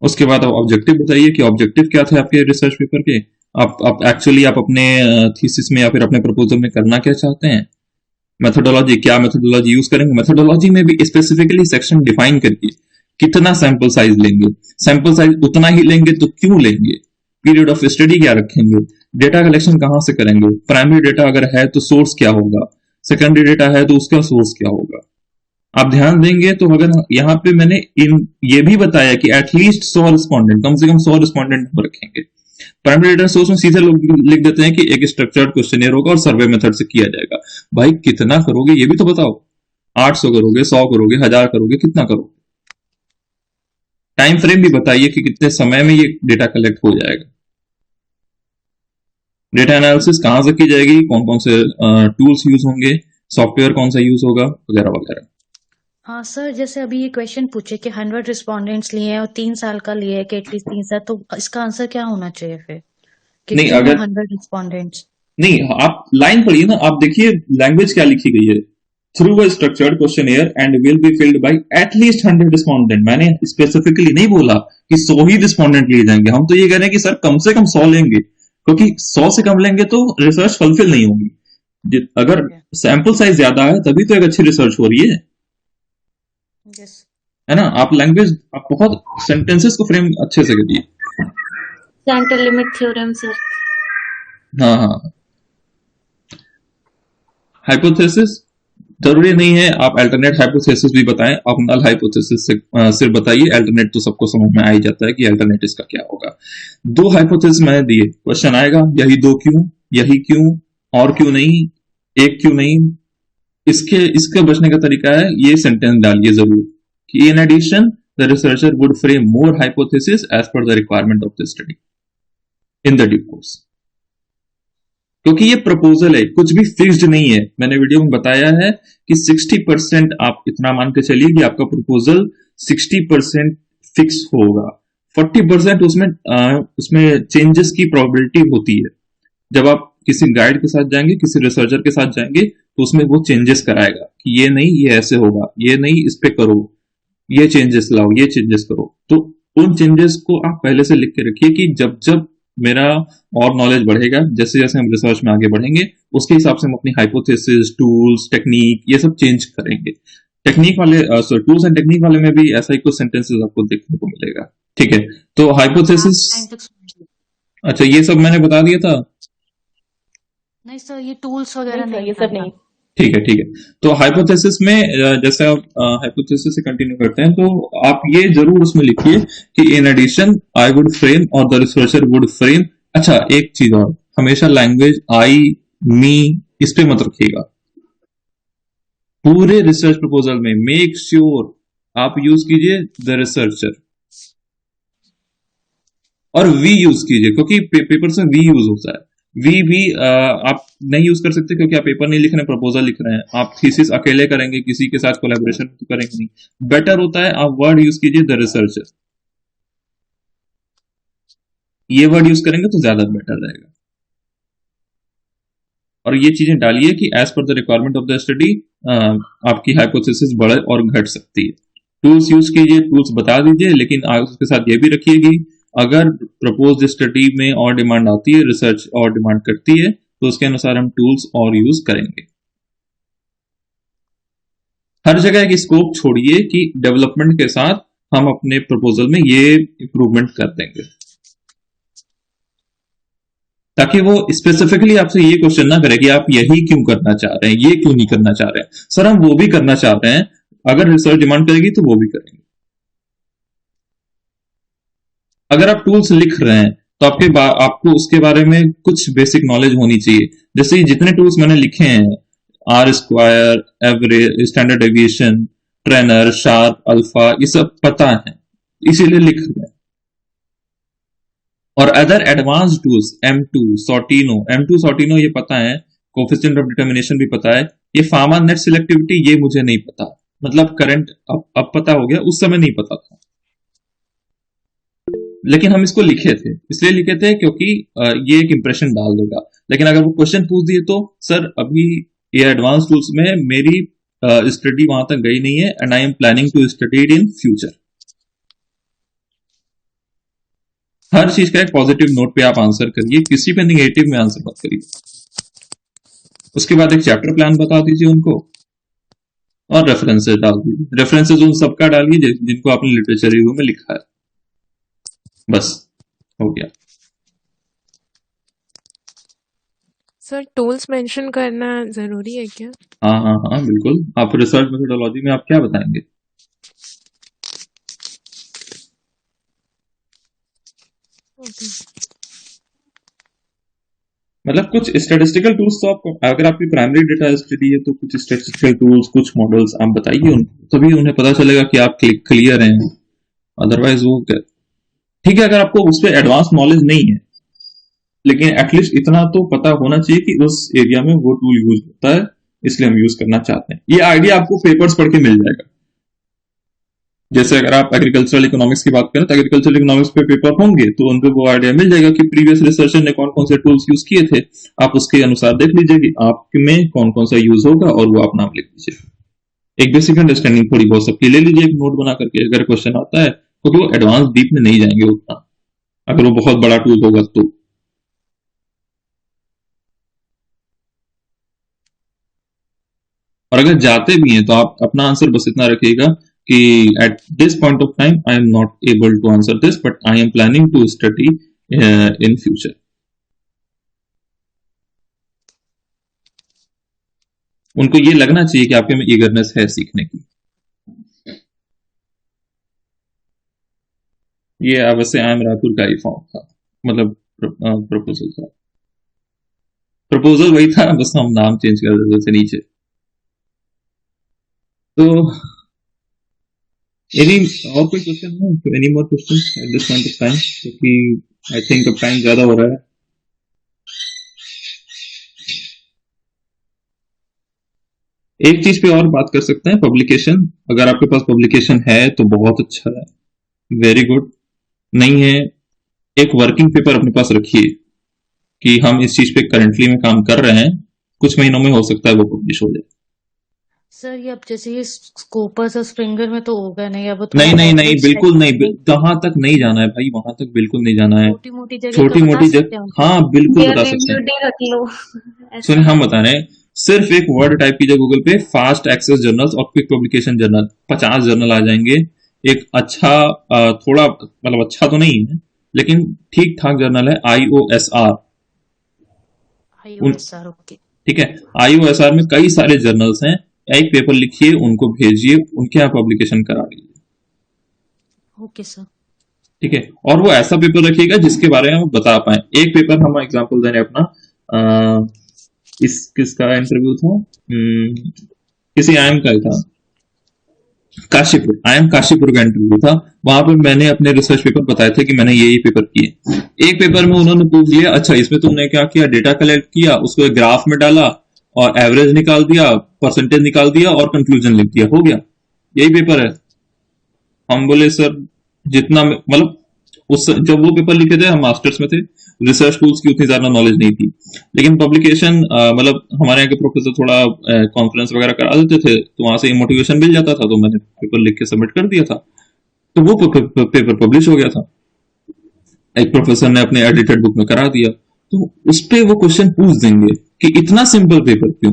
[SPEAKER 1] उसके बाद आप ऑब्जेक्टिव बताइए कि ऑब्जेक्टिव क्या थे आपके रिसर्च पेपर के। आप एक्चुअली आप अपने थीसिस में या फिर अपने प्रपोजल में करना क्या चाहते हैं। मेथोडोलॉजी, क्या मेथोडोलॉजी यूज करेंगे। मेथोडोलॉजी में भी स्पेसिफिकली सेक्शन डिफाइन करके कितना सैंपल साइज लेंगे, सैंपल साइज उतना ही लेंगे तो क्यों लेंगे, पीरियड ऑफ स्टडी क्या रखेंगे, डेटा कलेक्शन कहां से करेंगे, प्राइमरी डेटा अगर है तो सोर्स क्या होगा, सेकेंडरी डेटा है तो उसका सोर्स क्या होगा। आप ध्यान देंगे तो अगर यहाँ पे मैंने ये भी बताया कि एटलीस्ट 100 रिस्पॉन्डेंट, कम से कम 100 रिस्पॉन्डेंट हम रखेंगे। प्राइमरी डेटा सोर्स में सीधे लोग लिख देते हैं कि एक स्ट्रक्चर्ड क्वेश्चनियर होगा और सर्वे मेथड से किया जाएगा। भाई कितना करोगे ये भी तो बताओ। 800 करोगे, 100 करोगे, 1000 करोगे, कितना करोगे। टाइम फ्रेम भी बताइए कि कितने समय में ये डेटा कलेक्ट हो जाएगा। डेटा एनालिसिस कहां से की जाएगी, कौन कौन से टूल्स यूज होंगे, सॉफ्टवेयर कौन सा यूज होगा, वगैरह वगैरह।
[SPEAKER 5] हाँ सर, जैसे अभी ये क्वेश्चन पूछे कि 100 रिस्पोंडेंट्स लिए हैं और 3 साल का लिए है कि एटलीस्ट 3 साल, तो इसका आंसर क्या होना चाहिए फिर कि
[SPEAKER 1] नहीं,
[SPEAKER 5] क्यों
[SPEAKER 1] अगर
[SPEAKER 5] 100 रिस्पोंडेंट्स?
[SPEAKER 1] नहीं, आप लाइन पढ़िए ना, आप देखिए लैंग्वेज क्या लिखी गई है। Through a structured questionnaire and will be filled by at least 100 respondent. मैंने स्पेसिफिकली नहीं बोला कि 100 ही रिस्पोंडेंट लिए जाएंगे। हम तो ये कह रहे हैं कि सर कम से कम 100 लेंगे, क्योंकि 100 से कम लेंगे तो रिसर्च फुलफिल नहीं होगी। अगर
[SPEAKER 5] Okay.
[SPEAKER 1] सैंपल साइज ज्यादा है तभी तो एक अच्छी रिसर्च हो रही
[SPEAKER 5] Yes.
[SPEAKER 1] है ना। आप लैंग्वेज, आप बहुत सेंटेंसेस को फ्रेम अच्छे से करिए।
[SPEAKER 3] Centre limit theorem sir.
[SPEAKER 1] हाँ हाँ, हाइपोथेसिस जरूरी नहीं है आप अल्टरनेट हाइपोथेसिस भी बताएं, आप नल हाइपोथेसिस से सिर्फ बताइए। अल्टरनेट तो सबको समझ में आ ही जाता है कि अल्टरनेट इसका क्या होगा। 2 हाइपोथेसिस मैंने दिए, क्वेश्चन आएगा यही 2 क्यों, यही क्यों, और क्यों नहीं, एक क्यों नहीं। इसके बचने का तरीका है ये सेंटेंस डालिए जरूर कि in addition the researcher would frame more hypothesis as per the requirement of the study in the due course. क्योंकि ये प्रपोजल है, कुछ भी फिक्स्ड नहीं है। मैंने वीडियो में बताया है कि 60% आप इतना मान के चलिए कि आपका प्रपोजल 60% फिक्स होगा, 40% उसमें चेंजेस की प्रोबेबिलिटी होती है। जब आप किसी गाइड के साथ जाएंगे, किसी रिसर्चर के साथ जाएंगे, तो उसमें वो चेंजेस कराएगा कि ये नहीं, ये ऐसे होगा, ये नहीं, इस पे करो, ये चेंजेस लाओ, ये चेंजेस करो। तो उन चेंजेस को आप पहले से लिख के रखिए कि जब जब मेरा और नॉलेज बढ़ेगा, जैसे जैसे हम रिसर्च में आगे बढ़ेंगे, उसके हिसाब से हम अपनी हाइपोथेसिस, टूल्स, टेक्निक ये सब चेंज करेंगे। टेक्निक वाले टूल्स एंड टेक्निक वाले में भी ऐसा ही कुछ सेंटेंसेस आपको देखने को मिलेगा। ठीक है, तो हाइपोथेसिस,
[SPEAKER 5] Time तक सुनिए।
[SPEAKER 1] अच्छा ये सब मैंने बता दिया था।
[SPEAKER 5] नहीं सर, ये टूल्स वगैरह
[SPEAKER 6] नहीं सर,
[SPEAKER 5] नहीं
[SPEAKER 6] ये सब नहीं।
[SPEAKER 1] ठीक है ठीक है, तो हाइपोथेसिस में जैसे आप हाइपोथेसिस से कंटिन्यू करते हैं, तो आप ये जरूर उसमें लिखिए कि in addition I would frame और द रिसर्चर वुड फ्रेम। अच्छा एक चीज और, हमेशा लैंग्वेज आई, मी इस पे मत रखिएगा पूरे रिसर्च प्रपोजल में। मेक श्योर आप यूज कीजिए द रिसर्चर और वी यूज कीजिए, क्योंकि पेपर से वी यूज होता है। वी भी आप नहीं यूज कर सकते क्योंकि आप पेपर नहीं लिख रहे हैं, प्रपोजल लिख रहे हैं। आप थीसिस अकेले करेंगे, किसी के साथ कोलैबोरेशन तो करेंगे नहीं। बेटर होता है आप वर्ड यूज कीजिए द रिसर्चर, ये वर्ड यूज करेंगे तो ज्यादा बेटर रहेगा। और ये चीजें डालिए कि as per the requirement of the study आपकी हाइपोथेसिस बढ़े और घट सकती है। टूल्स यूज कीजिए, टूल्स बता दीजिए, लेकिन उसके साथ ये भी रखिए कि अगर प्रपोज्ड स्टडी में और डिमांड आती है, रिसर्च और डिमांड करती है, तो उसके अनुसार हम टूल्स और यूज करेंगे। हर जगह एक स्कोप छोड़िए कि डेवलपमेंट के साथ हम अपने प्रपोजल में ये इंप्रूवमेंट कर देंगे, ताकि वो स्पेसिफिकली आपसे ये क्वेश्चन ना करे कि आप यही क्यों करना चाह रहे हैं, ये क्यों नहीं करना चाह रहे हैं। सर हम वो भी करना चाह रहे हैं, अगर रिसर्च डिमांड करेगी तो वो भी करेंगे। अगर आप टूल्स लिख रहे हैं तो आपको उसके बारे में कुछ बेसिक नॉलेज होनी चाहिए। जैसे जितने टूल्स मैंने लिखे हैं, R square, average, standard deviation, Treynor, Sharpe, alpha, ये सब पता है, इसीलिए लिख रहे हैं। और other advance tools M2 Sortino ये पता है, कोफिशिएंट ऑफ डिटर्मिनेशन भी पता है। ये फार्मा नेट सिलेक्टिविटी ये मुझे नहीं पता, मतलब करंट अब पता हो गया, उस समय नहीं पता था, लेकिन हम इसको लिखे थे। इसलिए लिखे थे क्योंकि ये एक इंप्रेशन डाल देगा। लेकिन अगर वो क्वेश्चन पूछ दिए तो सर अभी ये एडवांस टूल्स में मेरी स्टडी वहां तक गई नहीं है and I am planning to study in future. हर चीज का एक पॉजिटिव नोट पे आप आंसर करिए, किसी पे निगेटिव में आंसर मत करिए। उसके बाद एक चैप्टर प्लान बता दीजिए उनको और रेफरेंसेस डाल दीजिए। रेफरेंसेस उन सबका डालिए जिनको आपने लिटरेचर रिव्यू में लिखा है, बस हो गया।
[SPEAKER 4] सर टूल्स मेंशन करना जरूरी है क्या?
[SPEAKER 1] हाँ हाँ हाँ बिल्कुल। आप रिसर्च मेथोडोलॉजी में आप क्या बताएंगे?
[SPEAKER 4] ओके।
[SPEAKER 1] मतलब कुछ स्टैटिस्टिकल टूल्स तो आपको, अगर आपकी प्राइमरी डेटा स्टडी है तो कुछ स्टैटिस्टिकल टूल्स, कुछ मॉडल्स आप बताइए उनको, तभी उन्हें पता चलेगा कि आप क्लियर हैं। अदरवाइज वो ठीक है, अगर आपको उस पर एडवांस नॉलेज नहीं है, लेकिन एटलीस्ट इतना तो पता होना चाहिए कि उस एरिया में वो टूल यूज होता है, इसलिए हम यूज करना चाहते हैं। ये आइडिया आपको पेपर्स पढ़ के मिल जाएगा। जैसे अगर आप एग्रीकल्चरल इकोनॉमिक्स की बात करें तो एग्रीकल्चरल इकोनॉमिक्स पे पेपर होंगे तो उनको वो आइडिया मिल जाएगा कि प्रीवियस रिसर्चर ने कौन कौन से टूल्स यूज किए थे। आप उसके अनुसार देख लीजिए कि आप में कौन कौन सा यूज होगा और वो आप नाम लिख लीजिए। एक बेसिक अंडरस्टैंडिंग थोड़ी बहुत सबकी ले लीजिए, एक नोट बना करके। अगर क्वेश्चन आता है तो वो एडवांस डीप में नहीं जाएंगे उतना, अगर वो बहुत बड़ा टूल होगा तो। और अगर जाते भी हैं तो आप अपना आंसर बस इतना रखिएगा कि at this point of time I am not able to answer this, but I am planning to study in future. उनको ये लगना चाहिए कि आपके में ईगरनेस है सीखने की। ये अवश्य आई एम रायपुर का ही फॉर्म था, मतलब प्रपोजल था। प्रपोजल वही था, बस हम नाम चेंज कर देते थे नीचे। तो एनी और कोई क्वेश्चन है? तो any more question eight this point of time, क्योंकि आई थिंक अब टाइम ज्यादा हो रहा है। एक चीज पे और बात कर सकते हैं, पब्लिकेशन। अगर आपके पास पब्लिकेशन है तो बहुत अच्छा है, वेरी गुड। नहीं है, एक वर्किंग पेपर अपने पास रखिए कि हम इस चीज पे करंटली में काम कर रहे हैं, कुछ महीनों में हो सकता है वो पब्लिश हो जाए।
[SPEAKER 5] सर ये अब जैसे ये स्कोपस और स्प्रिंगर में तो होगा नहीं, अब
[SPEAKER 1] नहीं नहीं नहीं,
[SPEAKER 5] ऑथराइज्ड
[SPEAKER 1] बिल्कुल नहीं,
[SPEAKER 5] सेक्टर
[SPEAKER 1] वहां तक नहीं जाना है भाई, वहां तक बिल्कुल नहीं जाना है।
[SPEAKER 5] छोटी मोटी जगह
[SPEAKER 1] छोटी
[SPEAKER 5] तो बता
[SPEAKER 1] मोटी
[SPEAKER 5] सकते हैं उनको।
[SPEAKER 1] हाँ बिल्कुल
[SPEAKER 3] देयर
[SPEAKER 1] बता
[SPEAKER 3] नेम
[SPEAKER 1] सकते हैं।
[SPEAKER 3] ड्यूटी रख लो ऐसा।
[SPEAKER 1] सुनिए, हम बता रहे हैं, सिर्फ एक वर्ड टाइप कीजिए गूगल पे, फास्ट एक्सेस जर्नल्स और क्विक पब्लिकेशन जर्नल, 50 जर्नल आ जाएंगे। एक अच्छा थोड़ा मतलब अच्छा तो नहीं है लेकिन ठीक ठाक जर्नल है, IOSR।
[SPEAKER 5] IOSR, okay.
[SPEAKER 1] ठीक है, IOSR में कई सारे जर्नल्स हैं, एक पेपर लिखिए, उनको भेजिए, उनके यहाँ पब्लिकेशन करा लीजिए।
[SPEAKER 5] Okay sir.
[SPEAKER 1] ठीक है, और वो ऐसा पेपर रखिएगा जिसके बारे में हम बता पाए। एक पेपर हम एग्जांपल दे रहे हैं अपना, इस किसका इंटरव्यू था, किसी आईएम का ही था, काशीपुर, आईएम काशीपुर का इंटरव्यू था। वहां पे मैंने अपने रिसर्च पेपर बताए थे कि मैंने ये पेपर किए। एक पेपर में उन्होंने पूछ लिया, अच्छा इसमें तुमने क्या किया, डेटा कलेक्ट किया, उसको एक ग्राफ में डाला और एवरेज निकाल दिया, परसेंटेज निकाल दिया और कंक्लूजन लिख दिया, हो गया, यही पेपर है। हम बोले सर जितना मतलब उस जब वो पेपर लिखे थे हम मास्टर्स में थे, रिसर्च टूल्स की उतनी ज्यादा नॉलेज नहीं थी, लेकिन पब्लिकेशन मतलब हमारे यहाँ के प्रोफेसर थोड़ा कॉन्फ्रेंस वगैरह करा देते थे तो वहां से मोटिवेशन मिल जाता था, तो मैंने पेपर लिख के सबमिट कर दिया था, तो वो पेपर पब्लिश हो गया था। एक प्रोफेसर ने अपने एडिटेड बुक में करा दिया, तो उस पे वो क्वेश्चन पूछ देंगे कि इतना सिंपल पेपर क्यों,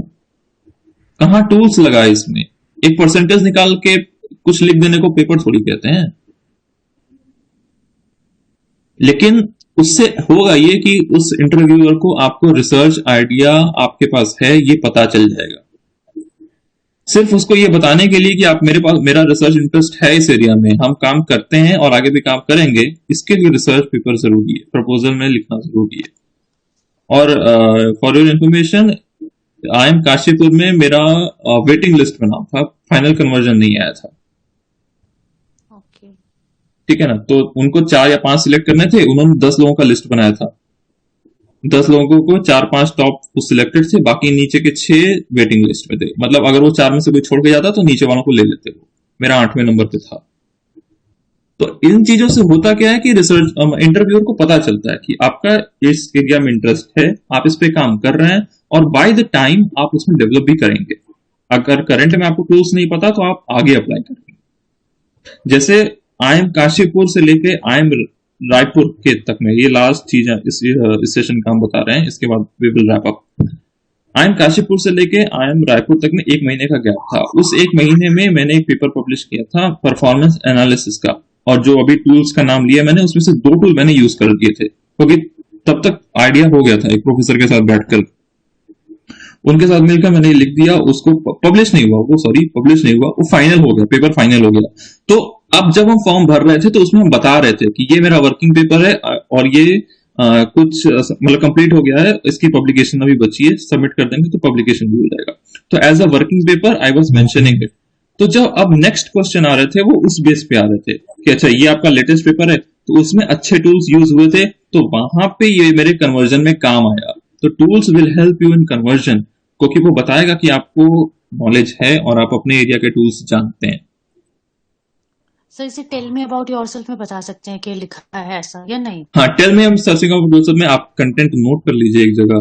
[SPEAKER 1] कहाँ टूल्स लगाए इसमें, एक परसेंटेज निकाल के कुछ लिख देने को पेपर थोड़ी कहते हैं। लेकिन उससे होगा ये कि उस इंटरव्यूअर को आपको रिसर्च आइडिया आपके पास है ये पता चल जाएगा। सिर्फ उसको ये बताने के लिए कि आप मेरे पास मेरा रिसर्च इंटरेस्ट है इस एरिया में, हम काम करते हैं और आगे भी काम करेंगे, इसके लिए रिसर्च पेपर जरूरी है, प्रपोजल में लिखना जरूरी है। और for your information, IIM Kashipur में मेरा वेटिंग लिस्ट में नाम था, फाइनल कन्वर्जन नहीं आया था।
[SPEAKER 5] ओके।
[SPEAKER 1] ठीक है ना, तो उनको 4 या 5 सिलेक्ट करने थे, उन्होंने 10 लोगों का लिस्ट बनाया था, 10 लोगों को 4-5 टॉप सिलेक्टेड थे, बाकी नीचे के 6 वेटिंग लिस्ट में थे। मतलब अगर वो 4 में से कोई छोड़ के जाता तो नीचे वालों को ले लेते, वो मेरा 8वें नंबर पे था। तो इन चीजों से होता क्या है कि रिसर्च इंटरव्यूअर को पता चलता है कि आपका इस एरिया में इंटरेस्ट है, आप इस पे काम कर रहे हैं और बाय द टाइम आप उसमें डेवलप भी करेंगे। अगर करंट में आपको टूल्स नहीं पता तो आप आगे अप्लाई करेंगे। जैसे IIM काशीपुर से लेके IIM रायपुर के तक में, ये लास्ट चीज है इस सेशन का हम बता रहे हैं, इसके बाद we will wrap up. IIM Kashipur से लेके IIM रायपुर तक में 1 महीने का गैप था। उस 1 महीने में मैंने एक पेपर पब्लिश किया था परफॉर्मेंस एनालिसिस का, और जो अभी टूल्स का नाम लिया मैंने, उसमें से 2 टूल मैंने यूज कर दिए थे, क्योंकि तब तक आइडिया हो गया था। एक प्रोफेसर के साथ बैठकर उनके साथ मिलकर मैंने लिख दिया, उसको पब्लिश नहीं हुआ, पब्लिश नहीं हुआ, वो फाइनल हो गया, पेपर फाइनल हो गया। तो अब जब हम फॉर्म भर रहे थे तो उसमें हम बता रहे थे कि ये मेरा वर्किंग पेपर है और ये कुछ मतलब कंप्लीट हो गया है, इसकी पब्लिकेशन अभी बची है, सबमिट कर देंगे तो पब्लिकेशन भी हो जाएगा। तो as a working paper I was mentioning it. तो जब अब नेक्स्ट क्वेश्चन आ रहे थे वो उस बेस पे आ रहे थे कि अच्छा ये आपका लेटेस्ट पेपर है, तो उसमें अच्छे टूल्स यूज हुए थे, तो वहां पे ये मेरे कन्वर्जन में काम आया। तो tools will help you in conversion, क्योंकि वो बताएगा कि आपको नॉलेज है और आप अपने एरिया के टूल्स जानते हैं।
[SPEAKER 5] सर इसे टेल मी अबाउट योरसेल्फ में बता सकते हैं कि लिखा है ऐसा या नहीं?
[SPEAKER 1] हाँ, टेल मी हम सर्चिंग अबाउट योरसेल्फ में आप कंटेंट नोट कर लीजिए एक जगह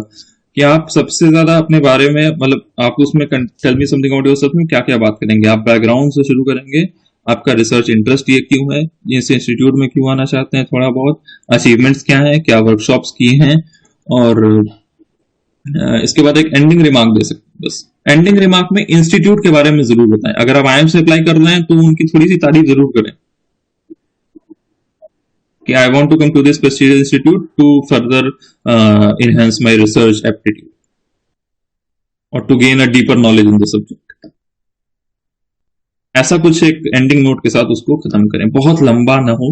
[SPEAKER 1] कि आप सबसे ज्यादा अपने बारे में, मतलब आप उसमें tell me something about yourself में क्या क्या बात करेंगे। आप बैकग्राउंड से शुरू करेंगे, आपका रिसर्च इंटरेस्ट ये क्यों है, इस इंस्टीट्यूट में क्यों आना चाहते हैं, थोड़ा बहुत अचीवमेंट्स क्या है, क्या वर्कशॉप्स किए हैं, और इसके बाद एक एंडिंग रिमार्क दे सकते हैं बस। एंडिंग रिमार्क में इंस्टीट्यूट के बारे में जरूर बताएं। अगर आप आईएम से अप्लाई कर रहे हैं तो उनकी थोड़ी सी तारीफ जरूर करें कि I want to come to this prestigious institute to further enhance my research aptitude or to gain a deeper knowledge in the subject। ऐसा कुछ एक एंडिंग नोट के साथ उसको खत्म करें, बहुत लंबा ना हो,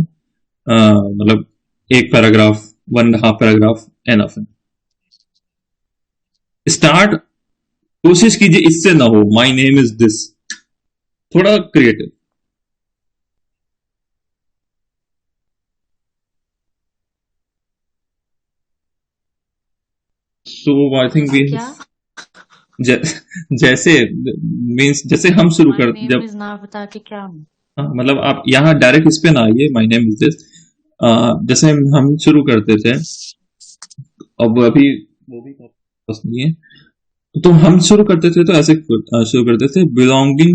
[SPEAKER 1] मतलब एक पैराग्राफ, 1.5 पैराग्राफ एनफ है। स्टार्ट कोशिश कीजिए इससे ना हो माई नेम इज दिस, थोड़ा creative. So I think we
[SPEAKER 5] क्या
[SPEAKER 1] जैसे मीन्स जैसे हम शुरू
[SPEAKER 5] माय
[SPEAKER 1] कर
[SPEAKER 5] नेम
[SPEAKER 1] जब
[SPEAKER 5] इज ना बता के क्या हूँ।
[SPEAKER 1] मतलब आप यहाँ डायरेक्ट इस पे ना आइए माई नेम इज दिस। जैसे हम शुरू करते थे, अब अभी वो भी पसंद नहीं है, तो हम शुरू करते थे तो ऐसे शुरू करते थे, belonging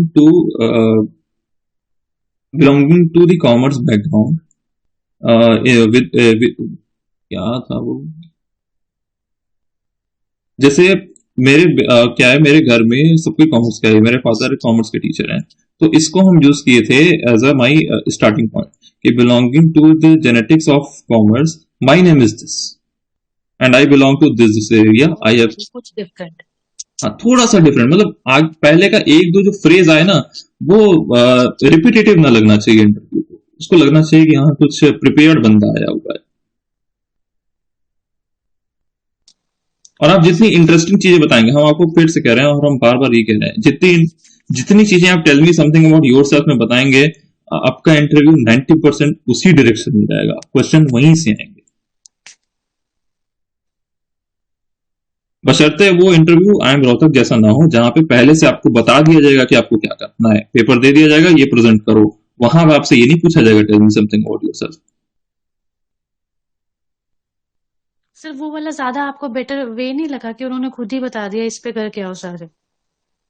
[SPEAKER 1] to the commerce background with क्या था वो, जैसे मेरे क्या है, मेरे घर में सब कोई कॉमर्स का है, मेरे फादर कॉमर्स के टीचर हैं, तो इसको हम यूज किए थे as a my starting point कि belonging to the genetics of commerce, my name is this and I belong to this area, I have.
[SPEAKER 5] कुछ डिफरेंट।
[SPEAKER 1] हाँ, थोड़ा सा डिफरेंट, मतलब आज पहले का एक दो जो फ्रेज आए ना वो रिपीटेटिव ना लगना चाहिए इंटरव्यू को, उसको लगना चाहिए कि हाँ कुछ प्रिपेयर्ड बंदा आया हुआ है। और आप जितनी इंटरेस्टिंग चीजें बताएंगे, हम आपको फिर से कह रहे हैं और हम बार बार ये कह रहे हैं, जितनी चीजें आप tell me something about yourself में बताएंगे, आपका इंटरव्यू 90% उसी डायरेक्शन में जाएगा, क्वेश्चन वहीं से आएंगे। बशर्ते वो इंटरव्यू आई एम रोहतक जैसा ना हो जहां पे पहले से आपको बता दिया जाएगा कि आपको क्या करना है, पेपर दे दिया जाएगा, ये प्रेजेंट करो, वहां आपसे ये नहीं पूछा जाएगा tell me something about yourself.
[SPEAKER 5] Sir वो वाला ज्यादा आपको बेटर वे नहीं लगा कि उन्होंने खुद ही बता दिया इस पे करके आओ सारे?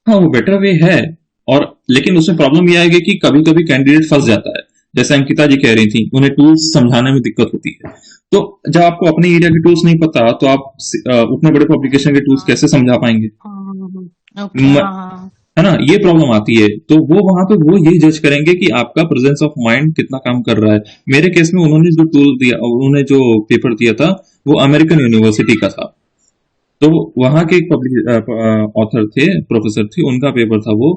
[SPEAKER 1] हाँ, वो बेटर वे है, और लेकिन उसमें प्रॉब्लम ये आएगी कि कभी कभी कैंडिडेट फंस जाता है, जैसे अंकिता जी कह रही थी, उन्हें टूल्स समझाने में दिक्कत होती है। तो जब आपको अपने एरिया के टूल्स नहीं पता तो आप उतने बड़े पब्लिकेशन के टूल्स कैसे समझा पाएंगे?
[SPEAKER 5] ओके, हाँ।
[SPEAKER 1] है ना, ये प्रॉब्लम आती है। तो वो वहां पे वो ये जज करेंगे कि आपका प्रेजेंस ऑफ माइंड कितना काम कर रहा है। मेरे केस में उन्होंने जो टूल दिया, उन्होंने जो पेपर दिया था वो अमेरिकन यूनिवर्सिटी का था, तो वहां के एक पब्लिक ऑथर थे, प्रोफेसर थे, उनका पेपर था वो।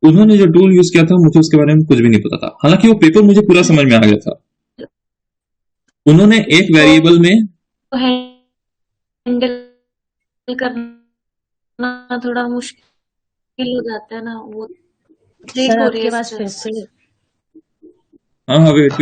[SPEAKER 1] उन्होंने जो टूल यूज किया था मुझे उसके बारे में कुछ भी नहीं पता था, हालांकि वो पेपर मुझे पूरा समझ में आ गया था। उन्होंने एक वेरिएबल में
[SPEAKER 3] हैंडल करना थोड़ा मुश्किल हो जाता है ना, वो
[SPEAKER 6] सर आपके पास फिर से
[SPEAKER 1] हाँ, wait.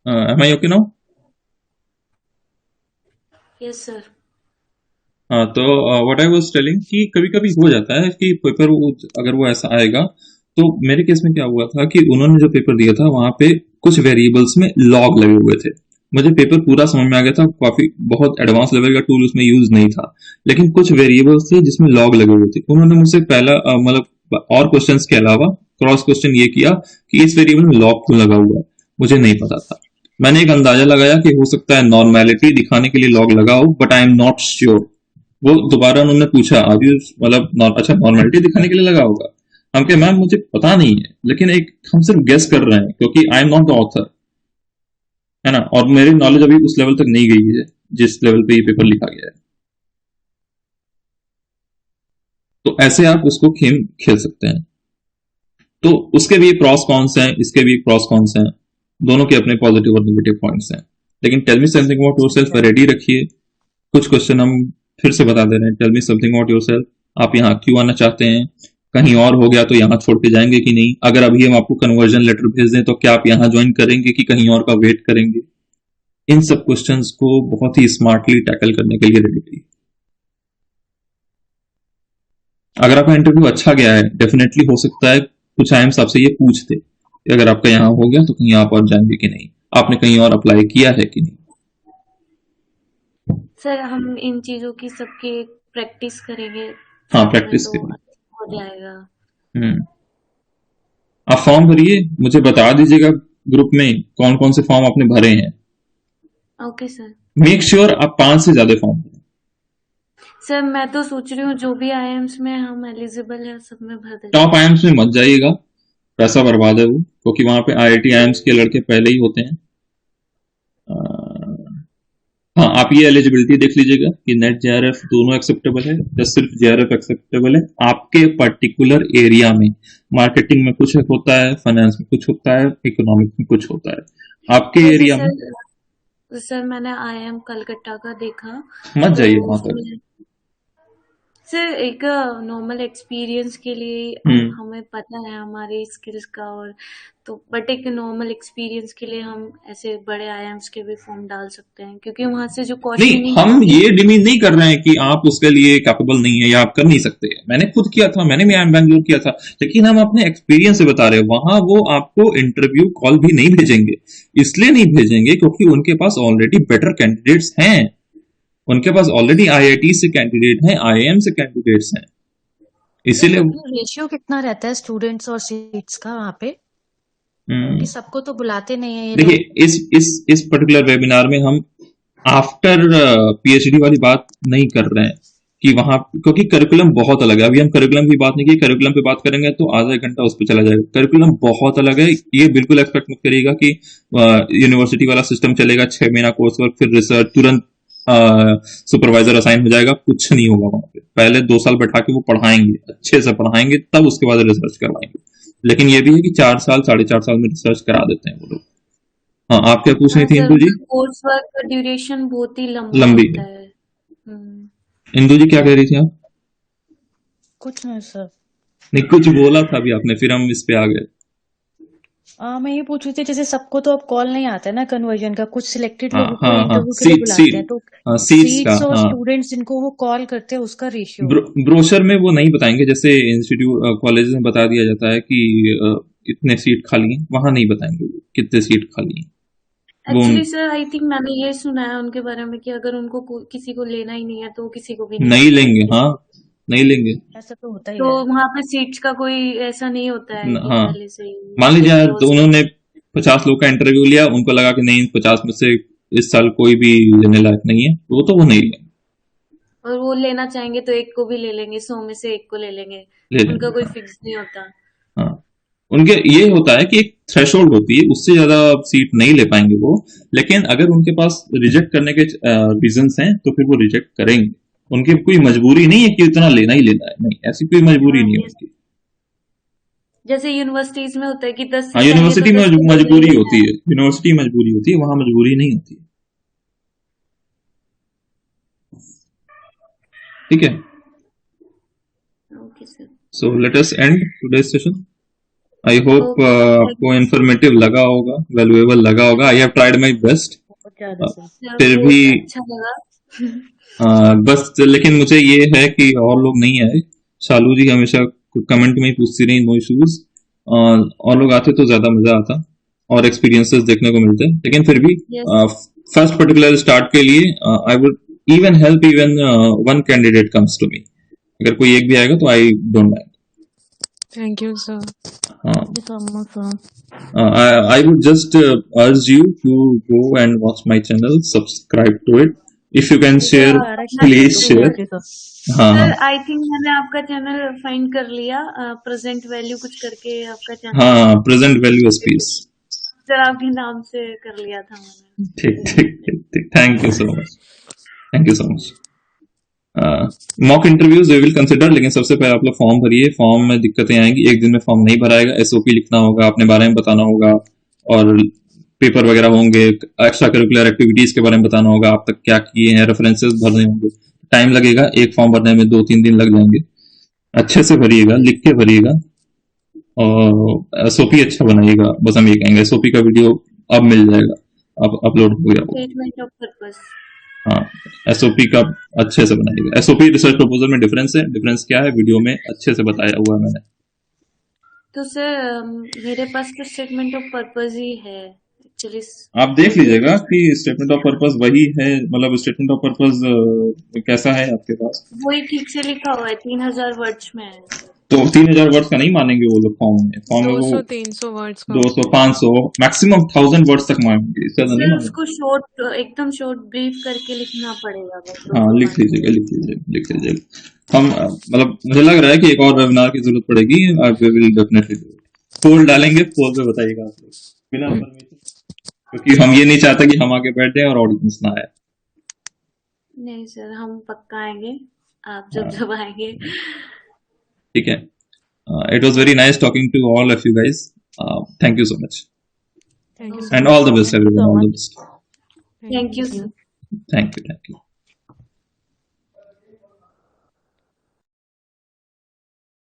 [SPEAKER 1] Am I okay now?
[SPEAKER 3] Yes sir.
[SPEAKER 1] हाँ, तो व्हाट आई वाज टेलिंग कि कभी कभी हो जाता है कि पेपर अगर वो ऐसा आएगा, तो मेरे केस में क्या हुआ था कि उन्होंने जो पेपर दिया था वहां पे कुछ वेरिएबल्स में लॉग लगे हुए थे। मुझे पेपर पूरा समझ में आ गया था, काफी बहुत एडवांस लेवल का टूल उसमें यूज नहीं था, लेकिन कुछ वेरिएबल्स थे जिसमें लॉग लगे हुए थे। उन्होंने मुझसे पहला मतलब और क्वेश्चंस के अलावा क्रॉस क्वेश्चन ये किया कि इस वेरिएबल में लॉग क्यों लगा हुआ है, मुझे नहीं पता था। मैंने एक अंदाजा लगाया कि हो सकता है नॉर्मेलिटी दिखाने के लिए लॉग लगा हो, but I am not sure. वो दोबारा उन्होंने पूछा अब यू मतलब अच्छा नॉर्मेलिटी दिखाने के लिए लगा होगा? हम कहे मैम मुझे पता नहीं है, लेकिन एक हम सिर्फ गेस कर रहे हैं क्योंकि आई एम नॉट द ऑथर, है ना, और मेरी नॉलेज अभी उस लेवल तक नहीं गई है जिस लेवल पे ये पेपर लिखा गया है। तो ऐसे आप उसको गेम खेल सकते हैं। तो उसके भी प्रॉस कॉन्स हैं, इसके भी प्रॉस कॉन्स हैं, दोनों के अपने पॉजिटिव और नेगेटिव पॉइंट्स हैं। लेकिन tell me something about yourself ready रखिए। कुछ क्वेश्चन हम फिर से बता दे रहे हैं। Tell me something about yourself, आप यहाँ क्यों आना चाहते हैं? कहीं और हो गया तो यहाँ छोड़ के जाएंगे कि नहीं? अगर अभी हम आपको कन्वर्जन लेटर भेज दें तो क्या आप यहाँ ज्वाइन करेंगे कि कहीं और का वेट करेंगे? इन सब क्वेश्चंस को बहुत ही स्मार्टली टैकल करने के लिए रेडी रहिए। अगर आपका इंटरव्यू अच्छा गया है, डेफिनेटली हो सकता है कुछ आईएम्स आपसे ये पूछते कि अगर आपका यहाँ हो गया तो कहीं आप और जाएंगे कि नहीं, आपने कहीं और अप्लाई किया है कि नहीं।
[SPEAKER 3] सर हम इन चीजों की सबकी प्रैक्टिस करेंगे
[SPEAKER 1] हाँ,
[SPEAKER 3] साथ में
[SPEAKER 1] प्रैक्टिस
[SPEAKER 3] तो
[SPEAKER 1] करिए।
[SPEAKER 3] हो जाएगा।
[SPEAKER 1] हम्म आप फॉर्म भरिए, मुझे बता दीजिएगा ग्रुप में कौन कौन से फॉर्म आपने भरे हैं।
[SPEAKER 3] Okay sir.
[SPEAKER 1] मेक श्योर आप 5 से ज्यादा फॉर्म भरें।
[SPEAKER 3] सर मैं तो सोच रही हूँ जो भी आईएम्स में हम एलिजिबल है सब में भर देते
[SPEAKER 1] टॉप आईएम्स में मत जाइएगा, पैसा बर्बाद है वो, क्योंकि वहां पे आईआईटी आईएम्स के लड़के पहले ही होते हैं। हाँ, आप ये एलिजिबिलिटी देख लीजिएगा कि नेट जेआरएफ दोनों एक्सेप्टेबल है या सिर्फ जेआरएफ एक्सेप्टेबल है आपके पर्टिकुलर एरिया में। मार्केटिंग में कुछ होता है, फाइनेंस में कुछ होता है, इकोनॉमिक्स में कुछ होता है आपके
[SPEAKER 3] जैसे
[SPEAKER 1] एरिया में।
[SPEAKER 3] सर मैंने आईएम कलकत्ता का देखा
[SPEAKER 1] मत
[SPEAKER 3] तो
[SPEAKER 1] जाइए वहां तक।
[SPEAKER 3] उसमें सर एक नॉर्मल एक्सपीरियंस के लिए
[SPEAKER 1] हम्म
[SPEAKER 3] हमें पता है हमारी स्किल्स का और तो बट एक नॉर्मल एक्सपीरियंस के लिए हम ऐसे बड़े आईएम्स के भी फॉर्म डाल सकते हैं क्योंकि वहां से जो
[SPEAKER 1] नहीं,
[SPEAKER 3] क्वेश्चनिंग
[SPEAKER 1] हम
[SPEAKER 3] होती
[SPEAKER 1] ये
[SPEAKER 3] है।
[SPEAKER 1] डिमीन नहीं कर रहे हैं कि आप उसके लिए कैपेबल नहीं है या आप कर नहीं सकते। मैंने खुद किया था, मैंने भी आईएम बैंगलोर किया था, लेकिन हम अपने एक्सपीरियंस से बता रहे हैं। वहां वो आपको इंटरव्यू कॉल भी नहीं भेजेंगे, इसलिए नहीं भेजेंगे क्योंकि उनके पास ऑलरेडी बेटर कैंडिडेट्स हैं। उनके पास ऑलरेडी आईआईटी से कैंडिडेट हैं, आईआईएम से कैंडिडेट्स हैं, इसीलिए
[SPEAKER 5] रेशियो कितना रहता है स्टूडेंट्स और सीट्स का वहाँ पे?
[SPEAKER 1] हम्म,
[SPEAKER 5] क्योंकि सबको तो बुलाते नहीं है ये
[SPEAKER 1] देखिए
[SPEAKER 5] लोग।
[SPEAKER 1] इस पर्टिकुलर वेबिनार में हम आफ्टर पीएचडी वाली बात नहीं कर रहे हैं कि वहां, क्योंकि करिकुलम बहुत अलग है। अभी हम करिकुलम की बात नहीं की, करिकुलम पे बात करेंगे तो आधा एक घंटा उस पर चला जाएगा। करिकुलम बहुत अलग है, ये बिल्कुल एक्सपेक्ट मत करिएगा कि यूनिवर्सिटी वाला सिस्टम चलेगा, 6 महीना कोर्स वर्क फिर रिसर्च, तुरंत सुपरवाइजर असाइन हो जाएगा। कुछ नहीं होगा वहां पे। पहले 2 साल बैठा के वो पढ़ाएंगे, अच्छे से पढ़ाएंगे, तब उसके बाद रिसर्च करवाएंगे। लेकिन ये भी है कि 4 साल 4.5 साल में रिसर्च करा देते हैं वो लोग। हाँ, आप क्या पूछ रही थी
[SPEAKER 3] सर
[SPEAKER 1] इंदु जी?
[SPEAKER 3] कोर्स वर्क का ड्यूरेशन बहुत ही लंबा
[SPEAKER 1] लंबी
[SPEAKER 3] होता
[SPEAKER 1] है।
[SPEAKER 3] है।
[SPEAKER 1] इंदु जी क्या कह रही थी आप?
[SPEAKER 5] कुछ नहीं सर।
[SPEAKER 1] नहीं, कुछ बोला था अभी आपने, फिर हम इस पे आ गए।
[SPEAKER 5] मैं ये पूछ रही थी जैसे सबको तो अब कॉल नहीं आता है ना कन्वर्जन का, कुछ सिलेक्टेड
[SPEAKER 1] हाँ
[SPEAKER 5] लोगों को
[SPEAKER 1] हाँ हाँ,
[SPEAKER 5] इंटरव्यू के लिए बुलाते हैं, तो
[SPEAKER 1] सीट्स का।
[SPEAKER 5] सीट्स और
[SPEAKER 1] हाँ,
[SPEAKER 5] स्टूडेंट्स जिनको वो कॉल करते हैं उसका रेशियो।
[SPEAKER 1] ब्रोशर में वो नहीं बताएंगे, जैसे इंस्टीट्यूट कॉलेज में बता दिया जाता है कि कितने सीट खाली हैं, वहां नहीं बताएंगे वो कितने सीट खाली हैं। वो
[SPEAKER 3] एक्चुअली सर आई थिंक मैंने ये सुना है उनके बारे में कि अगर उनको किसी को लेना ही नहीं है तो वो किसी को भी
[SPEAKER 1] नहीं
[SPEAKER 3] लेते
[SPEAKER 1] लेंगे। हाँ, नहीं लेंगे।
[SPEAKER 5] ऐसा तो होता ही
[SPEAKER 3] तो
[SPEAKER 5] है।
[SPEAKER 3] वहां पे सीट्स का कोई ऐसा नहीं होता है कि
[SPEAKER 1] हाँ,
[SPEAKER 3] पहले से ही
[SPEAKER 1] मान लीजिए यार,
[SPEAKER 3] secure
[SPEAKER 1] तो उन्होंने 50 लोग का इंटरव्यू लिया, उनको लगा कि नहीं 50 में से इस साल कोई भी लेने लायक नहीं है, तो वो नहीं लेंगे।
[SPEAKER 3] और वो लेना चाहेंगे तो एक को भी ले लेंगे, 100 में से एक को ले लेंगे,
[SPEAKER 1] ले लेंगे।
[SPEAKER 3] उनका कोई फिक्स नहीं होता।
[SPEAKER 1] हाँ, उनके ये होता है कि एक थ्रेशोल्ड होती है, उससे ज्यादा सीट नहीं ले पाएंगे वो। लेकिन अगर उनके पास रिजेक्ट करने के रीजंस हैं तो फिर वो रिजेक्ट करेंगे। उनकी कोई मजबूरी नहीं है कि इतना लेना ही लेना है, नहीं, ऐसी कोई मजबूरी नहीं है उनकी।
[SPEAKER 3] जैसे यूनिवर्सिटीज में होता है कि 10
[SPEAKER 1] हाँ,
[SPEAKER 3] सीट आई है
[SPEAKER 1] यूनिवर्सिटी
[SPEAKER 3] तो
[SPEAKER 1] में
[SPEAKER 3] 10 सीट
[SPEAKER 1] मजबूरी
[SPEAKER 3] लेनी
[SPEAKER 1] होती है, यूनिवर्सिटी में मजबूरी होती है, वहां मजबूरी नहीं होती है। ठीक है,
[SPEAKER 3] okay sir.
[SPEAKER 1] So let us and today's session. I hope आपको इंफॉर्मेटिव लगा होगा, वैल्यूएबल लगा होगा। I have tried my best.
[SPEAKER 5] बहुत ज्यादा सर।
[SPEAKER 1] फिर भी
[SPEAKER 3] अच्छा लगा।
[SPEAKER 1] बस, लेकिन मुझे ये है कि और लोग नहीं आए। शालू जी हमेशा कमेंट में ही पूछती रही, नो इश्यूज। और लोग आते तो ज्यादा मजा आता और एक्सपीरियंसेस देखने को मिलते। लेकिन फिर भी फर्स्ट पर्टिकुलर स्टार्ट के लिए I would even help even one candidate comes to me. अगर कोई एक भी आएगा तो I don't mind.
[SPEAKER 4] Thank you sir.
[SPEAKER 1] I would just urge you to go and watch my channel, subscribe to it. If you can share, please share. हाँ हाँ
[SPEAKER 3] sir I think मैंने आपका चैनल फाइंड कर लिया, present value कुछ करके आपका channel.
[SPEAKER 1] हाँ, प्रेजेंट वैल्यू स्पीच।
[SPEAKER 3] सर आपके नाम से कर लिया था मैंने।
[SPEAKER 1] ठीक ठीक ठीक ठीक, thank you so much, thank you so much. Mock interviews we will consider, लेकिन सबसे पहले आप लोग फॉर्म भरिए। फॉर्म में दिक्कतें आएंगी, एक दिन में फॉर्म नहीं भराएगा। एसओपी लिखना होगा, अपने बारे में बताना होगा, और पेपर वगैरह होंगे, एक्स्ट्रा करिकुलर एक्टिविटीज के बारे में बताना होगा, आप तक क्या किए हैं, रेफरेंसेस भरने होंगे। टाइम लगेगा, एक फॉर्म भरने में 2-3 दिन लग जाएंगे। अच्छे से भरिएगा, लिख के भरिएगा, और एसओपी अच्छा बनाइएगा। बस हम ये कहेंगे, एसओपी का वीडियो अब मिल जाएगा, अब अपलोड हो गया।
[SPEAKER 3] Statement of purpose.
[SPEAKER 1] हाँ, एसओपी का अच्छे से बनाइएगा। एसओपी रिसर्च प्रपोजल में डिफरेंस है, डिफरेंस क्या है वीडियो में अच्छे से बताया हुआ है मैंने।
[SPEAKER 3] तो सर मेरे पास तो स्टेटमेंट ऑफ पर्पस ही है एक्चुअली
[SPEAKER 1] आप देख लीजिएगा कि स्टेटमेंट ऑफ पर्पस वही है, मतलब स्टेटमेंट ऑफ पर्पस कैसा है आपके पास।
[SPEAKER 3] वही ठीक से लिखा हुआ है, 3000 वर्ड्स में है।
[SPEAKER 1] तो 3000 वर्ड्स का नहीं मानेंगे वो लोग फॉर्म में
[SPEAKER 4] 200-300 वर्ड्स का
[SPEAKER 1] 200 500 मैक्सिमम 1000 वर्ड्स तक मांगेंगे, इससे ज्यादा नहीं
[SPEAKER 3] सर
[SPEAKER 1] मांगेंगे।
[SPEAKER 3] उसको शॉर्ट, एकदम शॉर्ट ब्रीफ करके लिखना पड़ेगा बस।
[SPEAKER 1] हाँ लिख लीजिएगा। हम मतलब मुझे लग रहा है कि एक और वेबिनार की जरूरत पड़ेगी। We will definitely do it. Poll डालेंगे, पोल पे बताइएगा आप लोग बिना परमिशन, क्योंकि हम ये नहीं चाहते कि हम आगे बैठ जाए और ऑडियंस ना आए।
[SPEAKER 3] नहीं सर, हम पक्का आएंगे आप जब आएंगे।
[SPEAKER 1] ठीक है। It was very nice talking to all of you guys. Thank you so much.
[SPEAKER 4] Thank you
[SPEAKER 1] And all the best everyone, all the best.
[SPEAKER 3] Thank you sir.
[SPEAKER 1] Thank you.